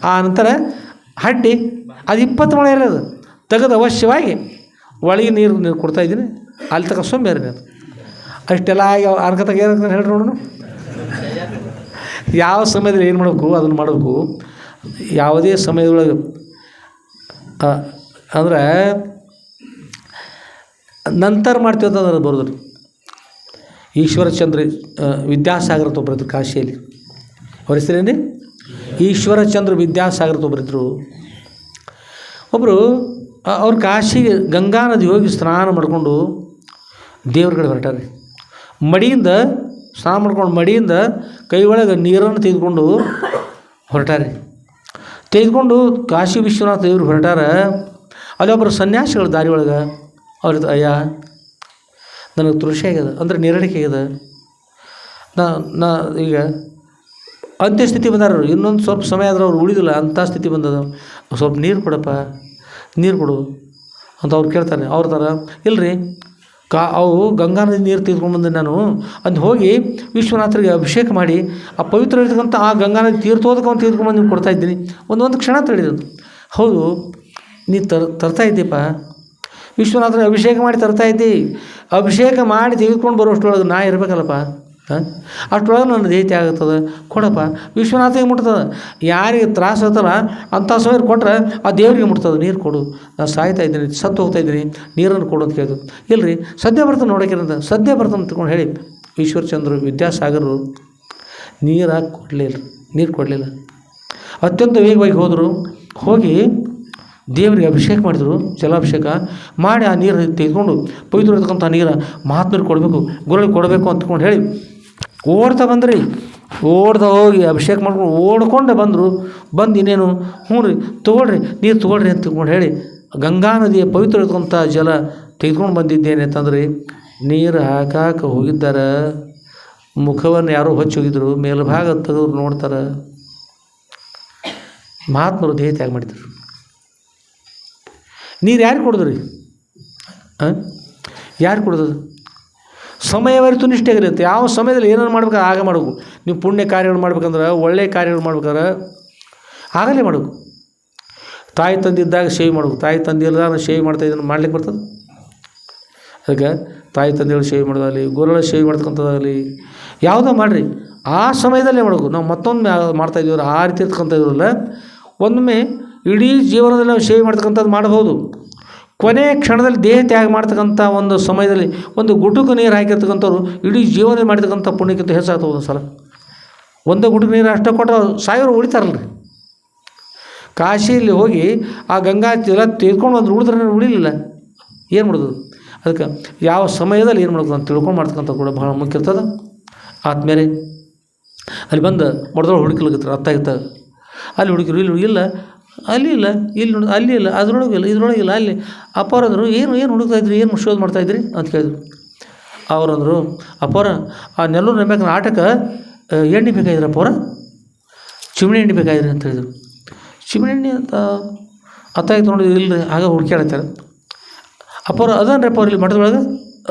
ಆ ನಂತರ ಹಡ್ಡಿ ಅದು 20 ಮೊಳ ಇರೋದು ತೆಗೆದು ಅವಶ್ಯವಾಗಿ ಒಳಗೆ ನೀರು ಕೊಡ್ತಾಯಿದ್ದೀನಿ. ಅಲ್ಲಿ ತಕ್ಕ ಸೊಮ್ಮೇರಿ ಅದು ಅಷ್ಟೆಲ್ಲ ಆಗಿ ಅರ್ಕತಾಗ ಏನಾಗ್ತದೆ ಹೇಳಿ ನೋಡೋಣ. ಯಾವ ಸಮಯದಲ್ಲಿ ಏನು ಮಾಡಬೇಕು ಅದನ್ನು ಮಾಡಬೇಕು. ಯಾವುದೇ ಸಮಯದೊಳಗೆ ಅಂದ್ರೆ ನಂತರ ಮಾಡ್ತೀವಿ ಅಂತಂದ್ರೆ ಬರೋದು. ಈಶ್ವರಚಂದ್ರ ವಿದ್ಯಾಸಾಗರ ಅಂತ ಒಬ್ಬರಿದ್ರು ಕಾಶಿಯಲ್ಲಿ, ಅವ್ರ ಹೆಸರೇನು? ಈಶ್ವರಚಂದ್ರ ವಿದ್ಯಾಸಾಗರ ಅಂತ ಒಬ್ಬರಿದ್ರು. ಒಬ್ಬರು ಅವ್ರು ಕಾಶಿಗೆ ಗಂಗಾ ನದಿ ಹೋಗಿ ಸ್ನಾನ ಮಾಡಿಕೊಂಡು ದೇವ್ರ ಕಡೆ ಹೊರಟಾರೆ. ಮಡಿಯಿಂದ ಸ್ನಾನ ಮಾಡ್ಕೊಂಡು ಮಡಿಯಿಂದ ಕೈ ಒಳಗೆ ನೀರನ್ನು ತೆಗೆದುಕೊಂಡು ಹೊರಟಾರೆ. ತೆಗೆದುಕೊಂಡು ಕಾಶಿ ವಿಶ್ವನಾಥ ದೇವ್ರು ಹೊರಟಾರ. ಅಲ್ಲಿ ಒಬ್ಬರು ಸನ್ಯಾಸಿಗಳು ದಾರಿ ಒಳಗೆ ಅವ್ರ ಅಯ್ಯ ನನಗೆ ತೃಷೆ ಆಗ್ಯದ ಅಂದ್ರೆ ನೀರಡಿಕೆ ಆಗ್ಯದ, ನಾ ಈಗ ಅಂತ್ಯಸ್ಥಿತಿ ಬಂದಾರ, ಇನ್ನೊಂದು ಸ್ವಲ್ಪ ಸಮಯ ಆದ್ರೆ ಅವ್ರು ಉಳಿದಿಲ್ಲ, ಅಂಥ ಸ್ಥಿತಿ ಬಂದದ, ಸ್ವಲ್ಪ ನೀರು ಕೊಡಪ್ಪ, ನೀರು ಕೊಡು ಅಂತ ಅವ್ರು ಕೇಳ್ತಾರೆ. ಅವ್ರ ಥರ ಇಲ್ಲರಿ ಅವು ಗಂಗಾ ನದಿ ನೀರು ತೆಗೆದುಕೊಂಡ್ಬಂದೆ ನಾನು, ಅದು ಹೋಗಿ ವಿಶ್ವನಾಥರಿಗೆ ಅಭಿಷೇಕ ಮಾಡಿ ಆ ಪವಿತ್ರ ಇರ್ತಕ್ಕಂಥ ಆ ಗಂಗಾ ನದಿ ತೀರ್ಥೋದಕ್ಕೆ ಅವ್ನು ತೆಗೆದುಕೊಂಡ್ಬಂದು ನೀವು ಕೊಡ್ತಾಯಿದ್ದೀನಿ. ಒಂದು ಕ್ಷಣ ತಡೆಯೋದು. ಹೌದು ನೀ ತರ್ತಾಯಿದ್ದೀಪ್ಪ, ವಿಶ್ವನಾಥರಿಗೆ ಅಭಿಷೇಕ ಮಾಡಿ ತರ್ತಾಯಿದ್ದಿ, ಅಭಿಷೇಕ ಮಾಡಿ ತೆಗೆದುಕೊಂಡು ಬರೋಷ್ಟರೊಳಗೆ ನಾ ಇರಬೇಕಲ್ಲಪ್ಪ, ಅಷ್ಟರೊಳಗೆ ನನ್ನ ದೇಹತೆ ಆಗುತ್ತದೆ, ಕೊಡಪ್ಪ. ವಿಶ್ವನಾಥಿಗೆ ಮುಟ್ತದೆ, ಯಾರಿಗೆ ತ್ರಾಸ ಇರ್ತಲ್ಲ ಅಂಥ ಸಮಯ ಕೊಟ್ಟರೆ ಆ ದೇವರಿಗೆ ಮುಟ್ತದೆ. ನೀರು ಕೊಡು, ನಾನು ಸಾಯ್ತಾಯಿದ್ದೀನಿ, ಸತ್ತು ಹೋಗ್ತಾಯಿದ್ದೀನಿ, ನೀರನ್ನು ಕೊಡು ಅಂತ ಕೇಳಿದ್ರು. ಇಲ್ಲರಿ ಸದ್ಯ ಬರ್ತಾನೆ ನೋಡೋಕ್ಕಿರಂತ, ಸದ್ಯ ಬರ್ತಾನೆ ಅಂತಕೊಂಡು ಹೇಳಿ ಈಶ್ವರಚಂದ್ರ ವಿದ್ಯಾಸಾಗರರು ನೀರು ಕೊಡಲಿಲ್ಲ. ಅತ್ಯಂತ ವೇಗವಾಗಿ ಹೋದರು. ಹೋಗಿ ದೇವರಿಗೆ ಅಭಿಷೇಕ ಮಾಡಿದರು, ಜಲಾಭಿಷೇಕ ಮಾಡಿ ಆ ನೀರು ತೆಗೆದುಕೊಂಡು ಪವಿತ್ರ ಇರ್ತಕ್ಕಂಥ ನೀರು ಮಹಾತ್ಮರಿಗೆ ಕೊಡಬೇಕು, ಗುರುಗಳಿಗೆ ಕೊಡಬೇಕು ಅಂದ್ಕೊಂಡು ಹೇಳಿ ಓಡ್ತಾ ಬಂದ್ರಿ. ಓಡ್ತಾ ಹೋಗಿ ಅಭಿಷೇಕ ಮಾಡ್ಕೊಂಡು ಓಡ್ಕೊಂಡೆ ಬಂದರು. ಬಂದು ಇನ್ನೇನು ಹ್ಞೂ ರೀ ತೊಗೊಳ್ರಿ ನೀರು ತೊಗೊಳ್ರಿ ಅಂತ ತಿಳ್ಕೊಂಡು ಹೇಳಿ ಗಂಗಾ ನದಿಯ ಪವಿತ್ರ ಇರ್ತಕ್ಕಂಥ ಜಲ ತೆಗೆದುಕೊಂಡು ಬಂದಿದ್ದೇನೆ ಅಂತಂದ್ರೆ ನೀರು ಹಾಕಾಕ ಹೋಗಿದ್ದಾರೆ. ಮುಖವನ್ನು ಯಾರೋ ಹೊಚ್ಚಿ ಹೋಗಿದ್ರು, ಮೇಲ್ಭಾಗ ತೆಗೆದು ನೋಡ್ತಾರೆ, ಮಹಾತ್ಮರು ದೇಹ ತ್ಯಾಗ ಮಾಡಿದರು. ನೀರು ಯಾರು ಕೊಡಿದ್ರಿ? ಯಾರು ಕೊಡೋದು? ಸಮಯವರಿತು ನಿಷ್ಠೆ ಆಗಿರುತ್ತೆ. ಯಾವ ಸಮಯದಲ್ಲಿ ಏನೇನು ಮಾಡ್ಬೇಕು ಆಗ ಮಾಡಬೇಕು. ನೀವು ಪುಣ್ಯ ಕಾರ್ಯಗಳು ಮಾಡ್ಬೇಕಂದ್ರೆ, ಒಳ್ಳೆಯ ಕಾರ್ಯಗಳು ಮಾಡ್ಬೇಕಾದ್ರೆ ಆಗಲೇ ಮಾಡಬೇಕು. ತಾಯಿ ತಂದಿದ್ದಾಗ ಸೇವೆ ಮಾಡಬೇಕು. ತಾಯಿ ತಂದೆ ಇಲ್ಲದಾಗ ಸೇವೆ ಮಾಡ್ತಾಯಿದ್ದನ್ನು ಮಾಡ್ಲಿಕ್ಕೆ ಬರ್ತದೆ? ಅದಕ್ಕೆ ತಾಯಿ ತಂದೆಗಳು ಸೇವೆ ಮಾಡೋದಾಗಲಿ, ಗುರುಗಳ ಸೇವೆ ಮಾಡ್ತಕ್ಕಂಥದ್ದಾಗಲಿ ಯಾವುದೋ ಮಾಡಿರಿ, ಆ ಸಮಯದಲ್ಲೇ ಮಾಡಬೇಕು. ನಾವು ಮತ್ತೊಮ್ಮೆ ಮಾಡ್ತಾಯಿದ್ದೀವಿ ಆ ರೀತಿ ಇರ್ತಕ್ಕಂಥ ಇರೋಲ್ಲ. ಒಮ್ಮೆ ಇಡೀ ಜೀವನದಲ್ಲಿ ನಾವು ಸೇವೆ ಮಾಡ್ತಕ್ಕಂಥದ್ದು ಮಾಡಬಹುದು. ಕೊನೆಯ ಕ್ಷಣದಲ್ಲಿ ದೇಹ ತ್ಯಾಗ ಮಾಡ್ತಕ್ಕಂಥ ಒಂದು ಸಮಯದಲ್ಲಿ ಒಂದು ಗುಟುಕು ನೀರು ಹಾಕಿರ್ತಕ್ಕಂಥವ್ರು ಇಡೀ ಜೀವನ ಮಾಡ್ತಕ್ಕಂಥ ಪುಣ್ಯಕ್ಕಿಂತ ಹೆಚ್ಚಾಗ್ತದೆ. ಒಂದು ಸಲ ಒಂದು ಗುಟುಕು ನೀರು ಅಷ್ಟೇ ಕೊಟ್ಟರೆ ಸಾವಿರ ಉಳಿತಾರಲ್ರಿ. ಕಾಶಿಯಲ್ಲಿ ಹೋಗಿ ಆ ಗಂಗಾ ಜಲ ತೆಗೆದುಕೊಂಡು ಒಂದು ಉಳಿದ್ರೆ ಉಳಿಲಿಲ್ಲ, ಏನು ಮಾಡೋದು? ಅದಕ್ಕೆ ಯಾವ ಸಮಯದಲ್ಲಿ ಏನು ಮಾಡೋದು ಅಂತ ತಿಳ್ಕೊಂಡು ಮಾಡ್ತಕ್ಕಂಥ ಕೂಡ ಭಾಳ ಮುಖ್ಯ ಇರ್ತದೆ. ಆದಮೇಲೆ ಅಲ್ಲಿ ಬಂದು ಮೊದಲು ಹುಡುಕಲಿಕ್ಕೆ ಅರ್ಥ ಆಗ್ತದೆ. ಅಲ್ಲಿ ಹುಡುಕಿರು, ಇಲ್ಲಿ ಇಲ್ಲ, ಅಲ್ಲಿ ಇಲ್ಲ, ಇಲ್ಲಿ ನೋಡಿ, ಅಲ್ಲಿ ಇಲ್ಲ, ಅದ್ರೊಳಗಿಲ್ಲ, ಇದ್ರೊಳಗಿಲ್ಲ, ಅಲ್ಲಿ. ಅಪ್ಪವ್ರಂದರು ಏನು ಹುಡುಕ್ತಾಯಿದ್ರಿ, ಏನು ಶೋಧ ಮಾಡ್ತಾಯಿದ್ರಿ ಅಂತ ಕೇಳಿದ್ರು. ಅವರಂದರು, ಅಪ್ಪವ್ರ ಆ ನೆಲ್ಲೂರು ನಂಬ್ಯಾಕ ನಾಟಕ ಎಣ್ಣೆ ಬೇಕಾಗಿದ್ರಪ್ಪ ಅವ್ರ, ಚಿಮಣಿ ಎಣ್ಣೆ ಬೇಕಾಗಿದ್ರಿ ಅಂತ ಹೇಳಿದರು. ಚಿಮಣಿ ಎಣ್ಣೆ ಅಂತ ಅತ್ತಾಯ್ತು ನೋಡಿ, ಇಲ್ಲರಿ ಆಗ ಹುಡ್ಕ್ಯಾಡತ್ತಾರೆ. ಅಪ್ಪವ್ರು ಅದನ್ರಪ್ಪ ಅವ್ರು ಇಲ್ಲಿ ಮಠದೊಳಗೆ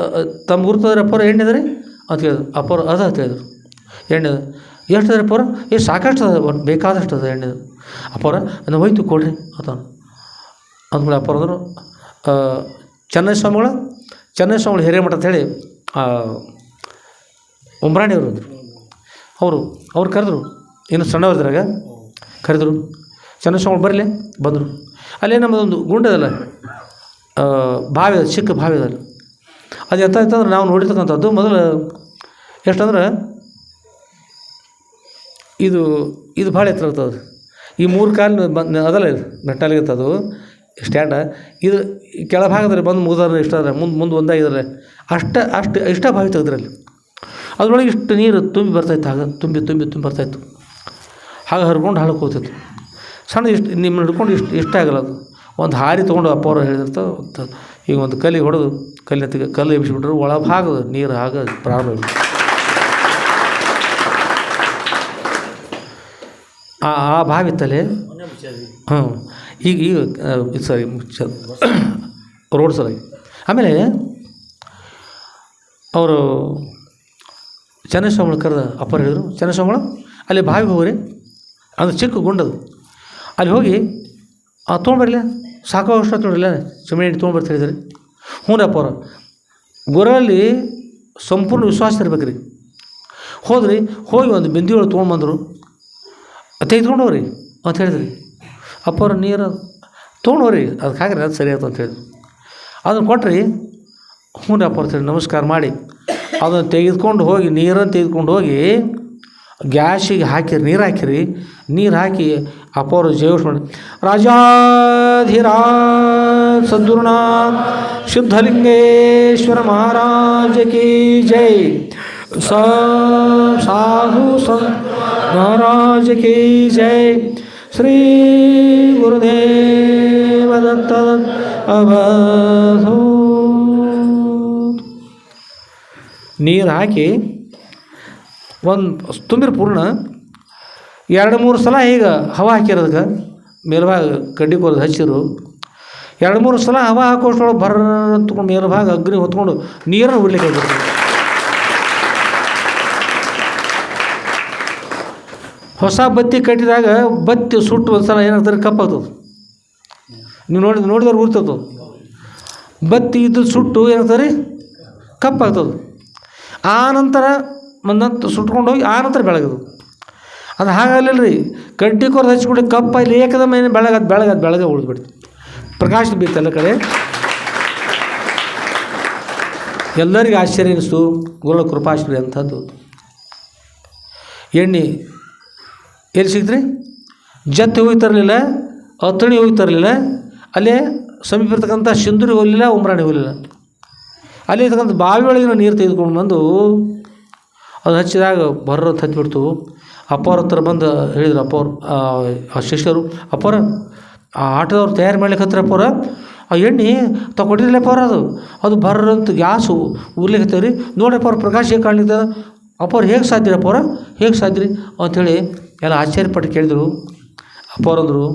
ತಮ್ಮ ಗುರ್ತದ್ರಪ್ಪ ಅವ್ರು ಎಣ್ಣೆ ಅದ ರೀ ಅಂತ ಹೇಳಿದ್ರು. ಅಪ್ಪವ್ರು ಅದ ಅಂತ ಹೇಳಿದ್ರು. ಎಣ್ಣೆ ಅದ ಎಷ್ಟು ಅದ್ರಪ್ಪ ಅವ್ರು, ಸಾಕಷ್ಟು ಅದ, ಬೇಕಾದಷ್ಟು ಅದ ಎಣ್ಣೆ. ಅಪ್ಪವ್ರ ನಾನು ಹೋಯ್ತು ಕೊಡ್ರಿ ಅಂತ ಅಂದ್ಬಿಡಿ. ಅಪ್ಪವ್ರು ಅಂದರು ಚೆನ್ನೈ ಸ್ವಾಮಿಗಳು ಹಿರೇಮಠ ಅಂತೇಳಿ ಉಮ್ರಾಣಿಯವರು ಅಂದರು. ಅವ್ರು ಕರೆದ್ರು, ಇನ್ನು ಸಣ್ಣವ್ರದ್ರಾಗ ಕರೆದ್ರು. ಚೆನ್ನೈ ಸ್ವಾಮಿಗಳು ಬರಲಿ ಬಂದರು. ಅಲ್ಲೇ ನಮ್ಮದೊಂದು ಗುಂಡದಲ್ಲ, ಬಾವಿ ಅದ, ಚಿಕ್ಕ ಬಾವಿ ಅದಲ್ಲ. ಅದು ಎಂತ ಆಯ್ತಂದ್ರೆ ನಾವು ನೋಡಿರ್ತಕ್ಕಂಥದ್ದು ಮೊದಲು ಎಷ್ಟಂದ್ರೆ ಇದು ಭಾಳ ಎತ್ತರ ಆಗ್ತದೆ. ಈ 3 ಕಾಲು ಅದಲ್ಲ, ಇದು ನೆಟ್ಟಾಲಿಗೆ ಅದು ಸ್ಟ್ಯಾಂಡ. ಇದು ಕೆಳಭಾಗದಲ್ಲಿ ಬಂದು ಮುಗಿದ್ರೆ ಇಷ್ಟ ಅದ್ರೆ ಮುಂದೆ ಒಂದಾಗಿದ್ರೆ ಇಷ್ಟ ಬಾವಿ ತೆಗೆದ್ರಲ್ಲಿ. ಅದ್ರೊಳಗೆ ಇಷ್ಟು ನೀರು ತುಂಬಿ ಬರ್ತಾಯಿತ್ತು. ಆಗ ತುಂಬಿ ಬರ್ತಾಯಿತ್ತು. ಹಾಗೆ ಹರ್ಕೊಂಡು ಹಾಳಕ್ಕೆ ಹೋಗ್ತಿತ್ತು. ಸಣ್ಣ ನಿಮ್ಮ ಹಿಡ್ಕೊಂಡು ಇಷ್ಟ ಆಗಲ್ಲ. ಅದು ಒಂದು ಹಾರಿ ತೊಗೊಂಡು ಅಪ್ಪವ್ರು ಹೇಳಿದಿರ್ತಾವೆ. ಈಗ ಒಂದು ಕಲ್ಲಿಗೆ ಹೊಡೆದು ಕಲ್ಲು ಎಬ್ಬಿಸ್ಬಿಟ್ರು, ಒಳಭಾಗದ ನೀರು ಆಗ ಪ್ರಾರಂಭ. ಆ ಬಾವಿ ಇತ್ತಲ್ಲಿ. ಈಗ ಸರಿ ರೋಡ್ ಸರಿ. ಆಮೇಲೆ ಅವರು ಚೆನ್ನೈ ಸ್ವಾಮಿಗಳು ಕರೆದ ಅಪ್ಪರು ಹೇಳಿದರು, ಚೆನ್ನೈ ಸ್ವಾಮಿಗಳು ಅಲ್ಲಿ ಬಾವಿಗೆ ಹೋಗ್ರಿ, ಅಂದ್ರೆ ಚಿಕ್ಕ ಗುಂಡದು, ಅಲ್ಲಿ ಹೋಗಿ ತೊಗೊಂಡ್ಬರಲಿಲ್ಲ, ಸಾಕಾಗೋಷ್ಟು ನೋಡಿಲ್ಲ ಚಿಮಣಿ ಎಣ್ಣೆ ತೊಗೊಂಡ್ಬರ್ತಾ ಹೇಳಿದ್ರಿ. ಹ್ಞೂ ರೀ ಅಪ್ಪವ್ರು, ಗುರಲ್ಲಿ ಸಂಪೂರ್ಣ ವಿಶ್ವಾಸ ಇರ್ಬೇಕು ರೀ. ಹೋದ್ರಿ, ಹೋಗಿ ಒಂದು ಬಿಂದಿಯೊಳಗೆ ತೊಗೊಂಡ್ಬಂದರು, ತೆಗೆದುಕೊಂಡು ಹೋಗ್ರಿ ಅಂತ ಹೇಳಿದ್ರಿ. ಅಪ್ಪವ್ರು ನೀರು ತೊಗೊಂಡೋಗ್ರಿ, ಅದಕ್ಕೆ ಹಾಕ್ರಿ, ಅದು ಸರಿ ಆಯ್ತು ಅಂತ ಹೇಳಿದ್ರು. ಅದನ್ನು ಕೊಟ್ರಿ. ಹ್ಞೂ ರೀ ಅಪ್ಪವ್ರು ಹೇಳಿ ನಮಸ್ಕಾರ ಮಾಡಿ ಅದನ್ನು ತೆಗೆದುಕೊಂಡು ಹೋಗಿ, ನೀರನ್ನು ತೆಗೆದುಕೊಂಡು ಹೋಗಿ ಗ್ಯಾಸಿಗೆ ಹಾಕಿರಿ, ನೀರು ಹಾಕಿ ಅಪ್ಪವ್ರು ಜೀವಸ್ ಮಾಡಿ, ರಾಜಾಧಿರಾಜ ಸದ್ಗುರುನಾಥ ಸಿದ್ಧಲಿಂಗೇಶ್ವರ ಮಹಾರಾಜ ಕಿ ಜೈ, ಸಾಧು ಸಂತ महाराज की जय, श्री गुरुदेव दत्त अवधूत. ನೀರು ಹಾಕಿ ಒಂದು ತುಂಬಿರ ಪೂರ್ಣ 2-3 ಸಲ ಈಗ ಹವಾ ಹಾಕಿರೋದಕ್ಕೆ ಮೇಲ್ಭಾಗ ಕಡ್ಡಿ ಕೊರೆದು ಹಚ್ಚಿರು. 2-3 ಸಲ ಹವಾ ಹಾಕೋಷ್ಟೊಳಗೆ ಬರ್ರ ಅಂತ್ಕೊಂಡು ಮೇಲ್ಭಾಗ ಅಗ್ನಿ ಹೊತ್ಕೊಂಡು ನೀರನ್ನು ಉಡ್ಲಿಕ್ಕೆ ಆಗಿರ್ತದೆ. ಹೊಸ ಬತ್ತಿ ಕಟ್ಟಿದಾಗ ಬತ್ತಿ ಸುಟ್ಟು ಒಂದು ಸಲ ಏನಾಗ್ತದೆ, ಕಪ್ಪಾಗ್ತದೆ. ನೀವು ನೋಡಿದವ್ರು ಉರ್ತದೆ. ಬತ್ತಿ ಇದು ಸುಟ್ಟು ಏನಾಗ್ತದೆ ರೀ, ಕಪ್ಪಾಗ್ತದೆ. ಆ ನಂತರ ಸುಟ್ಕೊಂಡು ಹೋಗಿ ಆ ನಂತರ ಬೆಳಗದು. ಅದು ಹಾಗಾಗಲಿಲ್ಲ ರೀ, ಕಡ್ಡಿ ಕೊರೆದು ಹಚ್ಕೊಂಡು ಕಪ್ಪ ಇಲ್ಲಿ ಏಕದಮ್ಮ ಏನು ಬೆಳಗ್ಗೆ ಉಳಿದ್ಬಿಡ್ತು. ಪ್ರಕಾಶ ಬೀರ್ತು ಎಲ್ಲ ಕಡೆ. ಎಲ್ಲರಿಗೂ ಆಶ್ಚರ್ಯ ಅನಿಸ್ತು, ಗುರುಗಳ ಕೃಪಾಶ್ರೀ ಅಂಥದ್ದು. ಎಣ್ಣೆ ಎಲ್ಲಿ ಸಿಗ್ತ್ರಿ? ಜತ್ತಿ ಹೋಗಿ ತರಲಿಲ್ಲ, ಅತ್ತಣಿ ಹೋಗಿ ತರಲಿಲ್ಲ, ಅಲ್ಲೇ ಸಮೀಪ ಇರ್ತಕ್ಕಂಥ ಸಿಂಧೂರಿ ಹೋಗಲಿಲ್ಲ, ಉಮ್ರಾಣಿ ಹೋಗಲಿಲ್ಲ. ಅಲ್ಲಿ ಇರ್ತಕ್ಕಂಥ ಬಾವಿ ಒಳಗಿನ ನೀರು ತೆಗೆದುಕೊಂಡು ಬಂದು ಅದು ಹಚ್ಚಿದಾಗ ಬರ್ರ ಹತ್ತಿಬಿಡ್ತು. ಅಪ್ಪವ್ರ ಹತ್ರ ಬಂದು ಹೇಳಿದ್ರು ಅಪ್ಪವ್ರು, ಆ ಶಿಷ್ಯರು, ಅಪ್ಪವ್ರ ಆ ಆಟದವ್ರು ತಯಾರು ಮಾಡ್ಲಿಕ್ಕೆ ಹತ್ತಿರಪ್ಪವ್ರ ಆ ಎಣ್ಣೆ ಕೊಟ್ಟಿರಲಿಲ್ಲಪ್ಪ ಅದು ಬರ್ರಂತ ಗ್ಯಾಸು ಉರ್ಲಿಕ್ಕೆ ಹತ್ತವ್ರಿ, ನೋಡಪ್ಪ ಅವ್ರ ಪ್ರಕಾಶ ಹೇಗೆ ಕಾಣ್ಲಿಕ್ಕೆ ಅಪ್ಪವ್ರು ಹೇಗೆ ಸಾಧ್ಯರಪ್ಪ ಅವ್ರ, ಹೇಗೆ ಸಾಧ್ಯ ಅಂಥೇಳಿ ಎಲ್ಲ ಆಶ್ಚರ್ಯಪಟ್ಟು ಕೇಳಿದರು. ಅಪ್ಪವ್ರಂದರು,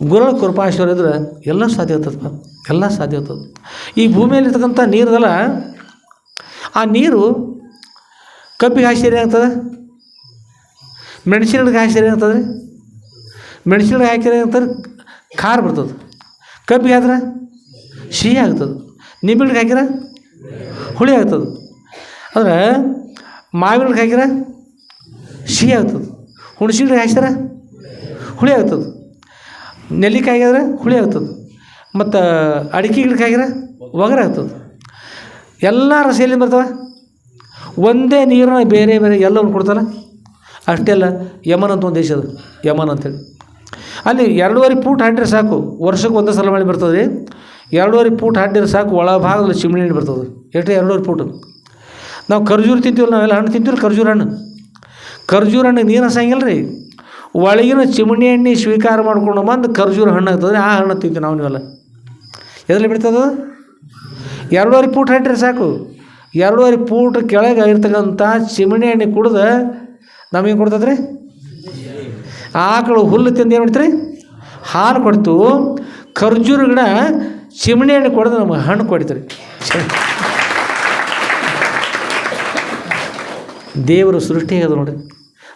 ಗುರುಗಳ ಕೃಪಾಶ್ವರ ಇದ್ರೆ ಎಲ್ಲ ಸಾಧ್ಯ ಆಗ್ತದಪ್ಪ, ಎಲ್ಲ ಸಾಧ್ಯ ಆಗ್ತದೆ. ಈ ಭೂಮಿಯಲ್ಲಿರ್ತಕ್ಕಂಥ ನೀರದಲ್ಲ, ಆ ನೀರು ಕಬ್ಬಿಗೆ ಆಶ್ಚರ್ಯ ಆಗ್ತದೆ, ಮೆಣಸಿನಕಾಯಿ ಆಶ್ಚರ್ಯ ಆಗ್ತದೆ ರೀ. ಮೆಣಸಿನಕಾಯಿ ಹಾಕಿದ್ರೆ ಆಗ್ತದೆ ಖಾರ ಬರ್ತದೆ, ಕಬ್ಬಿಗೆ ಆದ್ರೆ ಸಿಹಿ ಆಗ್ತದೆ, ನಿಂಬೆಹಣ್ಣಿಗೆ ಹಾಕಿದ್ರೆ ಹುಳಿ ಆಗ್ತದೆ. ಅಂದ್ರೆ ಮಾವಿನಕಾಯಿ ಹಾಕಿದ್ರೆ ಸಿಹಿ ಆಗ್ತದೆ, ಹುಣಸಿನಕಾಯಿ ಹಾಕಿದ್ರೆ ಹುಳಿ ಆಗ್ತದೆ, ನೆಲ್ಲಿಕಾಯಿ ಆಗಿದ್ರೆ ಹುಳಿ ಆಗ್ತದೆ, ಮತ್ತು ಅಡಿಕೆ ಗಿಡಕ್ಕೆ ಹಾಕಿದ್ರೆ ಒಗರೆ ಆಗ್ತದೆ. ಎಲ್ಲ ರಸ ಎಲ್ಲಿಂದ ಬರ್ತವೆ? ಒಂದೇ ನೀರನ್ನ ಬೇರೆ ಬೇರೆ ಎಲ್ಲವನ್ನು ಕೊಡ್ತಾರ. ಅಷ್ಟೇ ಅಲ್ಲ, ಯಮನ್ ಅಂತ ಒಂದು ದೇಶ ಅದು, ಯಮನ್ ಅಂತೇಳಿ. ಅಲ್ಲಿ 2.5 ಫೂಟ್ ಹಾಡಿದ್ರೆ ಸಾಕು, ವರ್ಷಕ್ಕೆ ಒಂದೇ ಸಲ ಮಳೆ ಬರ್ತದೆ ರೀ. 2.5 ಫೂಟ್ ಹಾಡಿದ್ರೆ ಸಾಕು, ಒಳಭಾಗದಲ್ಲಿ ಚಿಮಣಿ ಹಣ್ಣು ಬರ್ತದೆ. ಎಷ್ಟು? 2.5 ಫೂಟು. ನಾವು ಖರ್ಜೂರು ತಿಂತೀವಲ್ಲ, ನಾವೆಲ್ಲ ಹಣ್ಣು ತಿಂತೀವಲ್ಲ, ಖರ್ಜೂರ ಹಣ್ಣಿಗೆ ನೀರು ಹಸಂಗಿಲ್ಲ ರೀ. ಒಳಗಿನ ಚಿಮಣಿ ಎಣ್ಣೆ ಸ್ವೀಕಾರ ಮಾಡ್ಕೊಂಡು ಬಂದು ಖರ್ಜೂರ ಹಣ್ಣು ಆಗ್ತದೆ. ಆ ಹಣ್ಣು ತಿಂತೀವಿ ನಾವು. ನೀವೆಲ್ಲ ಎದರಲ್ಲಿ ಬಿಡ್ತದೆ? 2.5 ಫೂಟ್ ಹಾಡಿದ್ರೆ ಸಾಕು, 2.5 ಫೂಟ್ ಕೆಳಗೆ ಇರ್ತಕ್ಕಂಥ ಚಿಮಣಿ ಎಣ್ಣೆ ಕುಡ್ದು ನಮಗೆ ಕೊಡ್ತದ್ರಿ. ಆಕಳು ಹುಲ್ಲು ತಿಂದು ಏನು ಮಾಡ್ತೀರಿ, ಹಾಲು ಕೊಡ್ತು. ಖರ್ಜೂರ ಗಿಡ ಚಿಮಣಿ ಎಣ್ಣೆ ಕೊಡೋದು ನಮಗೆ ಹಣ್ಣು ಕೊಡ್ತೀರಿ. ದೇವರು ಸೃಷ್ಟಿ ಆಗ್ಯದ ನೋಡ್ರಿ.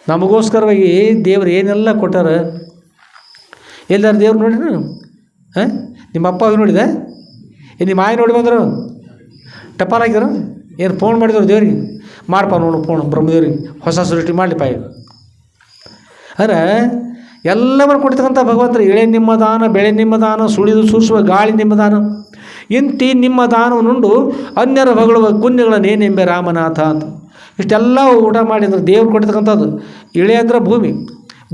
ನಮಗೋಸ್ಕರವಾಗಿ ದೇವ್ರು ಏನೆಲ್ಲ ಕೊಟ್ಟಾರ. ಎಲ್ಲಾರು ದೇವ್ರು ನೋಡಿರಿ. ಹಾಂ, ನಿಮ್ಮ ಅಪ್ಪ ಅವಿ ನೋಡಿದೆ, ನಿಮ್ಮ ಆಯಿ ನೋಡಿ ಬಂದರು, ಟಪಾಲ್ ಹಾಕಿದ್ರು, ಏನು ಫೋನ್ ಮಾಡಿದ್ರು ದೇವ್ರಿಗೆ, ಮಾಡಪ್ಪ ನೋಡು ಫೋನ್ ಬ್ರಹ್ಮದೇವ್ರಿಗೆ ಹೊಸ ಸೃಷ್ಟಿ ಮಾಡಲಿಪ್ಪ. ಅಂದರೆ ಎಲ್ಲವನ್ನು ಕೊಡ್ತಕ್ಕಂಥ ಭಗವಂತರು ಎಳೆ ನಿಮ್ಮ ದಾನ, ಬೆಳೆ ನಿಮ್ಮ ದಾನ, ಸುಳಿದು ಸೂಸುವ ಗಾಳಿ ನಿಮ್ಮ ದಾನ, ಇಂತಿ ನಿಮ್ಮ ದಾನವನ್ನುಂಡು ಅನ್ಯರ ಹೊಗಳುವ ಕುನ್ಯಗಳನ್ನೇನೆಂಬೆ ರಾಮನಾಥ ಅಂತ. ಇಷ್ಟೆಲ್ಲ ಊಟ ಮಾಡಿದ್ರೆ ದೇವ್ರು ಕೊಡ್ತಕ್ಕಂಥದ್ದು. ಇಳೆ ಅಂದ್ರೆ ಭೂಮಿ,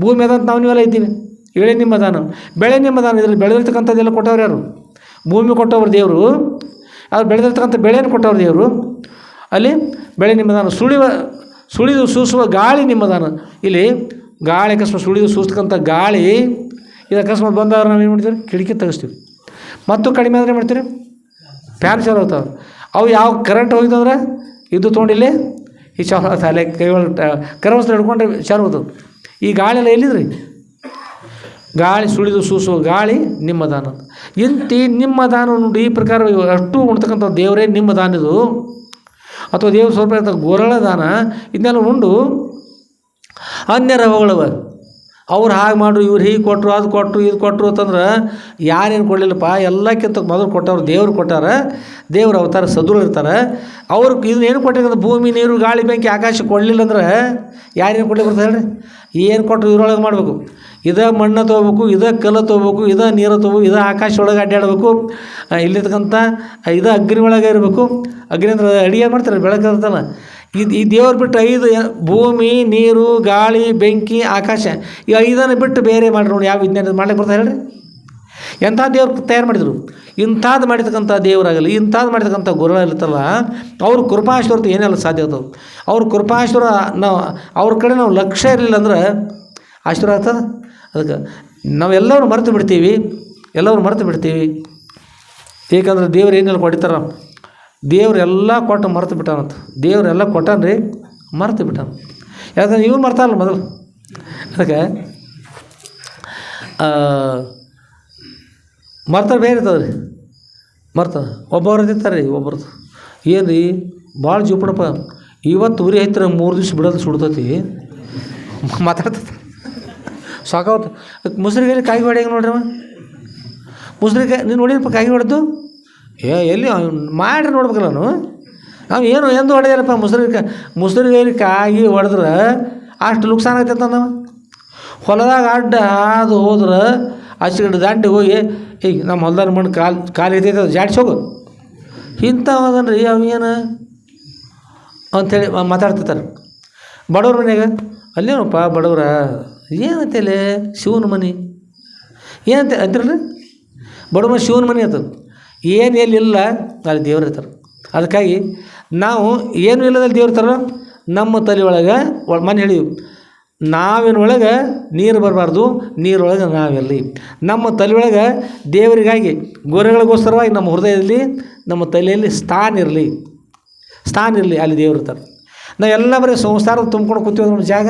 ಭೂಮಿ ಅದಂತ ನಾವು ನೀವೆಲ್ಲ ಇದ್ದೀವಿ. ಇಳೆ ನಿಮ್ಮ ದಾನ, ಬೆಳೆ ನಿಮ್ಮ ದಾನ. ಇದ್ರಲ್ಲಿ ಬೆಳೆದಿರ್ತಕ್ಕಂಥದ್ದೆಲ್ಲ ಕೊಟ್ಟವ್ರು ಯಾರು? ಭೂಮಿ ಕೊಟ್ಟವ್ರು ದೇವರು. ಅದು ಬೆಳೆದಿರ್ತಕ್ಕಂಥ ಬೆಳೆಯನ್ನು ಕೊಟ್ಟವ್ರು ದೇವರು. ಅಲ್ಲಿ ಬೆಳೆ ನಿಮ್ಮ ದಾನ, ಸುಳಿದು ಸೂಸುವ ಗಾಳಿ ನಿಮ್ಮ ದಾನ. ಇಲ್ಲಿ ಗಾಳಿ ಅಕಸ್ಮಾತ್ ಸುಳಿದು ಸೂಸ್ತಕ್ಕಂಥ ಗಾಳಿ ಇದು ಅಕಸ್ಮಾತ್ ಬಂದವ್ರು ನಾವು ಏನು ಮಾಡ್ತೀವಿ, ಕಿಟಕಿ ತೆಗಿಸ್ತೀವಿ. ಮತ್ತು ಕಡಿಮೆ ಆದರೆ ಮಾಡ್ತೀವಿ, ಫ್ಯಾನ್ ಚಾಲು ಹೋಗ್ತಾವೆ. ಅವು ಯಾವ ಕರೆಂಟ್ ಹೋಗಿದಂದ್ರೆ ಇದು ತೊಗೊಂಡಿಲ್ಲಿ ಈ ಚಾಲು ಅಲ್ಲೇ ಕೈ ಒಳಗೆ ಕರವಸ್ತ ಹಿಡ್ಕೊಂಡ್ರೆ ಚಾಲು ಹೋಗ್ತದೆ. ಈ ಗಾಳಿ ಎಲ್ಲ ಎಲ್ಲಿದ್ರಿ? ಗಾಳಿ ಸುಳಿದು ಸೂಸುವ ಗಾಳಿ ನಿಮ್ಮ ದಾನ. ಇಂತಿ ನಿಮ್ಮ ದಾನ ನೋಡಿ. ಈ ಪ್ರಕಾರ ಅಷ್ಟು ಉಣ್ತಕ್ಕಂಥ ದೇವರೇ ನಿಮ್ಮ ದಾನ ಇದು, ಅಥವಾ ದೇವ್ರ ಸ್ವಲ್ಪ ಇರ್ತಕ್ಕ ಗೋರಳ ದಾನ. ಇದನ್ನೆಲ್ಲ ಉಂಡು ಅನ್ಯರ ಹೊಗಳವ. ಅವ್ರು ಹಾಗೆ ಮಾಡ್ರು, ಇವ್ರು ಹೀಗೆ ಕೊಟ್ಟರು, ಅದು ಕೊಟ್ಟರು, ಇದು ಕೊಟ್ಟರು ಅಂತಂದ್ರೆ ಯಾರೇನು ಕೊಡಲಿಲ್ಲಪ್ಪ. ಎಲ್ಲಕ್ಕಿಂತ ಮೊದಲು ಕೊಟ್ಟವ್ರು ದೇವ್ರು ಕೊಟ್ಟಾರ. ದೇವ್ರ ಅವತಾರ ಸದೃಢ ಇರ್ತಾರೆ. ಅವ್ರಿಗೆ ಇದನ್ನೇನು ಕೊಟ್ಟಿರ್ತಕ್ಕಂಥ ಭೂಮಿ, ನೀರು, ಗಾಳಿ, ಬೆಂಕಿ, ಆಕಾಶ ಕೊಡಲಿಲ್ಲ ಅಂದ್ರೆ ಯಾರೇನು ಕೊಡ್ಲಿಕ್ಕೆ ಬರ್ತದೆ ಹೇಳ್ರಿ? ಏನು ಕೊಟ್ಟರು ಇದ್ರೊಳಗೆ ಮಾಡಬೇಕು. ಇದೇ ಮಣ್ಣು ತೊಗೋಬೇಕು, ಇದೇ ಕಲ್ಲು ತೊಗೋಬೇಕು, ಇದೇ ನೀರು ತೊಗೋಬೇಕು, ಇದೇ ಆಕಾಶ ಒಳಗೆ ಅಡ್ಡಾಡಬೇಕು, ಇಲ್ಲಿರ್ತಕ್ಕಂಥ ಇದು ಅಗ್ನಿ ಒಳಗೆ ಇರಬೇಕು. ಅಗ್ನಿ ಅಂದ್ರೆ ಅಡುಗೆ ಮಾಡ್ತಾರೆ, ಬೆಳಗ್ಗೆ ಇರ್ತಲ್ಲ. ಈ ದೇವ್ರು ಬಿಟ್ಟು 5 ಭೂಮಿ, ನೀರು, ಗಾಳಿ, ಬೆಂಕಿ, ಆಕಾಶ, ಈ 5 ಬಿಟ್ಟು ಬೇರೆ ಮಾಡಿ ನೋಡಿ ಯಾವ ವಿಜ್ಞಾನ ಮಾಡ್ಲಿಕ್ಕೆ ಬರ್ತಾ ಹೇಳ್ರಿ? ಎಂಥ ದೇವ್ರು ತಯಾರು ಮಾಡಿದರು. ಇಂಥದ್ದು ಮಾಡಿರ್ತಕ್ಕಂಥ ದೇವರಾಗಲಿ, ಇಂಥದ್ದು ಮಾಡಿರ್ತಕ್ಕಂಥ ಗುರುಗಳು ಇರ್ತಲ್ಲ, ಅವ್ರ ಕೃಪಾಶ್ವರತೆ ಏನೆಲ್ಲ ಸಾಧ್ಯ ಆಗ್ತದೆ. ಅವ್ರ ಕೃಪಾಶ್ವರ ನಾವು ಅವ್ರ ಕಡೆ ನಾವು ಲಕ್ಷ್ಯ ಇರಲಿಲ್ಲ ಅಂದ್ರೆ ಆಶೀರ್ವಾದ ಆಗ್ತದೆ. ಅದಕ್ಕೆ ನಾವೆಲ್ಲರೂ ಮರೆತು ಬಿಡ್ತೀವಿ, ಏಕೆಂದ್ರೆ ದೇವ್ರು ಏನೆಲ್ಲ ಕೊಡ್ತಾರ. ದೇವ್ರೆಲ್ಲ ಕೊಟ್ಟು ಮರೆತು ಬಿಟ್ಟಾನಂತ. ದೇವ್ರೆಲ್ಲ ಕೊಟ್ಟಾನ್ರಿ, ಮರೆತು ಬಿಟ್ಟಾನ. ಯಾಕಂದ್ರೆ ಇವ್ರು ಮರ್ತಾರಲ್ಲ ಮೊದಲು. ಅದಕ್ಕೆ ಮರ್ತಾರೆ ಬೇರೆ ಇರ್ತದೆ ರೀ, ಮರ್ತದೆ. ಒಬ್ಬವ್ರದ್ದು ಇರ್ತಾರೆ ರೀ, ಒಬ್ಬರದ್ದು ಏನು ರೀ ಭಾಳ ಜೀವಪಡಪ್ಪ, ಇವತ್ತು ಉರಿ ಐತ್ರ 3 ದಿವ್ಸ ಬಿಡೋದು ಸುಡ್ತೈತಿ ಮಾತಾಡ್ತೈತಿ. ಸಾಕಾವತ್ತು ಮುಸ್ರಿಗೈಲಿ ಕಾಯಿ ಹೊಡೆಯಂಗೆ ನೋಡ್ರಿ ಅವ. ಮುಸ್ರಿಕಾಯಿ ನೀನು ನೋಡಿರಪ್ಪ ಕಾಯಿ ಹೊಡೆದು? ಎಲ್ಲಿ ಮಾಡಿ ನೋಡ್ಬೇಕಲ್ಲ ನಾವು ಏನು ಎಂದು ಹೊಡೆಯಲ್ಲಪ್ಪ. ಮುಸ್ರಿಗೈಲಿ ಕಾಯಿ ಹೊಡೆದ್ರೆ ಅಷ್ಟು ನುಕ್ಸಾನ ಆಗ್ತೈತೆ ನಾವು. ಹೊಲದಾಗ ಅಡ್ಡ ಅದು ಹೋದ್ರೆ ಆಚೆಗಡೆ ದಾಂಡಿಗೆ ಹೋಗಿ ಈಗ ನಮ್ಮ ಹೊಲ್ದಾರ ಮಣ್ಣು ಕಾಲು ಐತೈತೆ ಜಾಡ್ಸೋಗು ಇಂಥವದನ್ರಿ ಅವೇನು ಅಂಥೇಳಿ ಮಾತಾಡ್ತಿರ್ತಾರೆ. ಬಡವ್ರ ಮನೆಯಾಗ ಅಲ್ಲೇನಪ್ಪ ಬಡವ್ರ ಏನಂತೇಳಿ ಶಿವನ ಮನೆ ಏನಂತ ಅಂತಿರಲ್ಲ, ಬಡವ್ರ ಶಿವನ ಮನೆ ಅಂತದೆ. ಏನು ಎಲ್ಲಿಲ್ಲ ಅಲ್ಲಿ ದೇವ್ರು ಇರ್ತಾರೆ. ಅದಕ್ಕಾಗಿ ನಾವು ಏನು ಇಲ್ಲದಲ್ಲಿ ದೇವ್ರು ಇರ್ತಾರೋ ನಮ್ಮ ತಲೆ ಒಳಗೆ ಮನೆ ಹೇಳಿವಿ, ನಾವಿನೊಳಗೆ ನೀರು ಬರಬಾರ್ದು, ನೀರೊಳಗೆ ನಾವೆಲ್ಲಿ. ನಮ್ಮ ತಲೆಯೊಳಗೆ ದೇವರಿಗಾಗಿ ಗೋರೆಗಳಿಗೋಸ್ಕರವಾಗಿ ನಮ್ಮ ಹೃದಯದಲ್ಲಿ ನಮ್ಮ ತಲೆಯಲ್ಲಿ ಸ್ಥಾನ ಇರಲಿ, ಅಲ್ಲಿ ದೇವ್ರು ಇರ್ತಾರೆ. ನಾವೆಲ್ಲ ಬರೀ ಸಂಸಾರ ತುಂಬ್ಕೊಂಡು ಕೂತೀವಿ ನಮ್ಮ ಜಾಗ.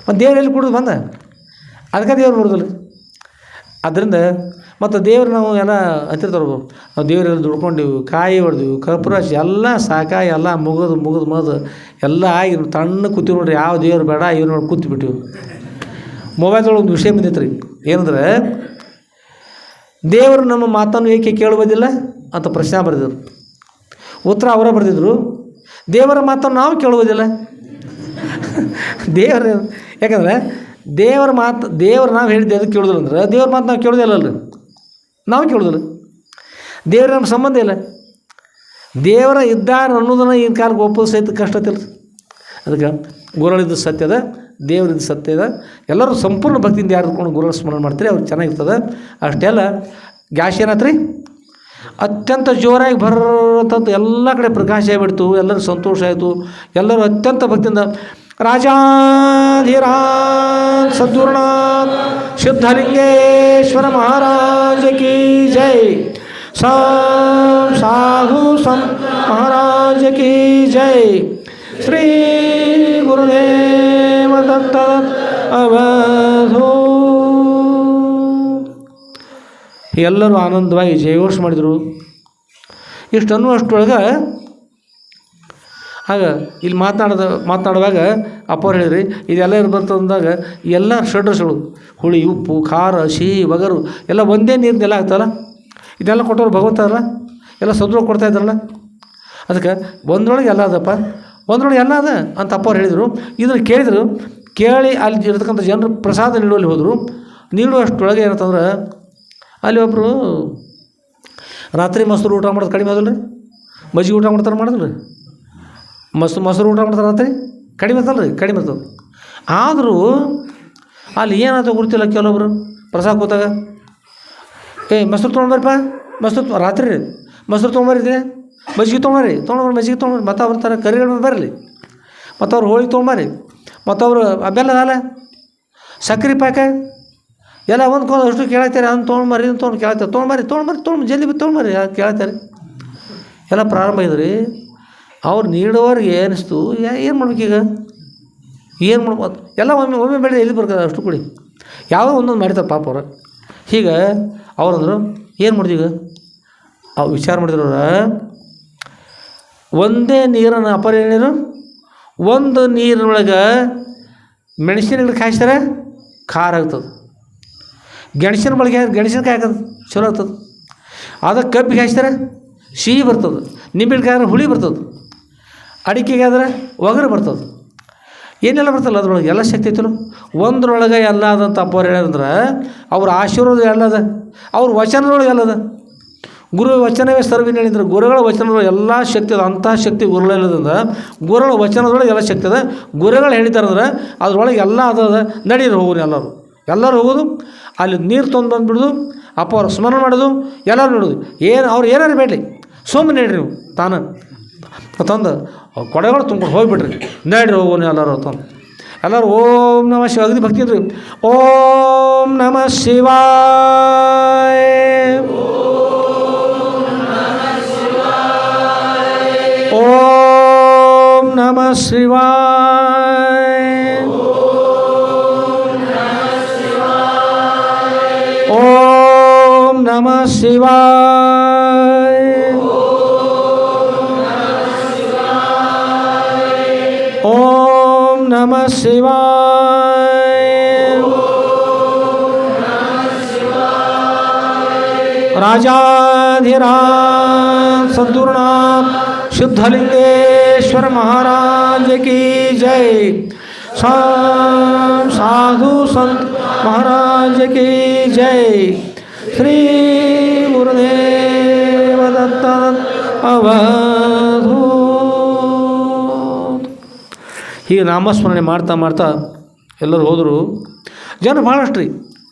ಮತ್ತು ದೇವ್ರು ಎಲ್ಲಿ ಕೊಡೋದು ಬಂದ? ಅದಕ್ಕೆ ದೇವ್ರು ಬರೋದಿಲ್ಲ. ಅದರಿಂದ ಮತ್ತು ದೇವ್ರು ನಾವು ಎಲ್ಲ ಹತ್ತಿರ್ತಾರೆ. ನಾವು ದೇವರೆಲ್ಲ ದುಡ್ಕೊಂಡಿವಿ, ಕಾಯಿ ಹೊಡೆದಿವಿ, ಕರ್ಪೂರ ಹಚ್ಚಿ ಎಲ್ಲ ಸಾಕಾಗಿ ಎಲ್ಲ ಮುಗಿದು ಎಲ್ಲ ಆಗಿ ತಣ್ಣ ಕೂತೀವಿ ನೋಡ್ರಿ. ಯಾವ ದೇವ್ರು ಬೇಡ ಇವ್ರು ನೋಡಿ ಕೂತ್ಬಿಟ್ಟಿವಿ. ಮೊಬೈಲ್ದೊಳಗೆ ಒಂದು ವಿಷಯ ಬಂದಿತ್ತು ರೀ, ಏನಂದ್ರೆ ದೇವರು ನಮ್ಮ ಮಾತನ್ನು ಏಕೆ ಕೇಳುವುದಿಲ್ಲ ಅಂತ ಪ್ರಶ್ನೆ ಬರೆದಿದ್ರು. ಉತ್ತರ ಅವರ ಬರೆದಿದ್ರು, ದೇವರ ಮಾತನ್ನು ನಾವು ಕೇಳುವುದಿಲ್ಲ. ಯಾಕಂದರೆ ದೇವ್ರ ನಾವು ಹೇಳಿದ್ದೆ ಅದಕ್ಕೆ ಕೇಳೋದಿಲ್ಲ ಅಂದ್ರೆ ದೇವ್ರ ಮಾತು ನಾವು ಕೇಳೋದಿಲ್ಲಲ್ರಿ, ನಾವು ಕೇಳೋದಿಲ್ಲ. ದೇವ್ರ ನಮ್ಮ ಸಂಬಂಧ ಇಲ್ಲ. ದೇವರ ಇದ್ದಾರ ಅನ್ನೋದನ್ನು ಈಗಿನ ಕಾಲಕ್ಕೆ ಒಪ್ಪೋದು ಸಹಿತ ಕಷ್ಟ ತಿಳ್ದು. ಅದಕ್ಕೆ ಗುರುಗಳಿದ್ದು ಸತ್ಯದ, ದೇವರಿದ್ದು ಸತ್ಯದ. ಎಲ್ಲರೂ ಸಂಪೂರ್ಣ ಭಕ್ತಿಯಿಂದ ಯಾರು ಕೊಂಡು ಗುರುಗಳ ಸ್ಮರಣೆ ಮಾಡ್ತೀರಿ ಅವ್ರಿಗೆ ಚೆನ್ನಾಗಿರ್ತದೆ. ಅಷ್ಟೆಲ್ಲ ಗ್ಯಾಸ್ ಏನಾಯ್ತು ರೀ, ಅತ್ಯಂತ ಜೋರಾಗಿ ಬರೋಂಥದ್ದು ಎಲ್ಲ ಕಡೆ ಪ್ರಕಾಶ ಆಗಿಬಿಡ್ತು. ಎಲ್ಲರೂ ಸಂತೋಷ ಆಯಿತು. ಎಲ್ಲರೂ ಅತ್ಯಂತ ಭಕ್ತಿಯಿಂದ ರಾಜಾಧಿರಾಜ ಸದ್ಗುರುನಾಥ ಸಿದ್ಧಲಿಂಗೇಶ್ವರ ಮಹಾರಾಜ ಕಿ ಜೈ. ಸಾಹು ಸಂತ ಮಹಾರಾಜ ಜೈ ಶ್ರೀ ಗುರುದೇವ ದತ್ತ ಅವಧೂ. ಎಲ್ಲರೂ ಆನಂದವಾಗಿ ಜಯಘೋಷ ಮಾಡಿದರು. ಇಷ್ಟನ್ನು ಅಷ್ಟರೊಳಗೆ ಆಗ ಇಲ್ಲಿ ಮಾತನಾಡುವಾಗ ಅಪ್ಪವ್ರು ಹೇಳಿದ್ರಿ ಇದೆಲ್ಲ ಬರ್ತದೆ ಅಂದಾಗ ಎಲ್ಲ ಷಡ್ರಸಗಳು ಹುಳಿ, ಉಪ್ಪು, ಖಾರ, ಸಿಹಿ, ಒಗರು ಎಲ್ಲ ಒಂದೇ ನೀರಿನೆಲ್ಲ ಆಗ್ತಲ್ಲ. ಇದೆಲ್ಲ ಕೊಟ್ಟವ್ರು ಭಗವಂತ ಅಲ್ಲ, ಎಲ್ಲ ಸದ್ರೊಳಗೆ ಕೊಡ್ತಾ ಇದ್ದಾರಲ್ಲ. ಅದಕ್ಕೆ ಒಂದರೊಳಗೆ ಎಲ್ಲ ಅದಪ್ಪ, ಒಂದರೊಳಗೆ ಎಲ್ಲ ಅದ ಅಂತ ಅಪ್ಪವ್ರು ಹೇಳಿದರು. ಇದನ್ನು ಕೇಳಿದರು. ಕೇಳಿ ಅಲ್ಲಿ ಇರತಕ್ಕಂಥ ಜನರು ಪ್ರಸಾದ ನೀಡುವಲ್ಲಿ ಹೋದರು. ನೀಡುವಷ್ಟರೊಳಗೆ ಏನಂತಂದ್ರೆ ಅಲ್ಲಿ ಒಬ್ಬರು ರಾತ್ರಿ ಮೊಸರು ಊಟ ಮಾಡೋದು ಕಡಿಮೆ ಆದಲ್ಲ ರೀ. ಮಜ್ಜಿಗೆ ಊಟ ಮಾಡ್ತಾರೆ ಮಾಡಿದ್ರಿ, ಮೊಸರು ಊಟ ಮಾಡ್ತಾರೆ ರಾತ್ರಿ ಕಡಿಮೆ ಇರ್ತಲ್ಲ ರೀ, ಕಡಿಮೆ ಇರ್ತದೆ. ಆದರೂ ಅಲ್ಲಿ ಏನಾಯ್ತು ಗೊತ್ತಿಲ್ಲ. ಕೆಲವೊಬ್ರು ಪ್ರಸಾದ ಕೂತಾಗ ಮೊಸರು ತೊಗೊಂಡ್ಬರ್ರಿಪ್ಪ, ಮೊಸರು ರಾತ್ರಿ ರೀ ಮೊಸರು ತೊಗೊಂಬರಿದೆ, ಮಜ್ಜಿಗೆ ತೊಗೊಂಬರ್ರಿ ಮಜ್ಜಿಗೆ ತೊಗೊಂಬರ್ರಿ. ಮತ್ತು ಬರ್ತಾರೆ ಕರಿಗಳು ಬರಲಿ, ಮತ್ತು ಅವ್ರು ಹೋಳಿಗೆ ತೊಗೊಂಬರ್ರಿ, ಮತ್ತವರು ಬೆಲ್ಲ ಅಲ್ಲ ಸಕ್ಕರೆ ಪಾಕ ಎಲ್ಲ ಒಂದು ಅಷ್ಟು ಕೇಳತ್ತಾರೆ. ಅದನ್ನು ತೊಗೊಂಡ್ಬರ್ರಿ, ಇದನ್ನು ತೊಗೊಂಡು ಜಲ್ದಿ ತೊಗೊಂಡ್ಬರ್ರಿ ಕೇಳತ್ತಾರೆ. ಎಲ್ಲ ಪ್ರಾರಂಭ ಇದ್ರಿ. ಅವ್ರು ನೀಡೋರಿಗೆ ಏನಿಸ್ತು, ಏನು ಮಾಡ್ಬೇಕೀಗ, ಏನು ಮಾಡ್ಬೋದು ಎಲ್ಲ ಒಮ್ಮೆ ಬೆಳೆ ಎಲ್ಲಿ ಬರ್ತದೆ ಅಷ್ಟು ಕೂಡಿ ಯಾವುದೋ ಒಂದೊಂದು ಮಾಡಿತಾರೆ ಪಾಪ ಅವ್ರು. ಹೀಗೆ ಅವ್ರಂದ್ರು ಏನು ಮಾಡಿದೀಗ ಅವ್ರು ವಿಚಾರ ಮಾಡಿದ್ರವ್ರ. ಒಂದೇ ನೀರನ್ನು ಅಪರ ಏನೇನು ಒಂದು ನೀರಿನೊಳಗೆ ಮೆಣಸಿನ ಗಿಡ ಕಾಯಿಸ್ತಾರೆ ಖಾರ ಆಗ್ತದೆ. ಗೆಣಸಿನಕಾಯಿ ಹಾಕೋದು ಚಲೋ ಆಗ್ತದೆ. ಅದಕ್ಕೆ ಕಬ್ಬಿಗೆ ಹಾಯಿಸ್ತಾರೆ ಸಿಹಿ ಬರ್ತದೆ. ನಿಂಬೆಕಾಯಿ ಹುಳಿ ಬರ್ತದೆ. ಅಡಿಕೆಗೆ ಆದ್ರೆ ಒಗರು ಬರ್ತದೆ. ಏನೆಲ್ಲ ಬರ್ತಲ್ಲ ಅದ್ರೊಳಗೆ ಎಲ್ಲ ಶಕ್ತಿ ಐತಲ್ಲ. ಒಂದ್ರೊಳಗೆ ಎಲ್ಲ ಅದಂತ ಅಪ್ಪವ್ರು ಹೇಳ್ಯಾರಂದ್ರೆ ಅವ್ರ ಆಶೀರ್ವಾದ ಎಲ್ಲದ, ಅವ್ರ ವಚನದೊಳಗೆ ಎಲ್ಲದ. ಗುರು ವಚನವೇ ಸರ್ವಿನ ಹೇಳಿದ್ರೆ ಗುರುಗಳ ವಚನದೊಳಗೆ ಎಲ್ಲ ಶಕ್ತಿ ಅದ. ಅಂಥ ಶಕ್ತಿ ಗುರುಗಳಲ್ಲದಂದ್ರೆ ಗುರುಗಳ ವಚನದೊಳಗೆ ಎಲ್ಲ ಶಕ್ತಿ ಅದ. ಗುರುಗಳು ಹೇಳಿದಾರಂದ್ರೆ ಅದ್ರೊಳಗೆ ಎಲ್ಲ ಅದ. ನಡೀರಿ ಹೋಗೋರು ಎಲ್ಲರೂ ಹೋಗೋದು, ಅಲ್ಲಿ ನೀರು ತೊಗೊಂಡು ಬಂದುಬಿಡೋದು, ಅಪ್ಪ ಅವ್ರು ಸ್ಮರಣೆ ಮಾಡೋದು, ಎಲ್ಲರೂ ನೋಡೋದು. ಅವ್ರು ಏನಾರು ಬೇಡಲಿ ಸುಮ್ಮನೆ ನೀಡ್ರಿ ನೀವು ತಾನು ತಂದು ಕೊಡೆಗಳು ತುಂಬ್ಕೊಂಡು ಹೋಗಿಬಿಡ್ರಿ, ನಡ್ರಿ ಹೋಗೋನು ಎಲ್ಲರೂ ತಂದು. ಎಲ್ಲರೂ ಓಂ ನಮಃ ಶಿವ ಅಗದಿ ಭಕ್ತಿ ಇದ್ರಿ. ಓಂ ನಮಃ ಶಿವಾಯ, ಓಂ ನಮಃ ಶಿವಾಯ, ಓಂ ನಮಃ ಶಿವಾಯ, ಓಂ ನಮಃ ಶಿವಾಯ. ರಾಜಾಧಿರಾಜ ಸದ್ಗುರುನಾಥ शुद्धलिंगेश्वर महाराज की जय. साधु संत महाराज की जय. श्री गुरुदेव दत्त ಅವಧೂತ. ಹೀಗೆ ನಾಮಸ್ಮರಣೆ ಮಾಡ್ತಾ ಎಲ್ಲರೂ ಹೋದರು. ಜನ ಭಾಳಷ್ಟು ರೀ.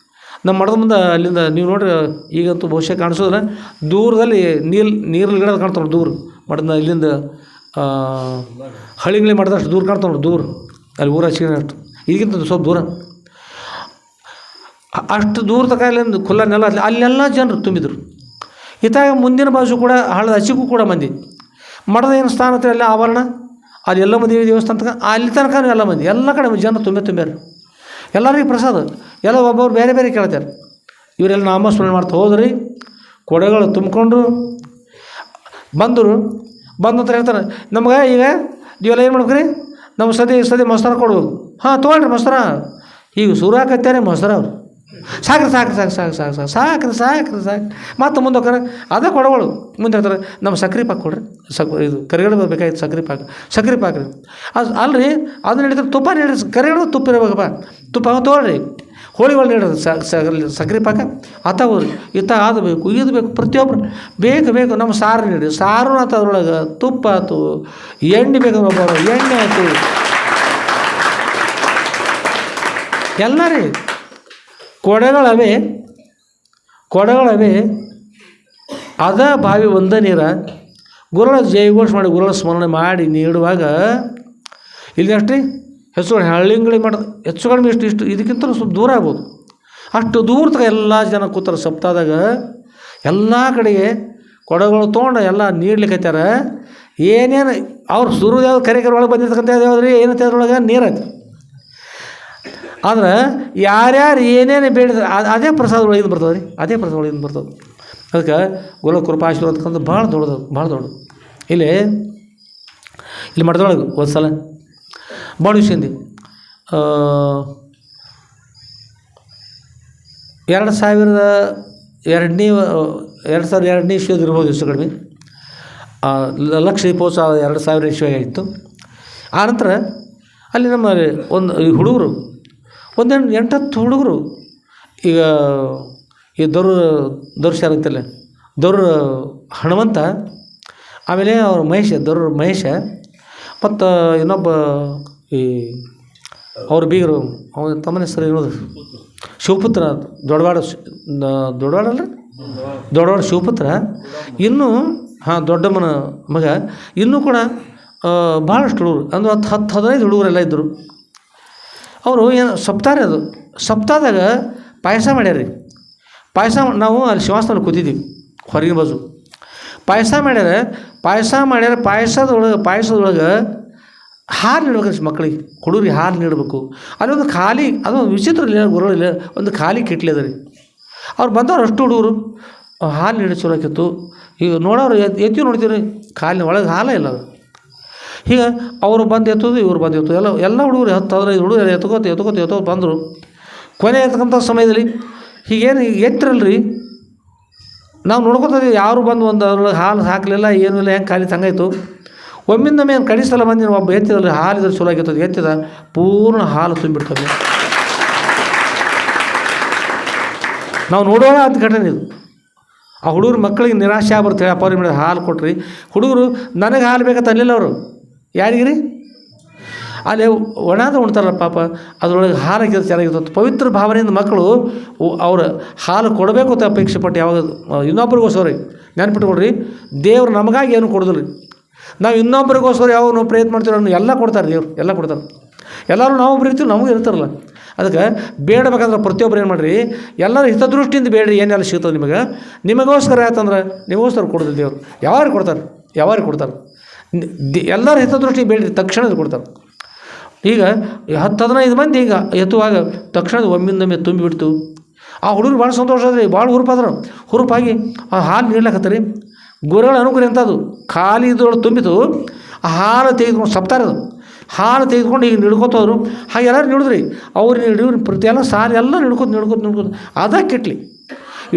ನಮ್ಮ ಮಠದ ಮುಂದೆ ಅಲ್ಲಿಂದ ನೀವು ನೋಡ್ರಿ, ಈಗಂತೂ ಬಹುಶಃ ಕಾಣಿಸೋದಿಲ್ಲ, ದೂರದಲ್ಲಿ ನೀರಲ್ಲಿ ಗಿಡ ಕಾಣ್ತಾವೆ ದೂರ ಮಠದ ಇಲ್ಲಿಂದ ಹಳ್ಳಿಗಳೇ ಮಾಡಿದಷ್ಟು ದೂರ ಕಾಣ್ತಾವೆ ನೋಡಿ, ದೂರ ಅಲ್ಲಿ ಊರ ಅಷ್ಟು ಇದಕ್ಕಿಂತ ಸ್ವಲ್ಪ ದೂರ. ಅಷ್ಟು ದೂರ ತಕ ಇಲ್ಲಿಂದ ಖುಲ್ಲ ನೆಲ ಅಲ್ಲೆಲ್ಲ ಜನರು ತುಂಬಿದರು. ಇತ್ತಾಗ ಮುಂದಿನ ಬಾಜು ಕೂಡ ಹಳ್ಳದ ಹಚ್ಚಿಗೂ ಕೂಡ ಮಂದಿ. ಮಠದ ಏನು ಸ್ಥಾನ ಹತ್ರ ಎಲ್ಲ ಆವರಣ ಅಲ್ಲಿ ಎಲ್ಲ ಮಂದಿ ದೇವಸ್ಥಾನ ತನಕ ಅಲ್ಲಿ ತನಕ ಎಲ್ಲ ಮಂದಿ ಎಲ್ಲ ಕಡೆ ಜನರು ತುಂಬ್ಯಾರ. ಎಲ್ಲರಿಗೆ ಪ್ರಸಾದ ಎಲ್ಲ ಒಬ್ಬೊಬ್ರು ಬೇರೆ ಬೇರೆ ಕೇಳ್ತಾರೆ. ಇವರೆಲ್ಲ ನಾಮಸ್ಮರಣೆ ಮಾಡ್ತಾ ಹೋದ್ರಿ. ಕೊಡೆಗಳು ತುಂಬಿಕೊಂಡು ಬಂದರು. ಬಂದ ನಂತರ ಹೇಳ್ತಾರೆ, ನಮ್ಗೆ ಈಗ ನೀವೆಲ್ಲ ಏನು ಮಾಡ್ಬೇಕ್ರಿ, ನಮ್ಮ ಸದ್ಯ ಮೊಸರು ಕೊಡ್ಬೇಕು. ಹಾಂ ತೊಗೊಳ್ರಿ ಮೊಸರ. ಈಗ ಶುರು ಹಾಕತ್ತಾರೆ ಮೊಸರು. ಅವ್ರು ಸಾಕ್ರಿ ಮತ್ತು ಮುಂದೆ ಹೋಗ್ತಾರೆ. ಅದೇ ಕೊಡಗಳು ಮುಂದೆ ಹೇಳ್ತಾರೆ, ನಮ್ಮ ಸಕ್ರೆ ಪಾಕ್ ಕೊಡ್ರಿ, ಇದು ಕರಿಗಡಬು ಬೇಕಾಗಿತ್ತು, ಸಕ್ರೆ ಪಾಕ್ ರೀ. ಅದು ಅಲ್ರಿ ಅದನ್ನ ಹೇಳಿದ್ರೆ ತುಪ್ಪ ನೀಡ್ರಿ, ಕರಿಗಡಬು ತುಪ್ಪ ಇರಬೇಕಪ್ಪ, ತುಪ್ಪ ತೊಗೊಳ್ರಿ. ಹೋಳಿಗಳು ನೀಡೋದು ಸಕ್ರೆ ಪಾಕ ಹೋಗ್ರಿ. ಅದು ಬೇಕು ಇದು ಬೇಕು, ಪ್ರತಿಯೊಬ್ಬರು ಬೇಕು. ನಮ್ಮ ಸಾರು ನೀಡಿ, ಸಾರು ಆಯ್ತು, ಅದ್ರೊಳಗೆ ತುಪ್ಪ ಆಯ್ತು, ಎಣ್ಣೆ ಬೇಕು, ಒಬ್ಬರು ಎಣ್ಣೆ ಆಯಿತು, ಎಲ್ಲ ರೀ. ಕೊಡೆಗಳವೆ ಅದ ಬಾವಿ ಒಂದೇ ನೀರ ಗುರುಗಳ ಜಯಘೋಷ ಮಾಡಿ ಗುರುಗಳ ಸ್ಮರಣೆ ಮಾಡಿ ನೀಡುವಾಗ ಇಲ್ಲಿ ಅಷ್ಟೇ ಹೆಚ್ಚು ಕಡಿಮೆ ಹಳ್ಳಿಂಗಳಿ ಮಾಡೋದು ಹೆಚ್ಚು ಕಡಿಮೆ ಇಷ್ಟು ಇದಕ್ಕಿಂತ ಸ್ವಲ್ಪ ದೂರ ಆಗ್ಬೋದು. ಅಷ್ಟು ದೂರ ತಗ ಎಲ್ಲ ಜನ ಕೂತಾರೆ. ಸಪ್ತಾದಾಗ ಎಲ್ಲ ಕಡೆಗೆ ಕೊಡೆಗಳು ತೊಗೊಂಡು ಎಲ್ಲ ನೀಡ್ಲಿಕ್ಕೈತಾರ. ಏನೇನು ಅವ್ರು ಸುರು ಯಾವ್ದು ಕರೆ ಒಳಗೆ ಬಂದಿರ್ತಕ್ಕಂಥ ಯಾವ್ದು ರೀ ಏನಂತ ಅದ್ರೊಳಗೆ ನೀರೈತಿ. ಆದ್ರೆ ಯಾರ್ಯಾರು ಏನೇನು ಬೇಡಿದ್ರೆ ಅದೇ ಪ್ರಸಾದ ಒಳಗಿಂದ ಬರ್ತದೆ ರೀ, ಅದೇ ಪ್ರಸಾದ ಒಳಗಿಂದ ಬರ್ತದೆ. ಅದಕ್ಕೆ ಗೋಲಕ ಕೃಪಾಶೀರ್ವಾದ ಅಂತಕ್ಕಂಥ ಭಾಳ ದೊಡ್ಡದು, ಭಾಳ ದೊಡ್ಡದು. ಇಲ್ಲಿ ಮಠದೊಳಗೆ ಒಂದು ಸಲ ಭಾಳ ವಿಷಯಂದಿ 2002 ಇಸ್ವಿದು ಇರ್ಬೋದು, ಇಷ್ಟು ಕಡಿಮೆ. ಲಕ್ಷ ದೀಪೋತ್ಸವ 2000 ಇಸ್ವಿ ಆಗಿತ್ತು. ಆನಂತರ ಅಲ್ಲಿ ನಮ್ಮ ಒಂದು ಈ ಹುಡುಗರು ಒಂದು 8-10 ಹುಡುಗರು ಈಗ ಈ ದೊರ್ಶಾರ ಅಂತಲ್ಲ, ಹನುಮಂತ, ಆಮೇಲೆ ಅವ್ರ ಮಹೇಶ ಮತ್ತು ಇನ್ನೊಬ್ಬ ಈ ಅವ್ರ ಬೀಗರು ಅವನ ತಮ್ಮನ ಹೆಸರು ಏನೋದು ಶಿವಪುತ್ರ, ದೊಡ್ಡವಾಡ ಶಿವಪುತ್ರ, ಇನ್ನೂ ದೊಡ್ಡಮ್ಮನ ಮಗ, ಇನ್ನೂ ಕೂಡ ಭಾಳಷ್ಟು ಹುಡುಗರು ಅಂದ್ರೆ 10-15 ಹುಡುಗರೆಲ್ಲ ಇದ್ದರು. ಅವರು ಏನು ಸಪ್ತಾಹ ಅದು, ಸಪ್ತಾಹದಾಗ ಪಾಯಸ ಮಾಡ್ಯಾರ. ನಾವು ಅಲ್ಲಿ ಶಿವಾಸ್ತನ ಕೂತಿದ್ದೀವಿ ಹೊರಗಿನ ಬಾಜು. ಪಾಯಸ ಮಾಡ್ಯಾರ. ಪಾಯಸದೊಳಗೆ ಹಾಲು ನೀಡ್ಬೇಕು ಮಕ್ಕಳಿಗೆ, ಹುಡುಗರಿಗೆ ಹಾಲು ನೀಡಬೇಕು. ಅಲ್ಲೊಂದು ಖಾಲಿ, ಅದೊಂದು ವಿಚಿತ್ರ ಇಲ್ಲ, ಗುರುಗಳಿಲ್ಲ, ಒಂದು ಖಾಲಿ ಕಿಟ್ಲಿ ಅದ ರೀ. ಅವ್ರು ಬಂದವ್ರು ಅಷ್ಟು ಹುಡುಗರು ಹಾಲು ನೀಡಿ ಚಲೋ ಆಕಿತ್ತು. ಈಗ ನೋಡೋರು ನೋಡ್ತೀವಿ ರೀ, ಖಾಲಿ ಒಳಗೆ ಹಾಲೇ ಇಲ್ಲ ಅದು. ಹೀಗೆ ಅವರು ಬಂದು ಎತ್ತೋದು, ಇವ್ರು ಬಂದು ಎತ್ತೋದು, ಎಲ್ಲ ಹುಡುಗರು 10-15 ಹುಡುಗರು ಎತ್ಕೋತ ಬಂದರು. ಕೊನೆ ಇರ್ತಕ್ಕಂಥ ಸಮಯದಲ್ಲಿ ಹೀಗೇನು ಎತ್ತಿರಲ್ರಿ, ನಾವು ನೋಡ್ಕೊತೀವಿ, ಯಾರು ಬಂದು ಒಂದು ಅದ್ರೊಳಗೆ ಹಾಲು ಹಾಕಲಿಲ್ಲ, ಏನೂ ಇಲ್ಲ, ಹೆಂಗೆ ಖಾಲಿ ತಂಗಾಯ್ತು. ಒಮ್ಮಿಂದೊಮ್ಮೆ ಏನು ಕಡಿಮೆ ಸಲ ಬಂದು ಒಬ್ಬ ಎತ್ತಿದಲ್ಲಿ ಹಾಲು ಇದ್ರೆ ಚಲೋ ಆಗಿರ್ತದೆ, ಎತ್ತಿದ ಪೂರ್ಣ ಹಾಲು ತುಂಬಿಡ್ತದೆ. ನಾವು ನೋಡೋಣ ಅಂತ ಘಟನೆ ಇದು. ಆ ಹುಡುಗರು ಮಕ್ಕಳಿಗೆ ನಿರಾಶೆ ಆಗ್ಬರ್ತೇವೆ, ಅಪ್ಪಾರಿ ಮಾಡಿದ ಹಾಲು ಕೊಟ್ರಿ. ಹುಡುಗರು ನನಗೆ ಹಾಲು ಬೇಕಂತ ಅಲ್ಲಿಲ್ಲ ಅವರು, ಯಾರಿಗಿರಿ ಅಲ್ಲಿ ಒಣಾದ ಉಣ್ತಾರಲ್ಲ ಪಾಪ, ಅದರೊಳಗೆ ಹಾಲು ಹಾಕಿದ್ರೆ ಚೆನ್ನಾಗಿರ್ತದೆ. ಪವಿತ್ರ ಭಾವನೆಯಿಂದ ಮಕ್ಕಳು ಅವ್ರು ಹಾಲು ಕೊಡಬೇಕು ಅಂತ ಅಪೇಕ್ಷೆ ಪಟ್ಟು ಯಾವಾಗ ಇನ್ನೊಬ್ರಿಗೋಸ್ಕರ ನೆನ್ಪಿಟ್ಕೊಡ್ರಿ, ದೇವ್ರು ನಮಗಾಗಿ ಏನು ಕೊಡೋದಿಲ್ಲ ರೀ. ನಾವು ಇನ್ನೊಬ್ರಿಗೋಸ್ಕರ ಯಾವಾಗ ನಾವು ಪ್ರಯತ್ನ ಮಾಡ್ತೀವಿ ಎಲ್ಲ ಕೊಡ್ತಾರೆ, ದೇವ್ರು ಎಲ್ಲ ಕೊಡ್ತಾರೆ. ಎಲ್ಲರೂ ನಾವು ಇರ್ತೀವಿ, ನಮಗೂ ಇರ್ತಾರಲ್ಲ. ಅದಕ್ಕೆ ಬೇಡಬೇಕಂದ್ರೆ ಪ್ರತಿಯೊಬ್ಬರು ಏನು ಮಾಡಿರಿ, ಎಲ್ಲರೂ ಹಿತದೃಷ್ಟಿಯಿಂದ ಬೇಡ್ರಿ, ಏನೆಲ್ಲ ಸಿಗ್ತದೆ ನಿಮಗೋಸ್ಕರ ಆಯ್ತಂದ್ರೆ ನಿಮಗೋಸ್ಕರ ಕೊಡೋದು ದೇವ್ರು. ಯಾವಾಗ ಕೊಡ್ತಾರೆ ಎಲ್ಲರೂ ಹಿತದೃಷ್ಟಿ ಬೇಡ್ರಿ, ತಕ್ಷಣದ ಕೊಡ್ತಾರೆ. ಈಗ 10-15 ಮಂದಿ ಈಗ ಎತ್ತುವಾಗ ತಕ್ಷಣದ ಒಮ್ಮಿಂದೊಮ್ಮೆ ತುಂಬಿಬಿಡ್ತು. ಆ ಹುಡುಗರು ಭಾಳ ಸಂತೋಷ ಅದ್ರಿ, ಭಾಳ ಹುರುಪಾಗಿ ಆ ಹಾಲು ನೀಡ್ಲಾಕತ್ತಾರೆ. ಗುರುಗಳ ಅನುಗ್ರಹ ಎಂಥದ್ದು, ಖಾಲಿ ಇದ್ರೊಳಗೆ ತುಂಬಿತು. ಆ ಹಾಲು ತೆಗೆದುಕೊಂಡು ಸಪ್ತಾರದು ಹಾಲು ತೆಗೆದುಕೊಂಡು ಈಗ ನಿಡ್ಕೋತವ್ರು. ಹಾಗೆ ಎಲ್ಲರೂ ನಿಡಿದ್ರಿ, ಅವ್ರು ಇವ್ರು ಪ್ರತಿ ಎಲ್ಲ ಸಾರಿ ಎಲ್ಲ ನಿಡ್ಕೋತ ಅದ ಕಿಟ್ಲಿ.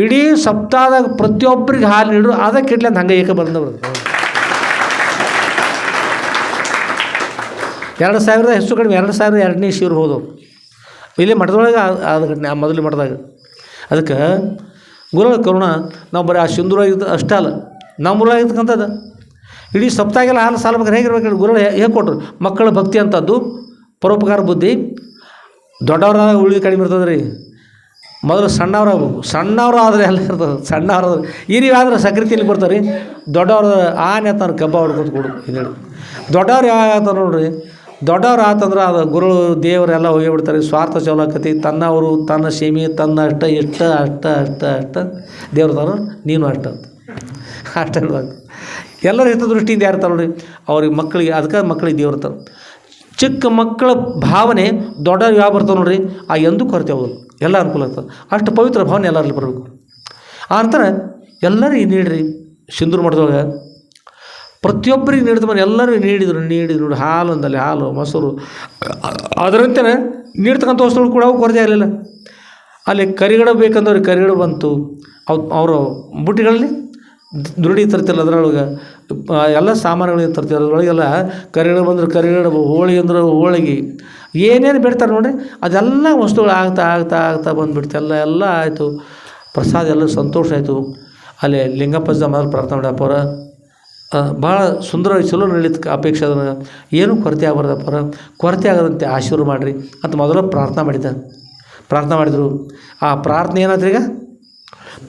ಇಡೀ ಸಪ್ತಾಹದಾಗ ಪ್ರತಿಯೊಬ್ಬರಿಗೆ ಹಾಲು ನೀಡ್ರು, ಅದ ಕಿಟ್ಲಿ ಅಂತ ಹಂಗೆ ಏಕ ಬಂದವರು. 2000 ಹೆಚ್ಚು ಕಡಿಮೆ 2002 ಇಸ್ವಿ ಹೋದವು. ಇಲ್ಲಿ ಮಠದೊಳಗೆ ಅದು ಘಟನೆ, ಮೊದಲು ಮಠದಾಗ. ಅದಕ್ಕೆ ಗುರುಗಳ ಕರುಣ ನಾವು ಬರೀ ಆ ಸಿಂಧೂರಾಗಿದ್ದು ಅಷ್ಟೇ ಅಲ್ಲ, ನಮ್ಮೂರಾಗಿರ್ತಕ್ಕಂಥದ್ದು ಇಡೀ ಸಪ್ತಾಗೆಲ್ಲ ಹಾಲು ಸಾಲ್ಬೇಕಾದ್ರೆ ಹೇಗಿರ್ಬೇಕು, ಗುರುಗಳು ಹೇಗೆ ಕೊಟ್ಟರು. ಮಕ್ಕಳ ಭಕ್ತಿ ಅಂಥದ್ದು, ಪರೋಪಕಾರ ಬುದ್ಧಿ. ದೊಡ್ಡವರಾಗ ಉಳಿದು ಕಡಿಮೆ ಇರ್ತದೆ ರೀ, ಮೊದಲು ಸಣ್ಣವರಾಗಬೇಕು. ಸಣ್ಣವರು ಆದರೆ ಎಲ್ಲ ಇರ್ತದೆ, ಸಣ್ಣವ್ರಾದ್ರೆ ಈ ನೀವಾದ್ರೆ ಸಕ್ರೆ ತಿನ್ಲಿಕ್ಕೆ ಬರ್ತಾರೆ ರೀ. ದೊಡ್ಡವ್ರ ಆನೆ ಅಂತಾನೆ ಕಬ್ಬ ಹೊಡ್ಕೊತ ಕೊಡು ಹೇಳಿ. ದೊಡ್ಡವ್ರು ಯಾವಾಗ ಆಗ್ತಾರೆ ನೋಡ್ರಿ, ದೊಡ್ಡವ್ರು ಆತಂದ್ರೆ ಅದು ಗುರು ದೇವರೆಲ್ಲ ಹೋಗಿಬಿಡ್ತಾರೆ. ಸ್ವಾರ್ಥ ಚೌಲಾಕತಿ, ತನ್ನವರು ತನ್ನ ಸೀಮೆ ತನ್ನ ಅಷ್ಟ ದೇವ್ರದಾರು ನೀನು ಅಷ್ಟೇ ಎಲ್ಲರ ಹಿತದೃಷ್ಟಿಯಿಂದ ಯಾರ್ತಾರೆ ನೋಡ್ರಿ ಅವ್ರಿಗೆ ಮಕ್ಕಳಿಗೆ. ಅದಕ್ಕೆ ಮಕ್ಕಳಿಗೆ ದೇವ್ರತಾರೆ. ಚಿಕ್ಕ ಮಕ್ಕಳ ಭಾವನೆ ದೊಡ್ಡವ್ರು ಯಾವ ಬರ್ತಾವೆ ನೋಡ್ರಿ, ಆ ಎಂದೂ ಕೊರತೆ ಹೋಗೋದು, ಎಲ್ಲ ಅನುಕೂಲ ಆಗ್ತದೆ. ಅಷ್ಟು ಪವಿತ್ರ ಭಾವನೆ ಎಲ್ಲರಲ್ಲಿ ಬರಬೇಕು. ಆ ನಂತರ ಎಲ್ಲರಿಗೆ ನೀಡ್ರಿ. ಸಿಂಧೂರು ಮಠದೊಳಗೆ ಪ್ರತಿಯೊಬ್ಬರಿಗೆ ನೀಡಿದ ಮನೆ ಎಲ್ಲರಿಗೂ ನೀಡಿದ್ರು ಹಾಲು ಅಂದಲ್ಲಿ ಹಾಲು ಮೊಸರು ಅದರಂತೆ ನೀಡ್ತಕ್ಕಂಥ ವಸ್ತುಗಳು ಕೂಡ ಅವು ಕೊರತೆ ಆಗಲಿಲ್ಲ. ಅಲ್ಲಿ ಕರಿಗಡ ಬೇಕಂದವ್ರಿಗೆ ಕರಿಗಡ ಬಂತು. ಅವರು ಬುಟ್ಟಿಗಳಲ್ಲಿ ದುರುಡಿ ತರ್ತಿಲ್ಲ, ಅದರೊಳಗೆ ಎಲ್ಲ ಸಾಮಾನುಗಳಿಗೆ ತರ್ತಿಲ್ಲ, ಅದರೊಳಗೆಲ್ಲ ಕರಿಗಡ ಬಂದ್ರೆ ಕರಿಗಡ, ಹೋಳಿಗೆ ಅಂದ್ರೆ ಹೋಳಿಗೆ, ಏನೇನು ಬಿಡ್ತಾರೆ ನೋಡಿರಿ ಅದೆಲ್ಲ ವಸ್ತುಗಳು ಆಗ್ತಾ ಬಂದುಬಿಡ್ತು. ಎಲ್ಲ ಆಯಿತು. ಪ್ರಸಾದ ಎಲ್ಲ ಸಂತೋಷ ಆಯಿತು. ಅಲ್ಲಿ ಲಿಂಗಪ್ಪಜ್ಜ ಮೊದಲು ಪ್ರಾರ್ಥನೆ ಮಾಡಪ್ಪರ ಭಾಳ ಸುಂದರವಾಗಿ ಚಲೋ ನಡೀಲಿಕ್ಕೆ ಅಪೇಕ್ಷೆ ಅದನ್ನು ಏನೂ ಕೊರತೆ ಆಗಬಾರ್ದಪ್ಪರ, ಕೊರತೆ ಆಗದಂತೆ ಆಶೀರ್ವಾದ ಮಾಡಿರಿ ಅಂತ ಮೊದಲು ಪ್ರಾರ್ಥನೆ ಮಾಡಿದರು. ಆ ಪ್ರಾರ್ಥನೆ ಏನಾದ್ರೂ ಈಗ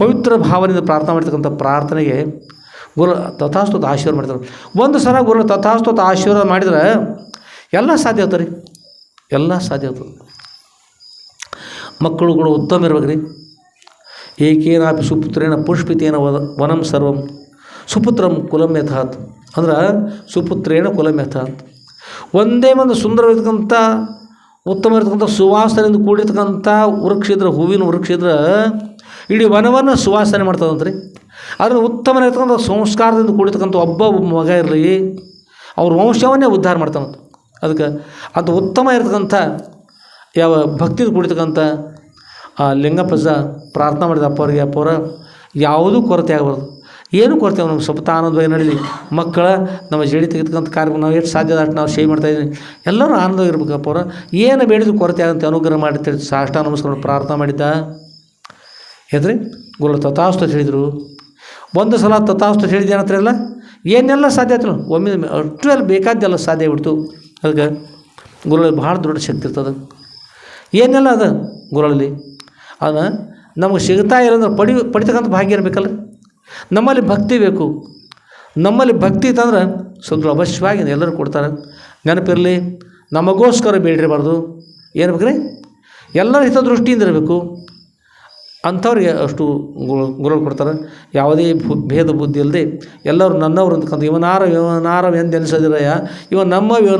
ಪವಿತ್ರ ಭಾವನೆಯಿಂದ ಪ್ರಾರ್ಥನೆ ಮಾಡ್ತಕ್ಕಂಥ ಪ್ರಾರ್ಥನೆಗೆ ಗುರು ತಥಾಸ್ತುತ ಆಶೀರ್ವಾದ ಮಾಡ್ತಾರೆ. ಒಂದು ಸಲ ಗುರು ತಥಾಸ್ತುತ ಆಶೀರ್ವಾದ ಮಾಡಿದ್ರೆ ಎಲ್ಲ ಸಾಧ್ಯ ಆಗ್ತದೆ ರೀ, ಎಲ್ಲ ಸಾಧ್ಯ ಆಗ್ತದೆ. ಮಕ್ಕಳು ಕೂಡ ಉತ್ತಮ ಇರ್ಬೇಕು ರೀ. ಏಕೇನಾಪಿ ಸುಪುತ್ರೇನ ಪುಷ್ಪಿತೇನ ವನಂ ಸರ್ವಂ ಸುಪುತ್ರಂ ಕುಲಂ ಯಥಾತ್ ಅಂದ್ರೆ ಸುಪುತ್ರೇಣ ಕುಲಂ ಯಥಾತ್. ಒಂದೇ ಒಂದು ಸುಂದರವಿರ್ತಕ್ಕಂಥ ಉತ್ತಮ ಇರ್ತಕ್ಕಂಥ ಸುವಾಸನೆಯಿಂದ ಕೂಡಿರ್ತಕ್ಕಂಥ ವೃಕ್ಷ ಇದ್ರೆ, ಹೂವಿನ ವೃಕ್ಷ ಇದ್ರೆ ಇಡೀ ವನವನ್ನು ಸುವಾಸನೆ ಮಾಡ್ತದಂತ್ರಿ. ಆದರೆ ಉತ್ತಮನಿರ್ತಕ್ಕಂಥ ಸಂಸ್ಕಾರದಿಂದ ಕೂಡಿರ್ತಕ್ಕಂಥ ಒಬ್ಬ ಮಗ ಇರಲಿ, ಅವ್ರ ವಂಶವನ್ನೇ ಉದ್ಧಾರ ಮಾಡ್ತಾನಂತ. ಅದಕ್ಕೆ ಅದು ಉತ್ತಮ ಇರ್ತಕ್ಕಂಥ ಯಾವ ಭಕ್ತಿದು ಕೂಡಿರ್ತಕ್ಕಂಥ ಆ ಲಿಂಗಪ್ರಜ ಪ್ರಾರ್ಥನೆ ಮಾಡಿದ ಅಪ್ಪವ್ರಿಗೆ, ಅಪ್ಪವ್ರ ಯಾವುದೂ ಕೊರತೆ ಆಗಬಾರ್ದು, ಏನೂ ಕೊರತೆ ನಮ್ಗೆ ಸ್ವಲ್ಪ ಆನಂದವಾಗಿ ನಡೀಲಿ. ಮಕ್ಕಳ ನಮ್ಮ ಜಡಿ ತೆಗೆತಕ್ಕಂಥ ಕಾರ್ಯಕ್ರಮ ನಾವು ಎಷ್ಟು ಸಾಧ್ಯ ಅಷ್ಟು ನಾವು ಸೇವೆ ಮಾಡ್ತಾಯಿದ್ದೀನಿ, ಎಲ್ಲರೂ ಆನಂದವಾಗಿ ಇರ್ಬೇಕು. ಅಪ್ಪವ್ರ ಏನು ಬೇಡಿದ್ರು ಕೊರತೆ ಆಗಂತೆ ಅನುಗ್ರಹ ಮಾಡಿ ಸಾಷ್ಟಾಂಗ ನಮಸ್ಕಾರ ಪ್ರಾರ್ಥನೆ ಮಾಡಿದ್ದ. ಎದ್ರಿ ಗುರು ತಥಾಸ್ತು ಹೇಳಿದರು. ಒಂದು ಸಲ ತಥಾಸ್ತು ಹೇಳಿದೆ ಏನಂತಾರಲ್ಲ, ಏನೆಲ್ಲ ಸಾಧ್ಯ ಆಯ್ತು ಒಮ್ಮೆ ಅಷ್ಟು ಎಲ್ಲ ಬೇಕಾದ್ದೆಲ್ಲ ಸಾಧ್ಯ ಆಗ್ಬಿಡ್ತು. ಅದಕ್ಕೆ ಗುರುಗಳಲ್ಲಿ ಭಾಳ ದೊಡ್ಡ ಶಕ್ತಿ ಇರ್ತದೆ. ಏನೆಲ್ಲ ಅದ ಗುರುಗಳಲ್ಲಿ ಅದು ನಮಗೆ ಸಿಗ್ತಾ ಇರೋದ್ರೆ ಪಡಿತಕ್ಕಂಥ ಭಾಗ್ಯ ಇರಬೇಕಲ್ಲ. ನಮ್ಮಲ್ಲಿ ಭಕ್ತಿ ಬೇಕು. ನಮ್ಮಲ್ಲಿ ಭಕ್ತಿ ಇತ್ತಂದ್ರೆ ಸ್ವಲ್ಪ ಅವಶ್ಯವಾಗಿ ಎಲ್ಲರೂ ಕೊಡ್ತಾರೆ. ನೆನಪಿರಲಿ, ನಮಗೋಸ್ಕರ ಬೇಡಿರಬಾರ್ದು. ಏನು ಬೇಕ್ರಿ, ಎಲ್ಲರ ಹಿತದೃಷ್ಟಿಯಿಂದ ಇರಬೇಕು. ಅಂಥವ್ರಿಗೆ ಅಷ್ಟು ಗುರುಗಳು ಕೊಡ್ತಾರೆ. ಯಾವುದೇ ಭೇದ ಬುದ್ಧಿ ಇಲ್ಲದೆ ಎಲ್ಲರೂ ನನ್ನವರು ಅಂತಕ್ಕಂಥ ಇವನಾರ ಎಂದು ಎನಿಸೋದಿರಯ್ಯ, ಇವ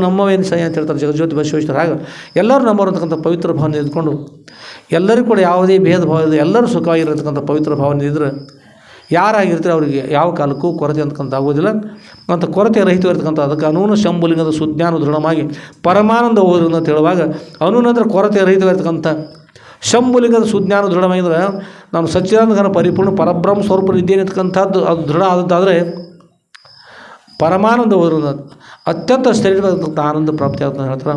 ನಮ್ಮವೆನಿಸಯ್ಯ ಅಂತ ಹೇಳ್ತಾರೆ ಜಗಜ್ಯೋತಿ ಬಸವೇಶ್ವರ. ಹಾಗೆ ಎಲ್ಲರೂ ನಮ್ಮವರು ಅಂತಕ್ಕಂಥ ಪವಿತ್ರ ಭಾವನೆ ಇದ್ಕೊಂಡು ಎಲ್ಲರಿಗೂ ಕೂಡ ಯಾವುದೇ ಭೇದ ಭಾವ ಇದೆ, ಎಲ್ಲರೂ ಸುಖವಾಗಿರತಕ್ಕಂಥ ಪವಿತ್ರ ಭಾವನೆ ಇದ್ದರೆ ಯಾರಾಗಿರ್ತಾರೆ ಅವರಿಗೆ ಯಾವ ಕಾಲಕ್ಕೂ ಕೊರತೆ ಅಂತಕ್ಕಂಥ ಆಗೋದಿಲ್ಲ. ಅಂತ ಕೊರತೆ ರಹಿತವಿರ್ತಕ್ಕಂಥ ಅದಕ್ಕೆ ಅನೂನ ಶಂಭುಲಿಂಗದ ಸುಜ್ಞಾನ ದೃಢವಾಗಿ ಪರಮಾನಂದ ಹೋದ್ರಿಂದ ಅಂತ ಹೇಳುವಾಗ ಅನೂನಂದ್ರೆ ಕೊರತೆ ರಹಿತವಿರ್ತಕ್ಕಂಥ ಶಂಭುಲಿಂಗದ ಸುಜ್ಞಾನ ದೃಢವಾಗಿದ್ರೆ ನಾನು ಸಚ್ಚಿದಾನಂದ ಪರಿಪೂರ್ಣ ಪರಬ್ರಹ್ಮ ಸ್ವರೂಪ ಇದ್ದೇನೆ ಅಂತಕ್ಕಂಥದ್ದು ಅದು ದೃಢ ಆದದ್ದಾದರೆ ಪರಮಾನಂದ ಹೋದ್ರಿಂದ ಅತ್ಯಂತ ಸ್ಥಿರವಾಗಿರ್ತಕ್ಕಂಥ ಆನಂದ ಪ್ರಾಪ್ತಿ ಆಗ್ತದೆ ಹೇಳ್ತಾರೆ.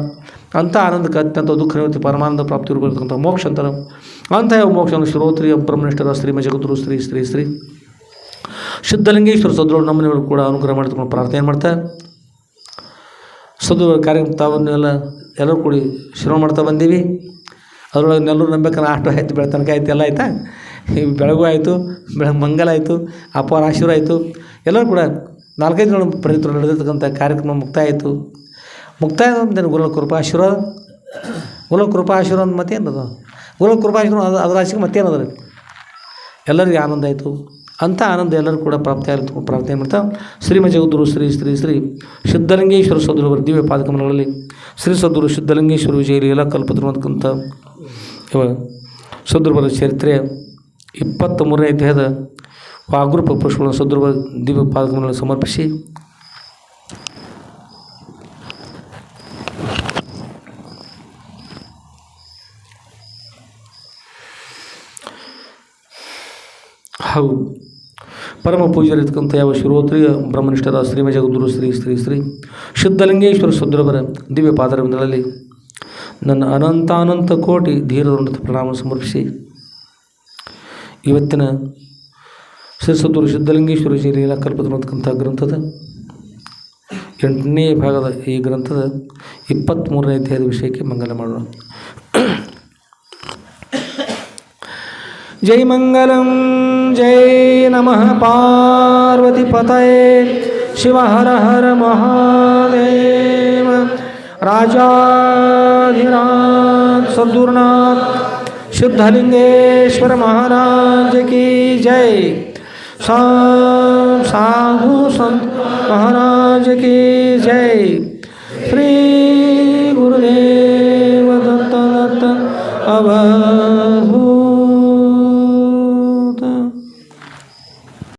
ಅಂಥ ಆನಂದಕ್ಕೆ ಅತ್ಯಂತ ದುಃಖ ನಿವೃತ್ತಿ ಪರಮಾನಂದ ಪ್ರಾಪ್ತಿ ಇರತಕ್ಕಂಥ ಮೋಕ್ಷ ಅಂತಾರೆ. ಅಂಥ ಮೋಕ್ಷವನ್ನು ಶ್ರೋತ್ರಿಯ ಬ್ರಹ್ಮನಿಷ್ಠರ ಶ್ರೀಮ ಜಗದ್ಗುರು ಶ್ರೀ ಶ್ರೀ ಶ್ರೀ ಸಿದ್ಧಲಿಂಗೇಶ್ವರ ಸದ್ಗುರು ನಮ್ಮನೆಯವರು ಕೂಡ ಅನುಗ್ರಹ ಮಾಡಿಕೊಂಡು ಪ್ರಾರ್ಥನೆ ಮಾಡ್ತಾ ಸದ್ಗುರು ಕಾರ್ಯಕ್ರಮ ತಾವನ್ನೆಲ್ಲ ಎಲ್ಲರೂ ಕೂಡಿ ಶ್ರವಣ ಮಾಡ್ತಾ ಬಂದೀವಿ. ಅದರೊಳಗೆ ನೆಲ್ಲೂರು ನಂಬೇಕನ ಅಷ್ಟು ಆಯಿತು, ಬೆಳತನಕ ಆಯ್ತು, ಎಲ್ಲ ಆಯ್ತಾ, ಬೆಳಗೂ ಆಯಿತು, ಮಂಗಲ ಆಯಿತು, ಅಪಾರ ಆಶೀರ್ವಾದ ಆಯಿತು. ಎಲ್ಲರೂ ಕೂಡ 4-5 ದಿನ ಪ್ರಯುಕ್ತ ನಡೆದಿರ್ತಕ್ಕಂಥ ಕಾರ್ಯಕ್ರಮ ಮುಕ್ತಾಯ ಆಯಿತು. ಮುಕ್ತಾಯ ಅಂತೇನು ಗುರುಗಳ ಕೃಪಾ ಆಶೀರ್ವಾದ, ಗುರುಗಳ ಕೃಪಾ ಆಶೀರ್ವಾದ ಮತ್ತೇನದು, ಗುರುಗಳ ಕೃಪಾ ಆಶೀರ್ವಾದ ಅದರ ಆಶೆಗೆ ಮತ್ತೇನದ ರೀ. ಎಲ್ಲರಿಗೂ ಆನಂದ ಆಯಿತು. ಅಂಥ ಆನಂದ ಎಲ್ಲರೂ ಕೂಡ ಪ್ರಾಪ್ತಿಯಾಗಿರ್ತಕ್ಕಂಥ ಪ್ರಾರ್ಥನೆ ಮಾಡ್ತಾ ಶ್ರೀಮ ಜಗದ್ಗುರು ಶ್ರೀ ಶ್ರೀ ಶ್ರೀ ಸಿದ್ಧಲಿಂಗೇಶ್ವರ ಸದ್ಗುರುವರ ದಿವ್ಯ ಪಾದಕಮಲಗಳಲ್ಲಿ ಶ್ರೀ ಸದ್ಗುರು ಸಿದ್ಧಲಿಂಗೇಶ್ವರ ವಿಜಯಲಿ ಎಲ್ಲ ಕಲ್ಪತಿರುವಂತಕ್ಕಂಥ ಇವ ಸದ್ಗುರುವರ ಚರಿತ್ರೆಯ 23ನೇ ಅಧ್ಯಾಯದ ವಾಗೃಪ ಪುಷ್ಪಗಳನ್ನು ಸದ್ಗುರುವರ ದಿವ್ಯ ಪಾದಕಮಲಗಳಲ್ಲಿ ಸಮರ್ಪಿಸಿ ಹಾಗೂ ಪರಮ ಪೂಜ್ಯರಿರ್ತಕ್ಕಂಥ ಯಾವ ಶ್ರೋತ್ರಿಯ ಬ್ರಹ್ಮನಿಷ್ಠರ ಶ್ರೀಮ ಜಗದ್ಗುರು ಶ್ರೀ ಶ್ರೀ ಶ್ರೀ ಸಿದ್ಧಲಿಂಗೇಶ್ವರ ಸದ್ಗುರುವರ ದಿವ್ಯ ಪಾದರವಿಂದರಲ್ಲಿ ನನ್ನ ಅನಂತಾನಂತ ಕೋಟಿ ಧೀರದೊಂದು ಪ್ರಣಾಮ ಸಮರ್ಪಿಸಿ ಇವತ್ತಿನ ಶ್ರೀ ಸದ್ಗುರು ಸಿದ್ಧಲಿಂಗೇಶ್ವರ ಜಿಲ್ಲೆಯ ಕಲ್ಪತಿರುವಂತಕ್ಕಂಥ ಗ್ರಂಥದ 8ನೇ ಭಾಗದ ಈ ಗ್ರಂಥದ 23ನೇ ಅಧ್ಯಾಯದ ವಿಷಯಕ್ಕೆ ಮಂಗಲ ಮಾಡೋಣ. ಜೈ ಮಂಗಲಂ ಜೈ ನಮಃ ಪಾರ್ವತಿ ಪತಯೇ ಶಿವ ಹರ ಹರ ಮಹಾದೇವ ರಾಜಾಧಿರಾಜ ಸದ್ಗುರುನಾಥ ಸಿದ್ಧಲಿಂಗೇಶ್ವರ ಮಹಾರಾಜ ಕಿ ಜೈ. ಸಾಧು ಸಂತ ಮಹಾರಾಜ ಕಿ ಜೈ. ಶ್ರೀ